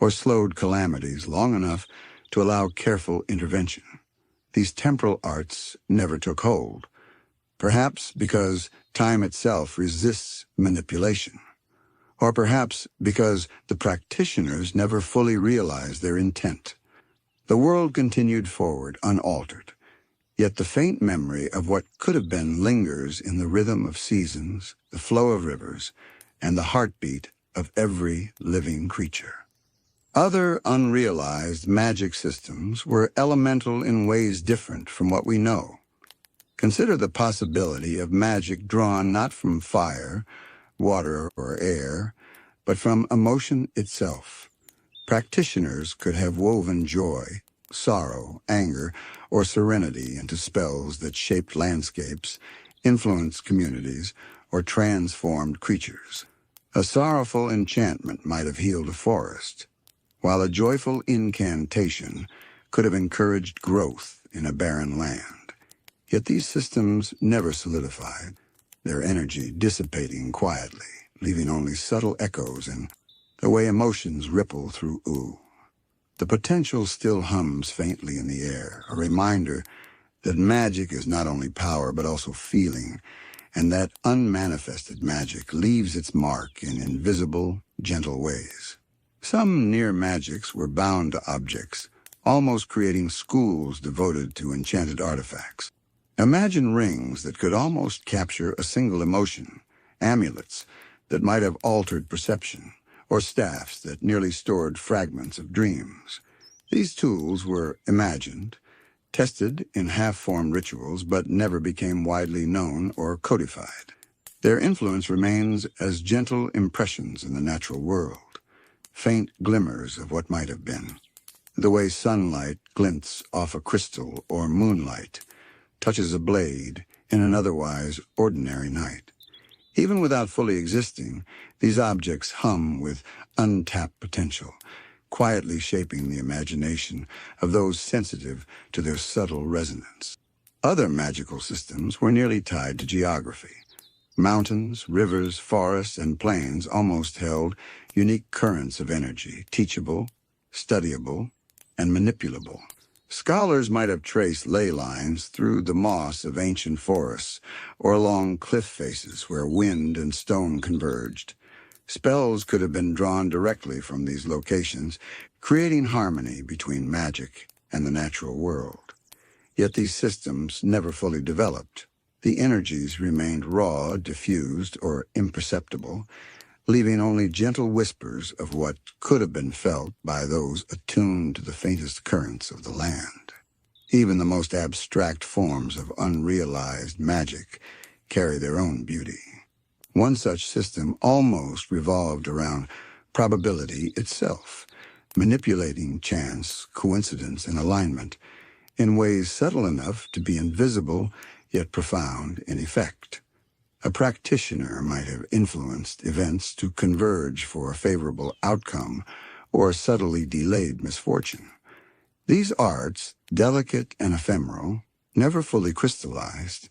or slowed calamities long enough to allow careful intervention. These temporal arts never took hold, perhaps because time itself resists manipulation, or perhaps because the practitioners never fully realized their intent. The world continued forward unaltered, yet the faint memory of what could have been lingers in the rhythm of seasons, the flow of rivers, and the heartbeat of every living creature. Other unrealized magic systems were elemental in ways different from what we know. Consider the possibility of magic drawn not from fire, water, or air, but from emotion itself. Practitioners could have woven joy, sorrow, anger, or serenity into spells that shaped landscapes, influenced communities, or transformed creatures. A sorrowful enchantment might have healed a forest, while a joyful incantation could have encouraged growth in a barren land. Yet these systems never solidified, their energy dissipating quietly, leaving only subtle echoes in the way emotions ripple through Oo. The potential still hums faintly in the air, a reminder that magic is not only power but also feeling, and that unmanifested magic leaves its mark in invisible, gentle ways. Some near magics were bound to objects, almost creating schools devoted to enchanted artifacts. Imagine rings that could almost capture a single emotion, amulets that might have altered perception, or staffs that nearly stored fragments of dreams. These tools were imagined, tested in half-formed rituals, but never became widely known or codified. Their influence remains as gentle impressions in the natural world, faint glimmers of what might have been. The way sunlight glints off a crystal or moonlight touches a blade in an otherwise ordinary night. Even without fully existing, these objects hum with untapped potential, quietly shaping the imagination of those sensitive to their subtle resonance. Other magical systems were nearly tied to geography. Mountains, rivers, forests, and plains almost held unique currents of energy, teachable, studyable, and manipulable. Scholars might have traced ley lines through the moss of ancient forests or along cliff faces where wind and stone converged. Spells could have been drawn directly from these locations, creating harmony between magic and the natural world. Yet these systems never fully developed. The energies remained raw, diffused, or imperceptible, leaving only gentle whispers of what could have been felt by those attuned to the faintest currents of the land. Even the most abstract forms of unrealized magic carry their own beauty. One such system almost revolved around probability itself, manipulating chance, coincidence, and alignment in ways subtle enough to be invisible yet profound in effect. A practitioner might have influenced events to converge for a favorable outcome or subtly delayed misfortune. These arts, delicate and ephemeral, never fully crystallized,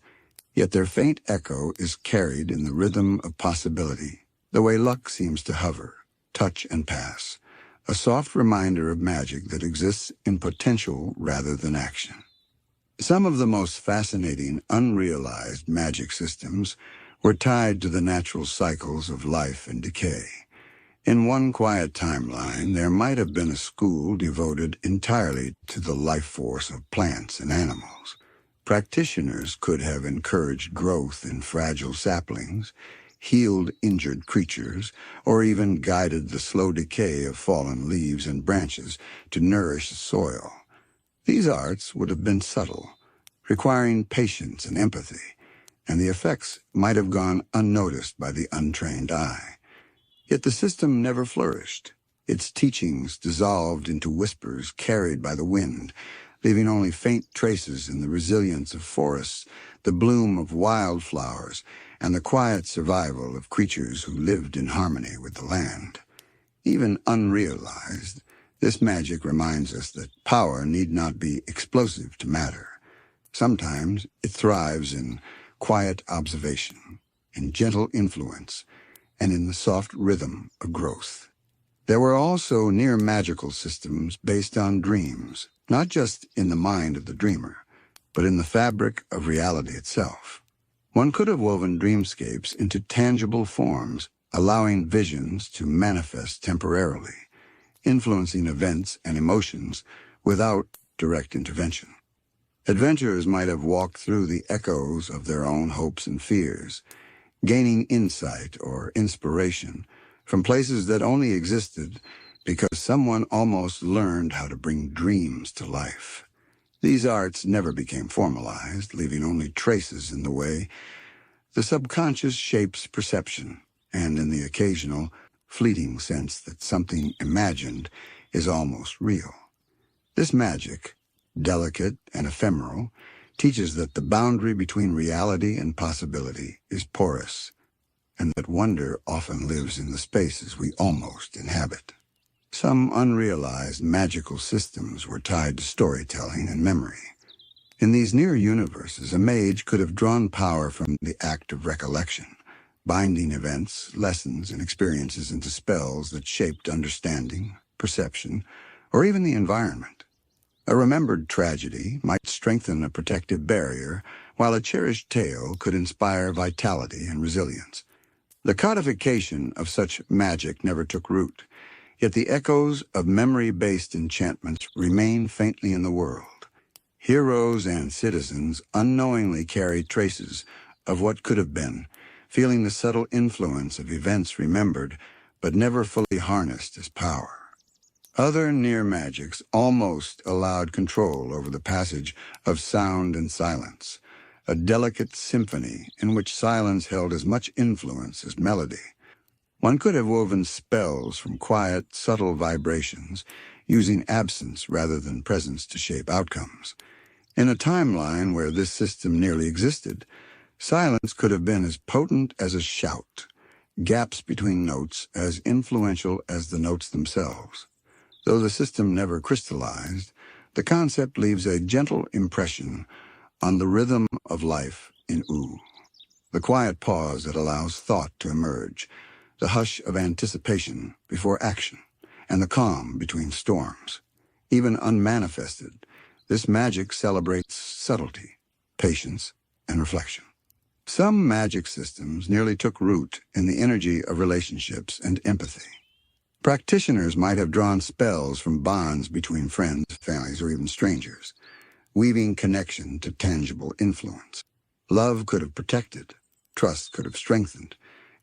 yet their faint echo is carried in the rhythm of possibility, the way luck seems to hover, touch and pass, a soft reminder of magic that exists in potential rather than action. Some of the most fascinating, unrealized magic systems were tied to the natural cycles of life and decay. In one quiet timeline, there might have been a school devoted entirely to the life force of plants and animals. Practitioners could have encouraged growth in fragile saplings, healed injured creatures, or even guided the slow decay of fallen leaves and branches to nourish the soil. These arts would have been subtle, requiring patience and empathy, and the effects might have gone unnoticed by the untrained eye. Yet the system never flourished. Its teachings dissolved into whispers carried by the wind, leaving only faint traces in the resilience of forests, the bloom of wildflowers, and the quiet survival of creatures who lived in harmony with the land. Even unrealized, this magic reminds us that power need not be explosive to matter. Sometimes it thrives in quiet observation, in gentle influence, and in the soft rhythm of growth. There were also near-magical systems based on dreams, not just in the mind of the dreamer, but in the fabric of reality itself. One could have woven dreamscapes into tangible forms, allowing visions to manifest temporarily, influencing events and emotions without direct intervention. Adventurers might have walked through the echoes of their own hopes and fears, gaining insight or inspiration from places that only existed because someone almost learned how to bring dreams to life. These arts never became formalized, leaving only traces in the way the subconscious shapes perception, and in the occasional, fleeting sense that something imagined is almost real. This magic, delicate and ephemeral, teaches that the boundary between reality and possibility is porous, and that wonder often lives in the spaces we almost inhabit. Some unrealized magical systems were tied to storytelling and memory. In these near universes, a mage could have drawn power from the act of recollection, binding events, lessons, and experiences into spells that shaped understanding, perception, or even the environment. A remembered tragedy might strengthen a protective barrier, while a cherished tale could inspire vitality and resilience. The codification of such magic never took root. Yet the echoes of memory-based enchantments remain faintly in the world. Heroes and citizens unknowingly carry traces of what could have been, feeling the subtle influence of events remembered but never fully harnessed as power. Other near magics almost allowed control over the passage of sound and silence, a delicate symphony in which silence held as much influence as melody. One could have woven spells from quiet, subtle vibrations, using absence rather than presence to shape outcomes. In a timeline where this system nearly existed, silence could have been as potent as a shout, gaps between notes as influential as the notes themselves. Though the system never crystallized, the concept leaves a gentle impression on the rhythm of life in ooh, the quiet pause that allows thought to emerge, the hush of anticipation before action, and the calm between storms. Even unmanifested, this magic celebrates subtlety, patience, and reflection. Some magic systems nearly took root in the energy of relationships and empathy. Practitioners might have drawn spells from bonds between friends, families, or even strangers, weaving connection to tangible influence. Love could have protected, trust could have strengthened,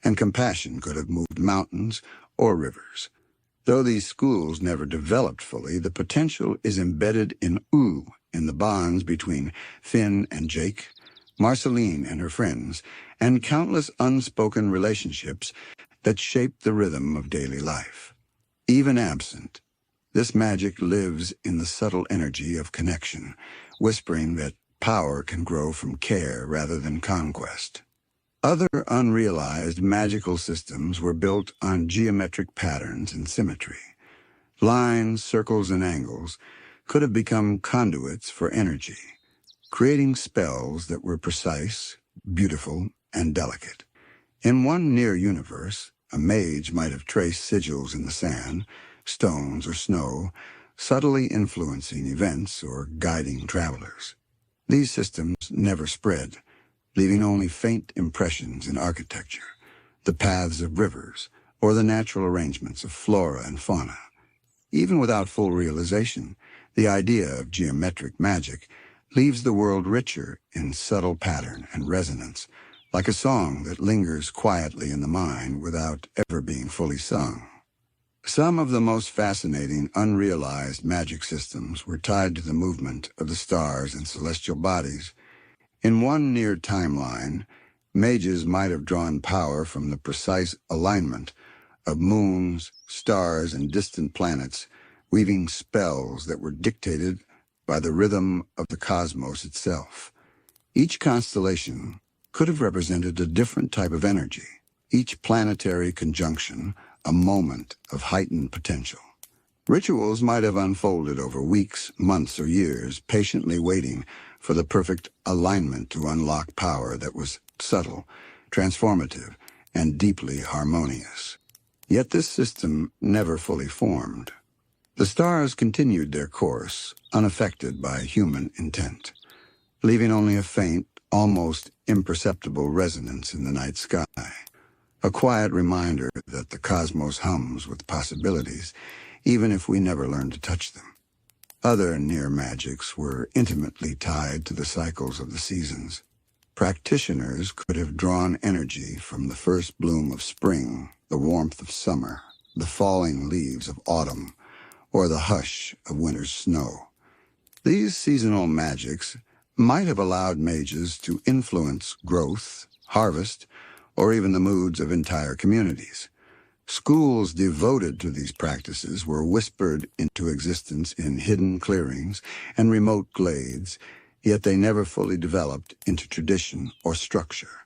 and compassion could have moved mountains or rivers. Though these schools never developed fully, the potential is embedded in ooh, in the bonds between Finn and Jake, Marceline and her friends, and countless unspoken relationships that shape the rhythm of daily life. Even absent, this magic lives in the subtle energy of connection, whispering that power can grow from care rather than conquest. Other unrealized magical systems were built on geometric patterns and symmetry. Lines, circles, and angles could have become conduits for energy, creating spells that were precise, beautiful, and delicate. In one near universe, a mage might have traced sigils in the sand, stones, or snow, subtly influencing events or guiding travelers. These systems never spread, leaving only faint impressions in architecture, the paths of rivers, or the natural arrangements of flora and fauna. Even without full realization, the idea of geometric magic leaves the world richer in subtle pattern and resonance, like a song that lingers quietly in the mind without ever being fully sung. Some of the most fascinating, unrealized magic systems were tied to the movement of the stars and celestial bodies. In one near timeline, mages might have drawn power from the precise alignment of moons, stars, and distant planets, weaving spells that were dictated by the rhythm of the cosmos itself. Each constellation could have represented a different type of energy, each planetary conjunction a moment of heightened potential. Rituals might have unfolded over weeks, months, or years, patiently waiting for the perfect alignment to unlock power that was subtle, transformative, and deeply harmonious. Yet this system never fully formed. The stars continued their course, unaffected by human intent, leaving only a faint, almost imperceptible resonance in the night sky, a quiet reminder that the cosmos hums with possibilities, even if we never learn to touch them. Other near magics were intimately tied to the cycles of the seasons. Practitioners could have drawn energy from the first bloom of spring, the warmth of summer, the falling leaves of autumn, or the hush of winter's snow. These seasonal magics might have allowed mages to influence growth, harvest, or even the moods of entire communities. Schools devoted to these practices were whispered into existence in hidden clearings and remote glades, yet they never fully developed into tradition or structure.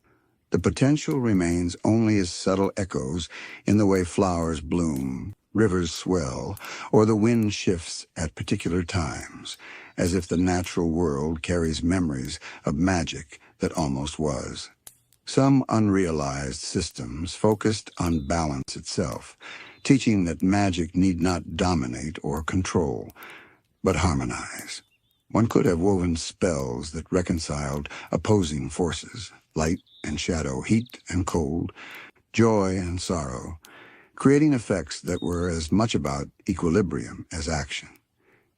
The potential remains only as subtle echoes in the way flowers bloom, rivers swell, or the wind shifts at particular times, as if the natural world carries memories of magic that almost was. Some unrealized systems focused on balance itself, teaching that magic need not dominate or control, but harmonize. One could have woven spells that reconciled opposing forces, light and shadow, heat and cold, joy and sorrow, creating effects that were as much about equilibrium as action.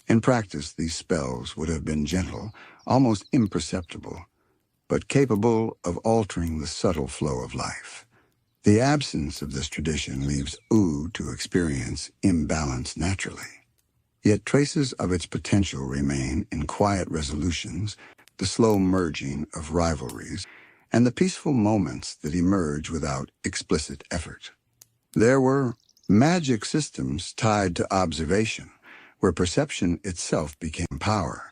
In practice, these spells would have been gentle, almost imperceptible, but capable of altering the subtle flow of life. The absence of this tradition leaves to experience imbalance naturally. Yet traces of its potential remain in quiet resolutions, the slow merging of rivalries, and the peaceful moments that emerge without explicit effort. There were magic systems tied to observation, where perception itself became power.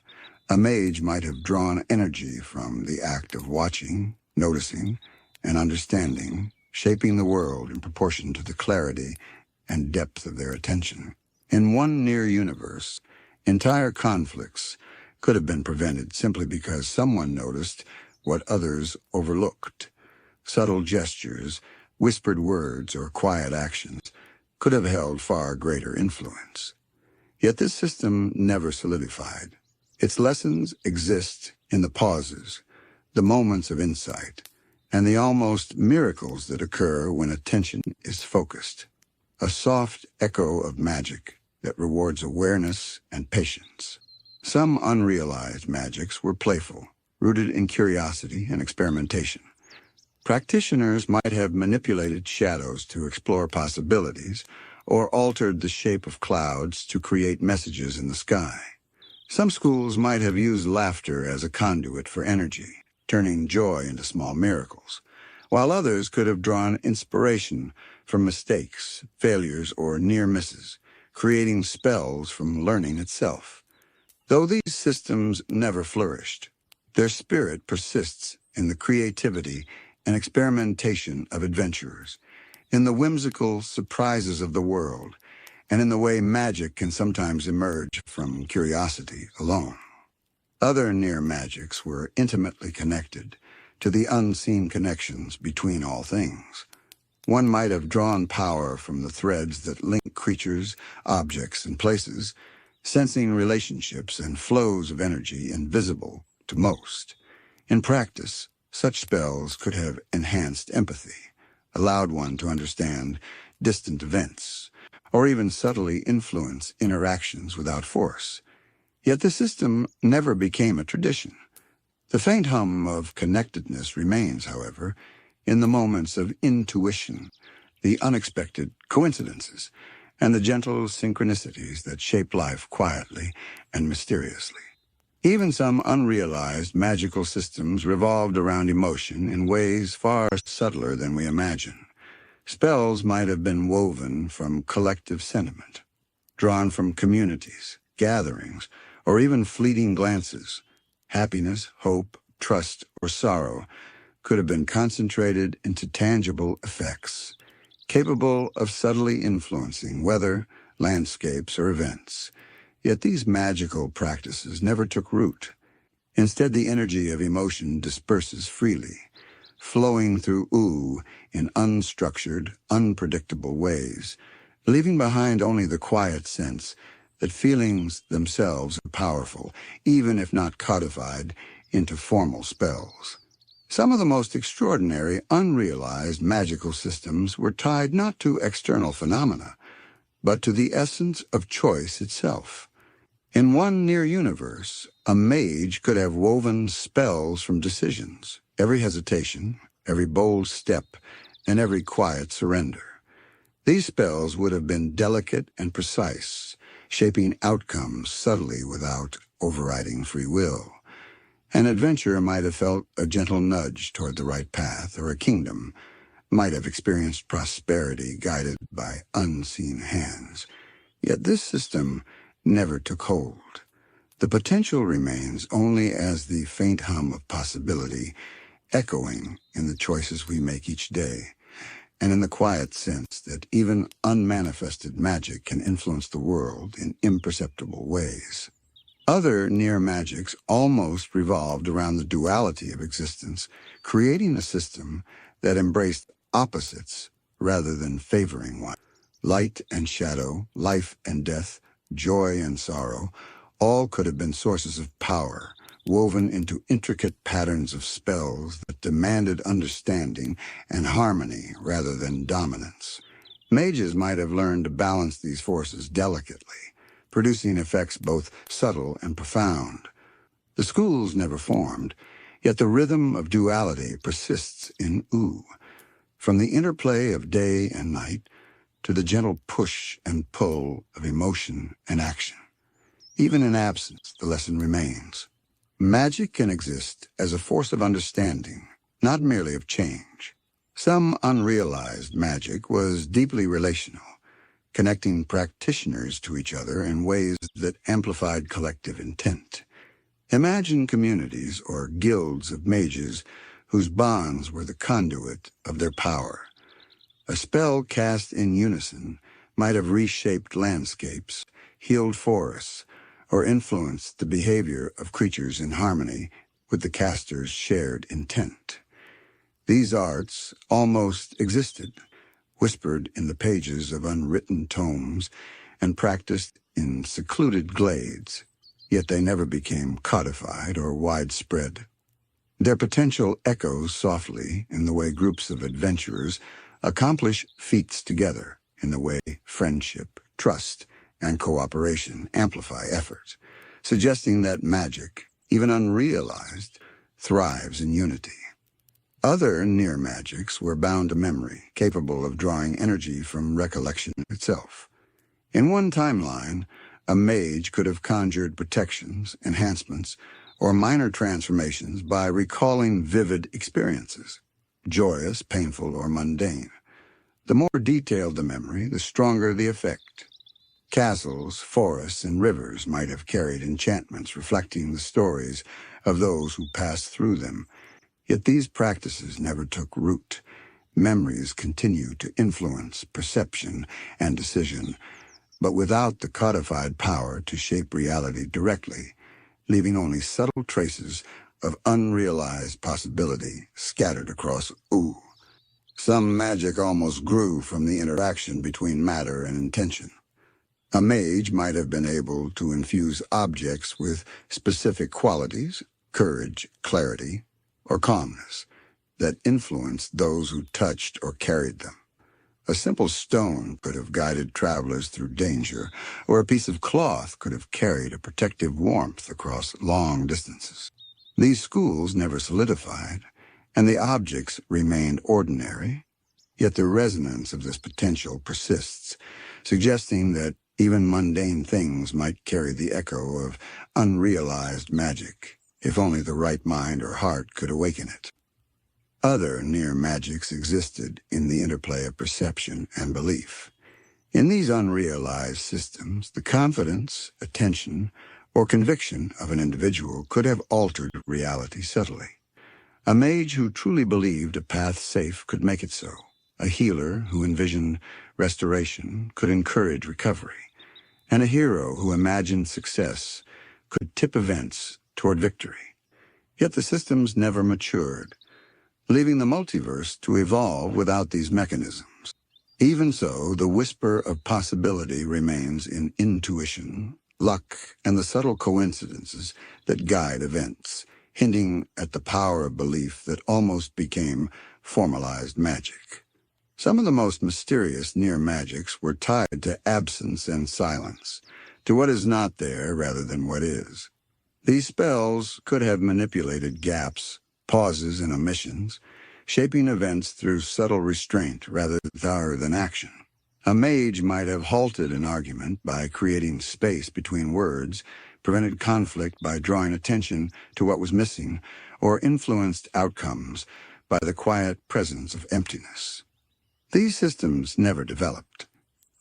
A mage might have drawn energy from the act of watching, noticing, and understanding, shaping the world in proportion to the clarity and depth of their attention. In one near universe, entire conflicts could have been prevented simply because someone noticed what others overlooked. Subtle gestures, whispered words, or quiet actions could have held far greater influence. Yet this system never solidified. Its lessons exist in the pauses, the moments of insight, and the almost miracles that occur when attention is focused. A soft echo of magic that rewards awareness and patience. Some unrealized magics were playful, rooted in curiosity and experimentation. Practitioners might have manipulated shadows to explore possibilities, or altered the shape of clouds to create messages in the sky. Some schools might have used laughter as a conduit for energy, turning joy into small miracles, while others could have drawn inspiration from mistakes, failures, or near misses, creating spells from learning itself. Though these systems never flourished, their spirit persists in the creativity and experimentation of adventurers, in the whimsical surprises of the world, and in the way magic can sometimes emerge from curiosity alone. Other near magics were intimately connected to the unseen connections between all things. One might have drawn power from the threads that link creatures, objects, and places, sensing relationships and flows of energy invisible to most. In practice, such spells could have enhanced empathy, allowed one to understand distant events, or even subtly influence interactions without force. Yet the system never became a tradition. The faint hum of connectedness remains, however, in the moments of intuition, the unexpected coincidences, and the gentle synchronicities that shape life quietly and mysteriously. Even some unrealized magical systems revolved around emotion in ways far subtler than we imagine. Spells might have been woven from collective sentiment, drawn from communities, gatherings, or even fleeting glances. Happiness, hope, trust, or sorrow could have been concentrated into tangible effects, capable of subtly influencing weather, landscapes, or events. Yet these magical practices never took root. Instead, the energy of emotion disperses freely, flowing through in unstructured, unpredictable ways, leaving behind only the quiet sense that feelings themselves are powerful, even if not codified into formal spells. Some of the most extraordinary, unrealized magical systems were tied not to external phenomena, but to the essence of choice itself. In one near universe, a mage could have woven spells from decisions, every hesitation, every bold step, and every quiet surrender. These spells would have been delicate and precise, shaping outcomes subtly without overriding free will. An adventurer might have felt a gentle nudge toward the right path, or a kingdom might have experienced prosperity guided by unseen hands. Yet this system never took hold. The potential remains only as the faint hum of possibility, echoing in the choices we make each day, and in the quiet sense that even unmanifested magic can influence the world in imperceptible ways. Other near magics almost revolved around the duality of existence, creating a system that embraced opposites rather than favoring one. Light and shadow, life and death, joy and sorrow, all could have been sources of power, woven into intricate patterns of spells that demanded understanding and harmony rather than dominance. Mages might have learned to balance these forces delicately, producing effects both subtle and profound. The schools never formed, yet the rhythm of duality persists in ooh, from the interplay of day and night to the gentle push and pull of emotion and action. Even in absence, the lesson remains. Magic can exist as a force of understanding, not merely of change. Some unrealized magic was deeply relational, connecting practitioners to each other in ways that amplified collective intent. Imagine communities or guilds of mages whose bonds were the conduit of their power. A spell cast in unison might have reshaped landscapes, healed forests, or influenced the behavior of creatures in harmony with the caster's shared intent. These arts almost existed, whispered in the pages of unwritten tomes and practiced in secluded glades, yet they never became codified or widespread. Their potential echoes softly in the way groups of adventurers accomplish feats together, in the way friendship, trust, and cooperation amplify effort, suggesting that magic, even unrealized, thrives in unity. Other near magics were bound to memory, capable of drawing energy from recollection itself. In one timeline, a mage could have conjured protections, enhancements, or minor transformations by recalling vivid experiences, joyous, painful, or mundane. The more detailed the memory, the stronger the effect. Castles, forests, and rivers might have carried enchantments reflecting the stories of those who passed through them. Yet these practices never took root. Memories continue to influence perception and decision, but without the codified power to shape reality directly, leaving only subtle traces of unrealized possibility scattered across ooh. Some magic almost grew from the interaction between matter and intention. A mage might have been able to infuse objects with specific qualities, courage, clarity, or calmness, that influenced those who touched or carried them. A simple stone could have guided travelers through danger, or a piece of cloth could have carried a protective warmth across long distances. These schools never solidified, and the objects remained ordinary, yet the resonance of this potential persists, suggesting that even mundane things might carry the echo of unrealized magic, if only the right mind or heart could awaken it. Other near magics existed in the interplay of perception and belief. In these unrealized systems, the confidence, attention, or conviction of an individual could have altered reality subtly. A mage who truly believed a path safe could make it so. A healer who envisioned restoration could encourage recovery. And a hero who imagined success could tip events toward victory. Yet the systems never matured, leaving the multiverse to evolve without these mechanisms. Even so, the whisper of possibility remains in intuition, luck, and the subtle coincidences that guide events, hinting at the power of belief that almost became formalized magic. Some of the most mysterious near magics were tied to absence and silence, to what is not there rather than what is. These spells could have manipulated gaps, pauses, and omissions, shaping events through subtle restraint rather than action. A mage might have halted an argument by creating space between words, prevented conflict by drawing attention to what was missing, or influenced outcomes by the quiet presence of emptiness. These systems never developed,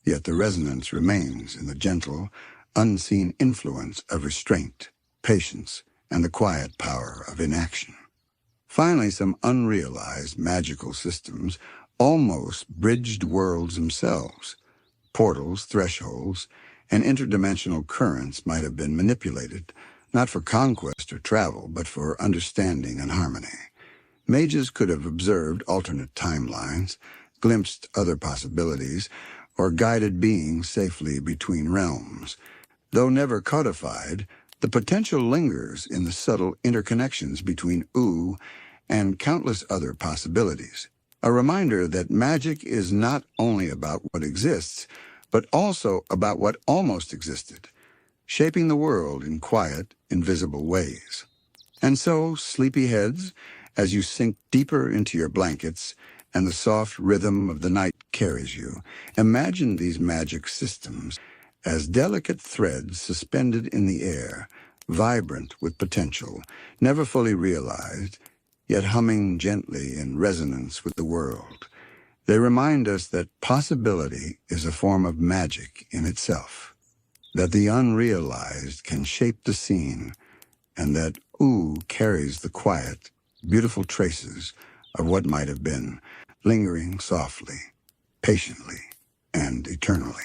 yet the resonance remains in the gentle, unseen influence of restraint, patience, and the quiet power of inaction. Finally, some unrealized magical systems almost bridged worlds themselves. Portals, thresholds, and interdimensional currents might have been manipulated, not for conquest or travel, but for understanding and harmony. Mages could have observed alternate timelines, glimpsed other possibilities, or guided beings safely between realms. Though never codified, the potential lingers in the subtle interconnections between ooh and countless other possibilities. A reminder that magic is not only about what exists, but also about what almost existed, shaping the world in quiet, invisible ways. And so, sleepyheads, as you sink deeper into your blankets and the soft rhythm of the night carries you, imagine these magic systems as delicate threads suspended in the air, vibrant with potential, never fully realized, yet humming gently in resonance with the world. They remind us that possibility is a form of magic in itself, that the unrealized can shape the scene, and that ooh carries the quiet, beautiful traces of what might have been, lingering softly, patiently, and eternally.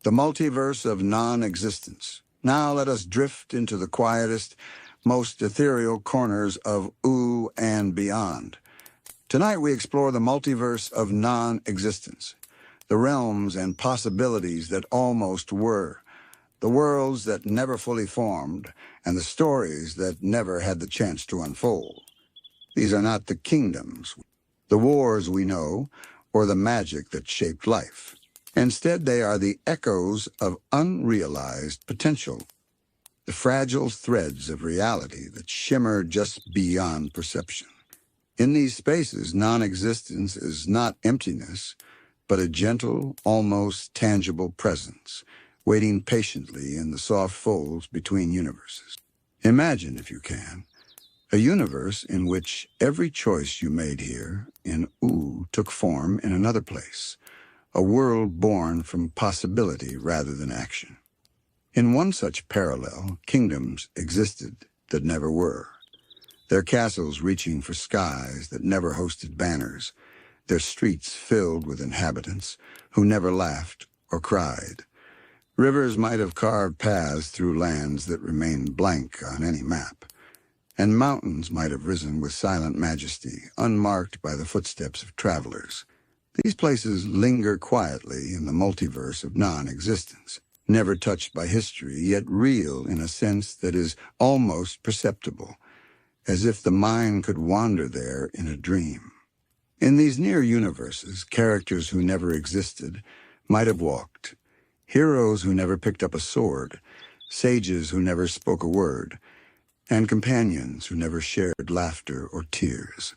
The multiverse of non-existence. Now let us drift into the quietest, most ethereal corners of ooh and beyond. Tonight we explore the multiverse of non-existence, the realms and possibilities that almost were, the worlds that never fully formed, and the stories that never had the chance to unfold. These are not the kingdoms, the wars we know, or the magic that shaped life. Instead, they are the echoes of unrealized potential, the fragile threads of reality that shimmer just beyond perception. In these spaces, non-existence is not emptiness, but a gentle, almost tangible presence, waiting patiently in the soft folds between universes. Imagine, if you can, a universe in which every choice you made here in ooh took form in another place, a world born from possibility rather than action. In one such parallel, kingdoms existed that never were, their castles reaching for skies that never hosted banners, their streets filled with inhabitants who never laughed or cried. Rivers might have carved paths through lands that remained blank on any map, and mountains might have risen with silent majesty, unmarked by the footsteps of travelers. These places linger quietly in the multiverse of non-existence, never touched by history, yet real in a sense that is almost perceptible, as if the mind could wander there in a dream. In these near universes, characters who never existed might have walked, heroes who never picked up a sword, sages who never spoke a word, and companions who never shared laughter or tears.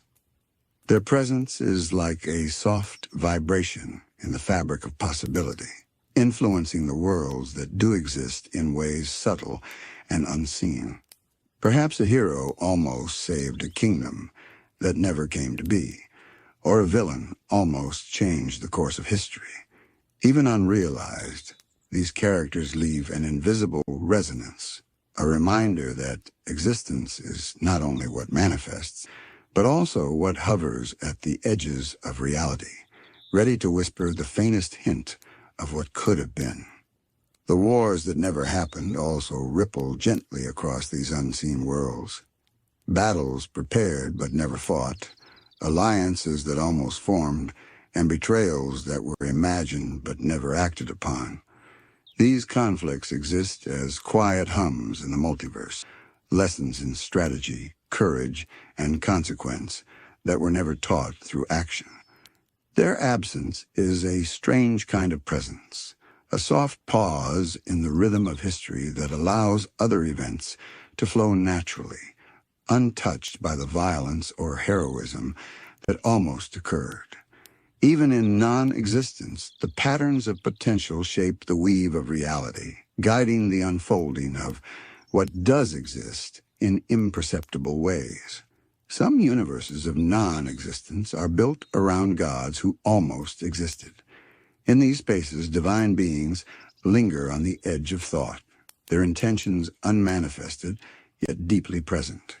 Their presence is like a soft vibration in the fabric of possibility, influencing the worlds that do exist in ways subtle and unseen. Perhaps a hero almost saved a kingdom that never came to be, or a villain almost changed the course of history. Even unrealized, these characters leave an invisible resonance, a reminder that existence is not only what manifests, but also what hovers at the edges of reality, ready to whisper the faintest hint of what could have been. The wars that never happened also ripple gently across these unseen worlds. Battles prepared but never fought, alliances that almost formed, and betrayals that were imagined but never acted upon. These conflicts exist as quiet hums in the multiverse, lessons in strategy, courage, and consequence that were never taught through action. Their absence is a strange kind of presence, a soft pause in the rhythm of history that allows other events to flow naturally, untouched by the violence or heroism that almost occurred. Even in non-existence, the patterns of potential shape the weave of reality, guiding the unfolding of what does exist in imperceptible ways. Some universes of non-existence are built around gods who almost existed. In these spaces, divine beings linger on the edge of thought, their intentions unmanifested, yet deeply present.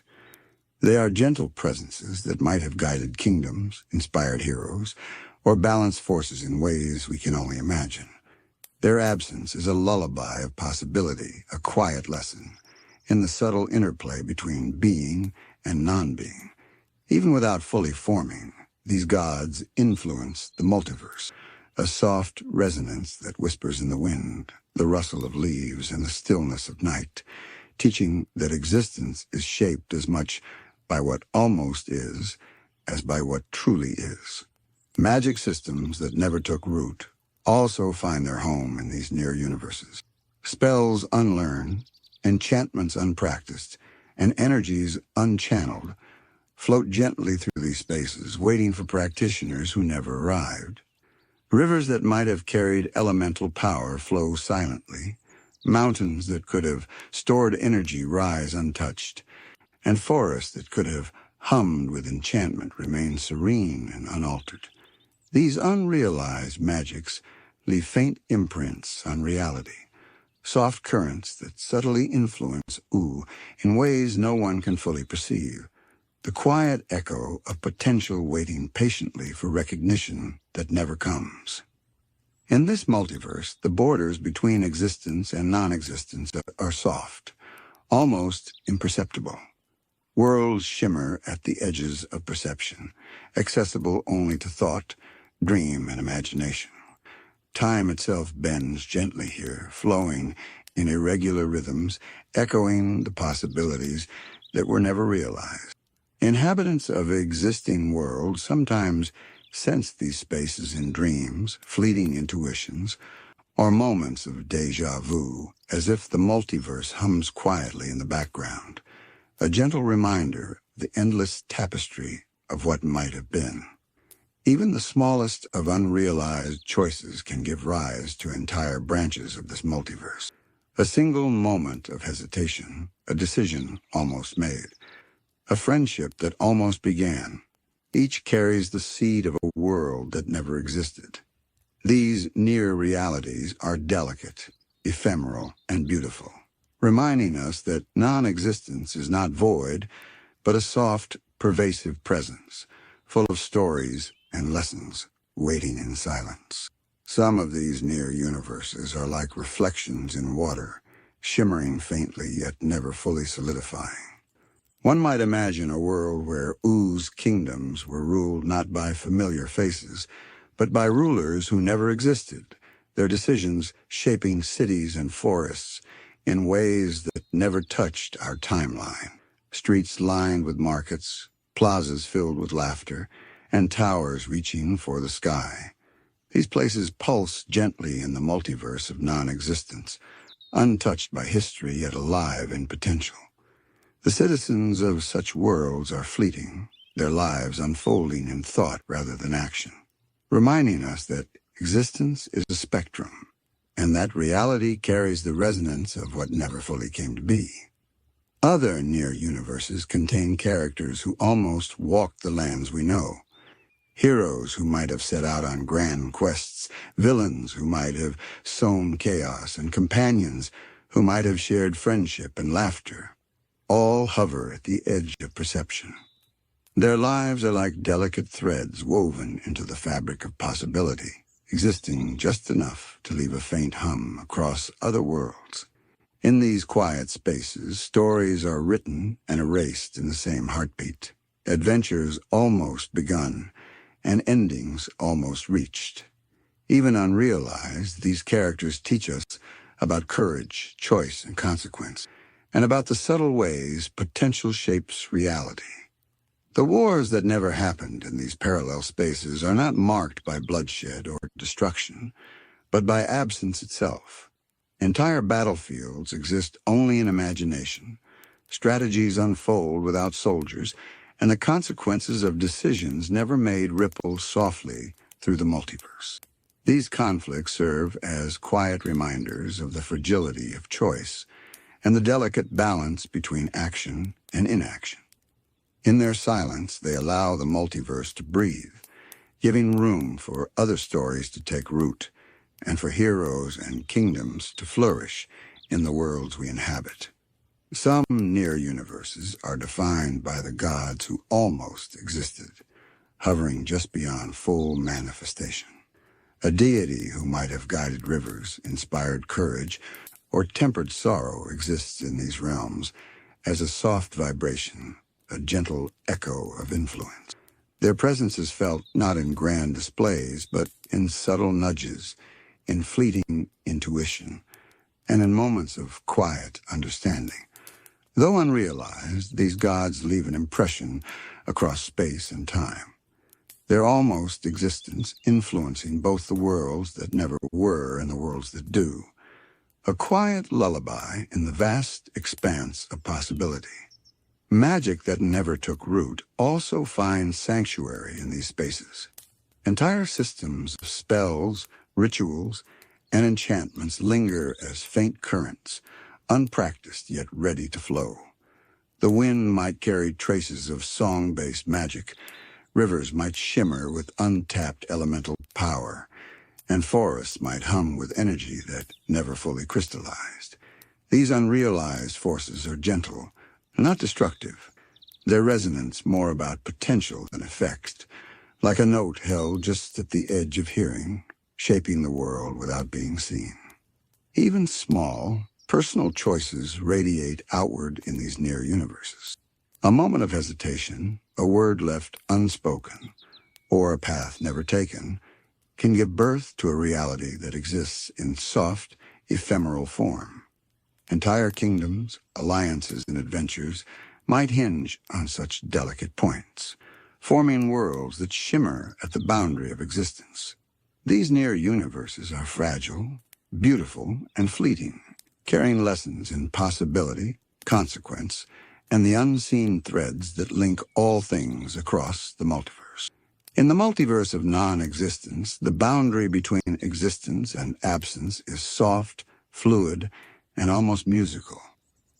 They are gentle presences that might have guided kingdoms, inspired heroes, or balanced forces in ways we can only imagine. Their absence is a lullaby of possibility, a quiet lesson in the subtle interplay between being and non-being. Even without fully forming, these gods influence the multiverse, a soft resonance that whispers in the wind, the rustle of leaves, and the stillness of night, teaching that existence is shaped as much by what almost is as by what truly is. Magic systems that never took root also find their home in these near universes. Spells unlearned, enchantments unpracticed, and energies unchanneled float gently through these spaces, waiting for practitioners who never arrived. Rivers that might have carried elemental power flow silently. Mountains that could have stored energy rise untouched. And forests that could have hummed with enchantment remain serene and unaltered. These unrealized magics leave faint imprints on reality, soft currents that subtly influence in ways no one can fully perceive. The quiet echo of potential waiting patiently for recognition that never comes. In this multiverse, the borders between existence and non-existence are soft, almost imperceptible. Worlds shimmer at the edges of perception, accessible only to thought, dream, and imagination. Time itself bends gently here, flowing in irregular rhythms, echoing the possibilities that were never realized. Inhabitants of existing worlds sometimes sense these spaces in dreams, fleeting intuitions, or moments of déjà vu, as if the multiverse hums quietly in the background, a gentle reminder of the endless tapestry of what might have been. Even the smallest of unrealized choices can give rise to entire branches of this multiverse. A single moment of hesitation, a decision almost made, a friendship that almost began. Each carries the seed of a world that never existed. These near realities are delicate, ephemeral, and beautiful, reminding us that non-existence is not void, but a soft, pervasive presence, full of stories and lessons waiting in silence. Some of these near universes are like reflections in water, shimmering faintly yet never fully solidifying. One might imagine a world where Oo's kingdoms were ruled not by familiar faces, but by rulers who never existed, their decisions shaping cities and forests in ways that never touched our timeline. Streets lined with markets, plazas filled with laughter, and towers reaching for the sky. These places pulse gently in the multiverse of non-existence, untouched by history yet alive in potential. The citizens of such worlds are fleeting, their lives unfolding in thought rather than action, reminding us that existence is a spectrum, and that reality carries the resonance of what never fully came to be. Other near universes contain characters who almost walk the lands we know. Heroes who might have set out on grand quests, villains who might have sown chaos, and companions who might have shared friendship and laughter. All hover at the edge of perception. Their lives are like delicate threads woven into the fabric of possibility, existing just enough to leave a faint hum across other worlds. In these quiet spaces, stories are written and erased in the same heartbeat, adventures almost begun, and endings almost reached. Even unrealized, these characters teach us about courage, choice, and consequence, and about the subtle ways potential shapes reality. The wars that never happened in these parallel spaces are not marked by bloodshed or destruction, but by absence itself. Entire battlefields exist only in imagination. Strategies unfold without soldiers, and the consequences of decisions never made ripple softly through the multiverse. These conflicts serve as quiet reminders of the fragility of choice and the delicate balance between action and inaction. In their silence, they allow the multiverse to breathe, giving room for other stories to take root and for heroes and kingdoms to flourish in the worlds we inhabit. Some near universes are defined by the gods who almost existed, hovering just beyond full manifestation. A deity who might have guided rivers, inspired courage, or tempered sorrow exists in these realms as a soft vibration, a gentle echo of influence. Their presence is felt not in grand displays, but in subtle nudges, in fleeting intuition, and in moments of quiet understanding. Though unrealized, these gods leave an impression across space and time, their almost existence influencing both the worlds that never were and the worlds that do. A quiet lullaby in the vast expanse of possibility. Magic that never took root also finds sanctuary in these spaces. Entire systems of spells, rituals, and enchantments linger as faint currents, unpracticed yet ready to flow. The wind might carry traces of song-based magic, rivers might shimmer with untapped elemental power, and forests might hum with energy that never fully crystallized. These unrealized forces are gentle, not destructive, their resonance more about potential than effect, like a note held just at the edge of hearing, shaping the world without being seen. Even small, personal choices radiate outward in these near universes. A moment of hesitation, a word left unspoken, or a path never taken, can give birth to a reality that exists in soft, ephemeral form. Entire kingdoms, alliances, and adventures might hinge on such delicate points, forming worlds that shimmer at the boundary of existence. These near universes are fragile, beautiful, and fleeting, carrying lessons in possibility, consequence, and the unseen threads that link all things across the multiverse. In the multiverse of non-existence, the boundary between existence and absence is soft, fluid, and almost musical.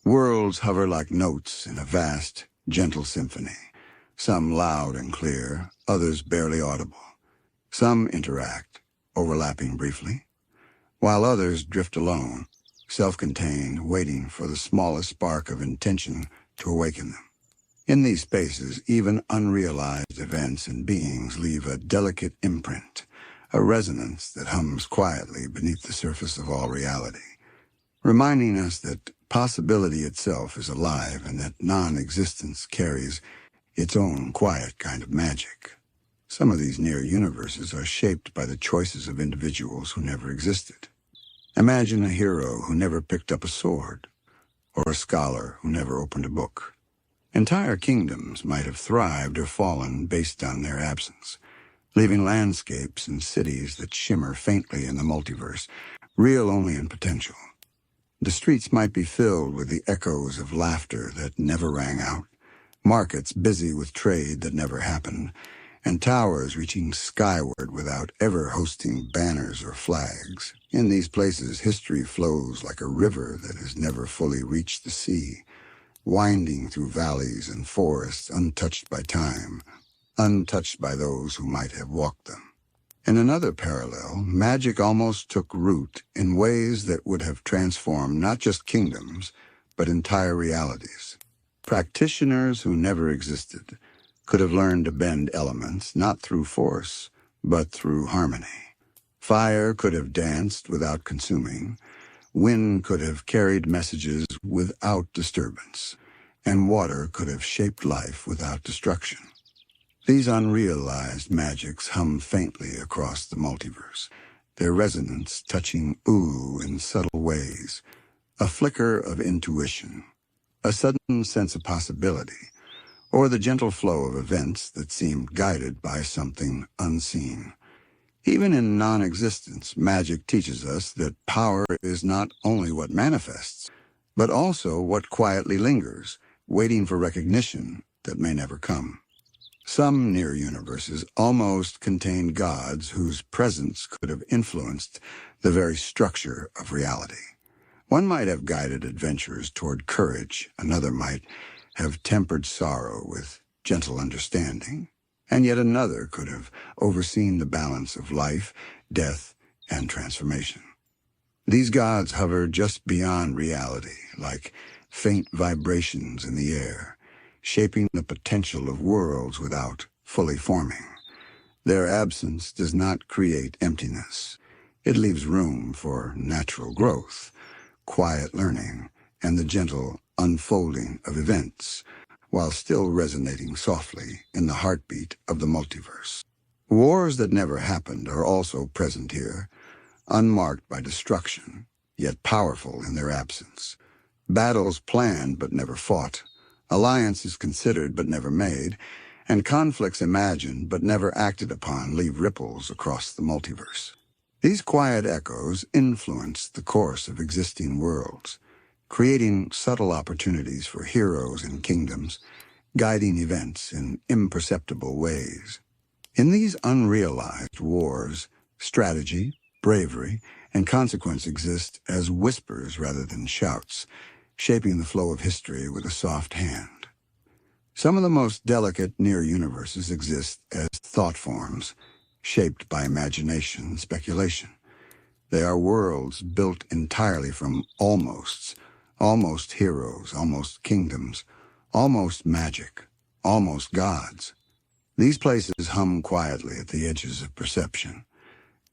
Worlds hover like notes in a vast, gentle symphony, some loud and clear, others barely audible. Some interact, overlapping briefly, while others drift alone, self-contained, waiting for the smallest spark of intention to awaken them. In these spaces, even unrealized events and beings leave a delicate imprint, a resonance that hums quietly beneath the surface of all reality, reminding us that possibility itself is alive and that non-existence carries its own quiet kind of magic. Some of these near universes are shaped by the choices of individuals who never existed. Imagine a hero who never picked up a sword, or a scholar who never opened a book. Entire kingdoms might have thrived or fallen based on their absence, leaving landscapes and cities that shimmer faintly in the multiverse, real only in potential. The streets might be filled with the echoes of laughter that never rang out, markets busy with trade that never happened, and towers reaching skyward without ever hosting banners or flags. In these places, history flows like a river that has never fully reached the sea, winding through valleys and forests untouched by time, untouched by those who might have walked them. In another parallel, magic almost took root in ways that would have transformed not just kingdoms, but entire realities. Practitioners who never existed could have learned to bend elements not through force, but through harmony. Fire could have danced without consuming, wind could have carried messages without disturbance, and water could have shaped life without destruction. These unrealized magics hum faintly across the multiverse, their resonance touching ooh in subtle ways, a flicker of intuition, a sudden sense of possibility, or the gentle flow of events that seemed guided by something unseen. Even in non-existence, magic teaches us that power is not only what manifests, but also what quietly lingers, waiting for recognition that may never come. Some near universes almost contain gods whose presence could have influenced the very structure of reality. One might have guided adventurers toward courage, another might have tempered sorrow with gentle understanding, and yet another could have overseen the balance of life, death, and transformation. These gods hover just beyond reality, like faint vibrations in the air, shaping the potential of worlds without fully forming. Their absence does not create emptiness. It leaves room for natural growth, quiet learning, and the gentle unfolding of events, while still resonating softly in the heartbeat of the multiverse. Wars that never happened are also present here, unmarked by destruction, yet powerful in their absence. Battles planned but never fought, alliances considered but never made, and conflicts imagined but never acted upon leave ripples across the multiverse. These quiet echoes influence the course of existing worlds, creating subtle opportunities for heroes and kingdoms, guiding events in imperceptible ways. In these unrealized wars, strategy, bravery, and consequence exist as whispers rather than shouts, shaping the flow of history with a soft hand. Some of the most delicate near-universes exist as thought forms, shaped by imagination and speculation. They are worlds built entirely from almosts, almost heroes, almost kingdoms, almost magic, almost gods. These places hum quietly at the edges of perception,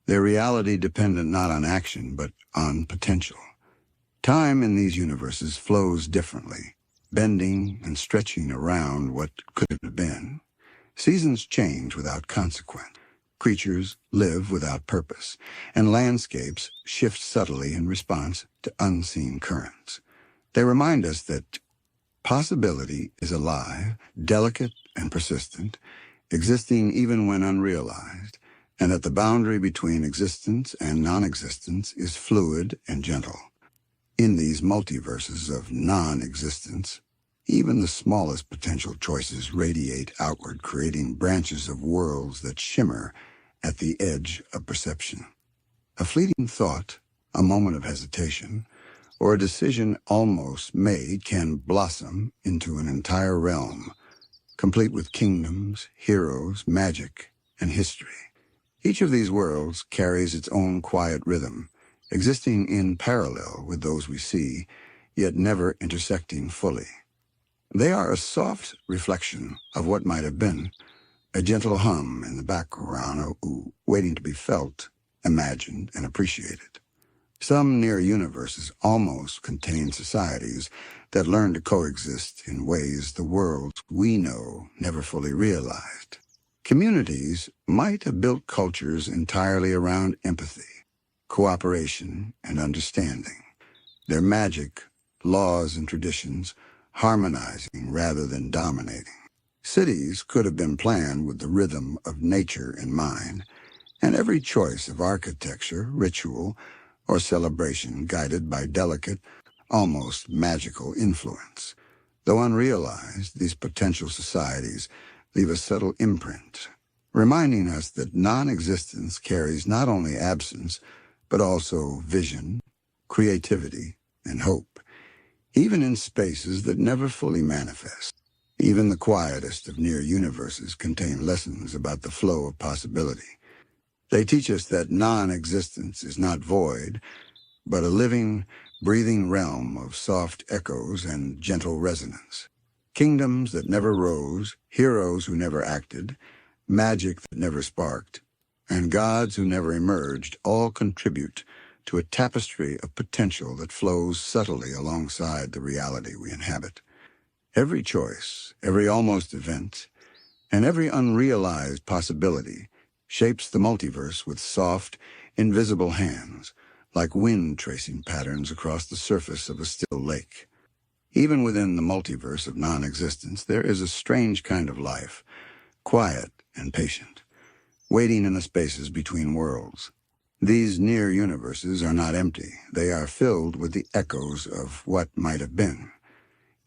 their reality dependent not on action but on potential. Time in these universes flows differently, bending and stretching around what could have been. Seasons change without consequence. Creatures live without purpose, and landscapes shift subtly in response to unseen currents. They remind us that possibility is alive, delicate and persistent, existing even when unrealized, and that the boundary between existence and non-existence is fluid and gentle. In these multiverses of non-existence, even the smallest potential choices radiate outward, creating branches of worlds that shimmer at the edge of perception. A fleeting thought, a moment of hesitation, or a decision almost made can blossom into an entire realm, complete with kingdoms, heroes, magic, and history. Each of these worlds carries its own quiet rhythm, existing in parallel with those we see, yet never intersecting fully. They are a soft reflection of what might have been, a gentle hum in the background, waiting to be felt, imagined, and appreciated. Some near-universes almost contain societies that learn to coexist in ways the worlds we know never fully realized. Communities might have built cultures entirely around empathy, cooperation, and understanding. Their magic, laws, and traditions harmonizing rather than dominating. Cities could have been planned with the rhythm of nature in mind, and every choice of architecture, ritual, or celebration guided by delicate, almost magical influence. Though unrealized, these potential societies leave a subtle imprint, reminding us that non-existence carries not only absence, but also vision, creativity, and hope. Even in spaces that never fully manifest. Even the quietest of near-universes contain lessons about the flow of possibility. They teach us that non-existence is not void, but a living, breathing realm of soft echoes and gentle resonance. Kingdoms that never rose, heroes who never acted, magic that never sparked, and gods who never emerged all contribute to a tapestry of potential that flows subtly alongside the reality we inhabit. Every choice, every almost event, and every unrealized possibility shapes the multiverse with soft, invisible hands, like wind tracing patterns across the surface of a still lake. Even within the multiverse of non-existence, there is a strange kind of life, quiet and patient, waiting in the spaces between worlds. These near-universes are not empty. They are filled with the echoes of what might have been.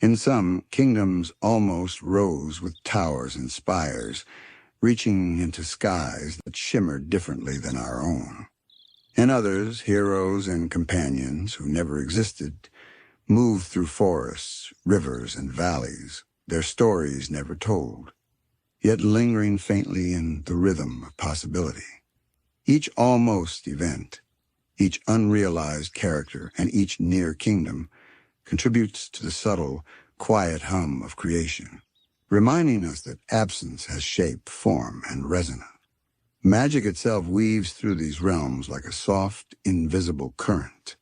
In some, kingdoms almost rose with towers and spires, reaching into skies that shimmered differently than our own. In others, heroes and companions who never existed moved through forests, rivers, and valleys, their stories never told, yet lingering faintly in the rhythm of possibility. Each almost event, each unrealized character, and each near kingdom contributes to the subtle, quiet hum of creation, reminding us that absence has shape, form, and resonance. Magic itself weaves through these realms like a soft, invisible current.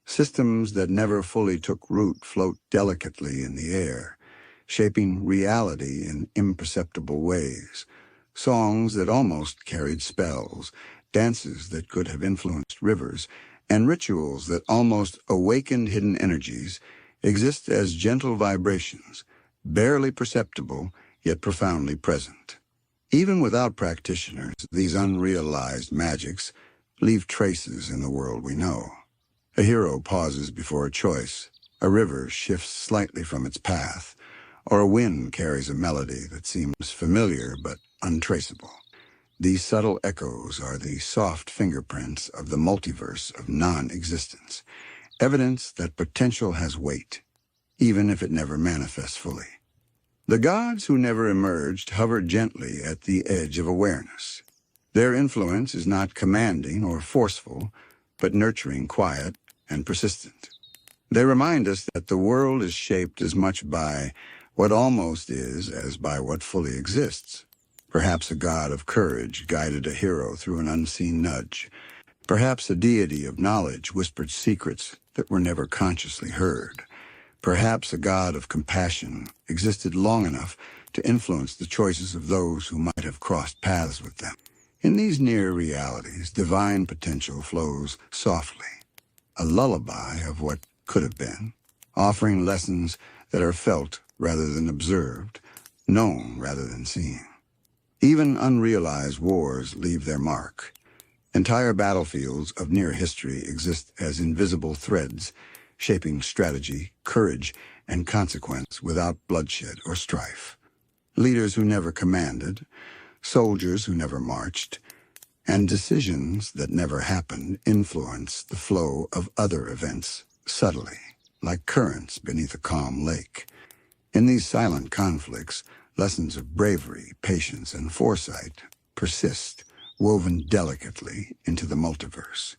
Systems that never fully took root float delicately in the air, shaping reality in imperceptible ways. Songs that almost carried spells, dances that could have influenced rivers, and rituals that almost awakened hidden energies exist as gentle vibrations, barely perceptible, yet profoundly present. Even without practitioners, these unrealized magics leave traces in the world we know. A hero pauses before a choice, a river shifts slightly from its path, or a wind carries a melody that seems familiar but untraceable. These subtle echoes are the soft fingerprints of the multiverse of non-existence, evidence that potential has weight, even if it never manifests fully. The gods who never emerged hover gently at the edge of awareness. Their influence is not commanding or forceful, but nurturing, quiet, and persistent. They remind us that the world is shaped as much by what almost is as by what fully exists. Perhaps a god of courage guided a hero through an unseen nudge. Perhaps a deity of knowledge whispered secrets that were never consciously heard. Perhaps a god of compassion existed long enough to influence the choices of those who might have crossed paths with them. In these near realities, divine potential flows softly, a lullaby of what could have been, offering lessons that are felt rather than observed, known rather than seen. Even unrealized wars leave their mark. Entire battlefields of near history exist as invisible threads, shaping strategy, courage, and consequence without bloodshed or strife. Leaders who never commanded, soldiers who never marched, and decisions that never happened influence the flow of other events subtly, like currents beneath a calm lake. In these silent conflicts, lessons of bravery, patience, and foresight persist, woven delicately into the multiverse.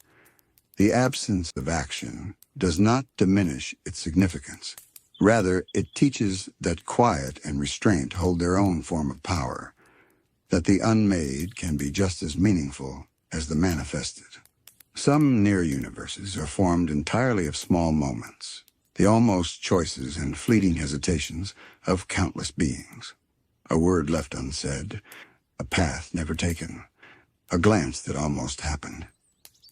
The absence of action does not diminish its significance. Rather, it teaches that quiet and restraint hold their own form of power, that the unmade can be just as meaningful as the manifested. Some near universes are formed entirely of small moments, the almost choices and fleeting hesitations of countless beings. A word left unsaid, a path never taken, a glance that almost happened.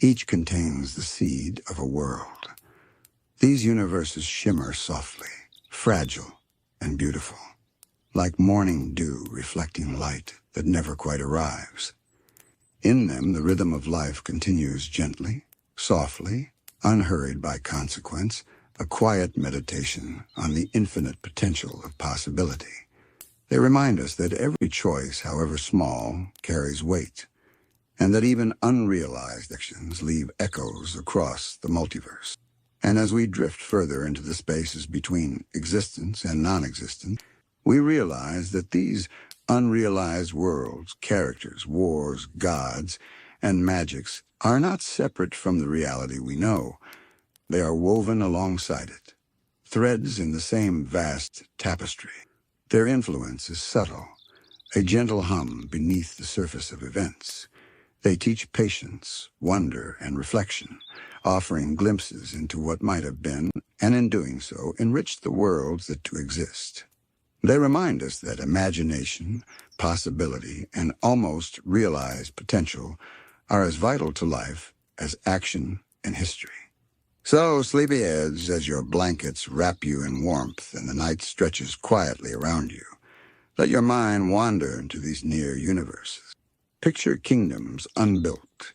Each contains the seed of a world. These universes shimmer softly, fragile and beautiful, like morning dew reflecting light that never quite arrives. In them, the rhythm of life continues gently, softly, unhurried by consequence, a quiet meditation on the infinite potential of possibility. They remind us that every choice, however small, carries weight, and that even unrealized actions leave echoes across the multiverse. And as we drift further into the spaces between existence and non-existence, we realize that these unrealized worlds, characters, wars, gods, and magics are not separate from the reality we know. They are woven alongside it, threads in the same vast tapestry. Their influence is subtle, a gentle hum beneath the surface of events. They teach patience, wonder, and reflection, offering glimpses into what might have been, and in doing so, enrich the worlds that do exist. They remind us that imagination, possibility, and almost realized potential are as vital to life as action and history. So, sleepyheads, as your blankets wrap you in warmth and the night stretches quietly around you, let your mind wander into these near universes. Picture kingdoms unbuilt,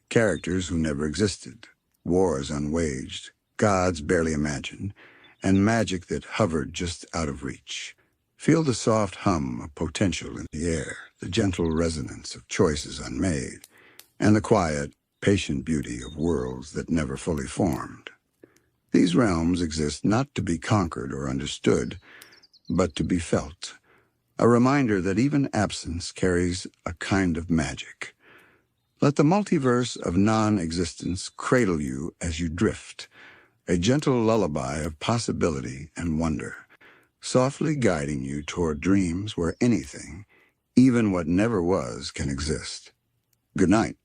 characters who never existed, wars unwaged, gods barely imagined, and magic that hovered just out of reach. Feel the soft hum of potential in the air, the gentle resonance of choices unmade, and the quiet, patient beauty of worlds that never fully formed. These realms exist not to be conquered or understood, but to be felt, a reminder that even absence carries a kind of magic. Let the multiverse of non-existence cradle you as you drift, a gentle lullaby of possibility and wonder, softly guiding you toward dreams where anything, even what never was, can exist. Good night.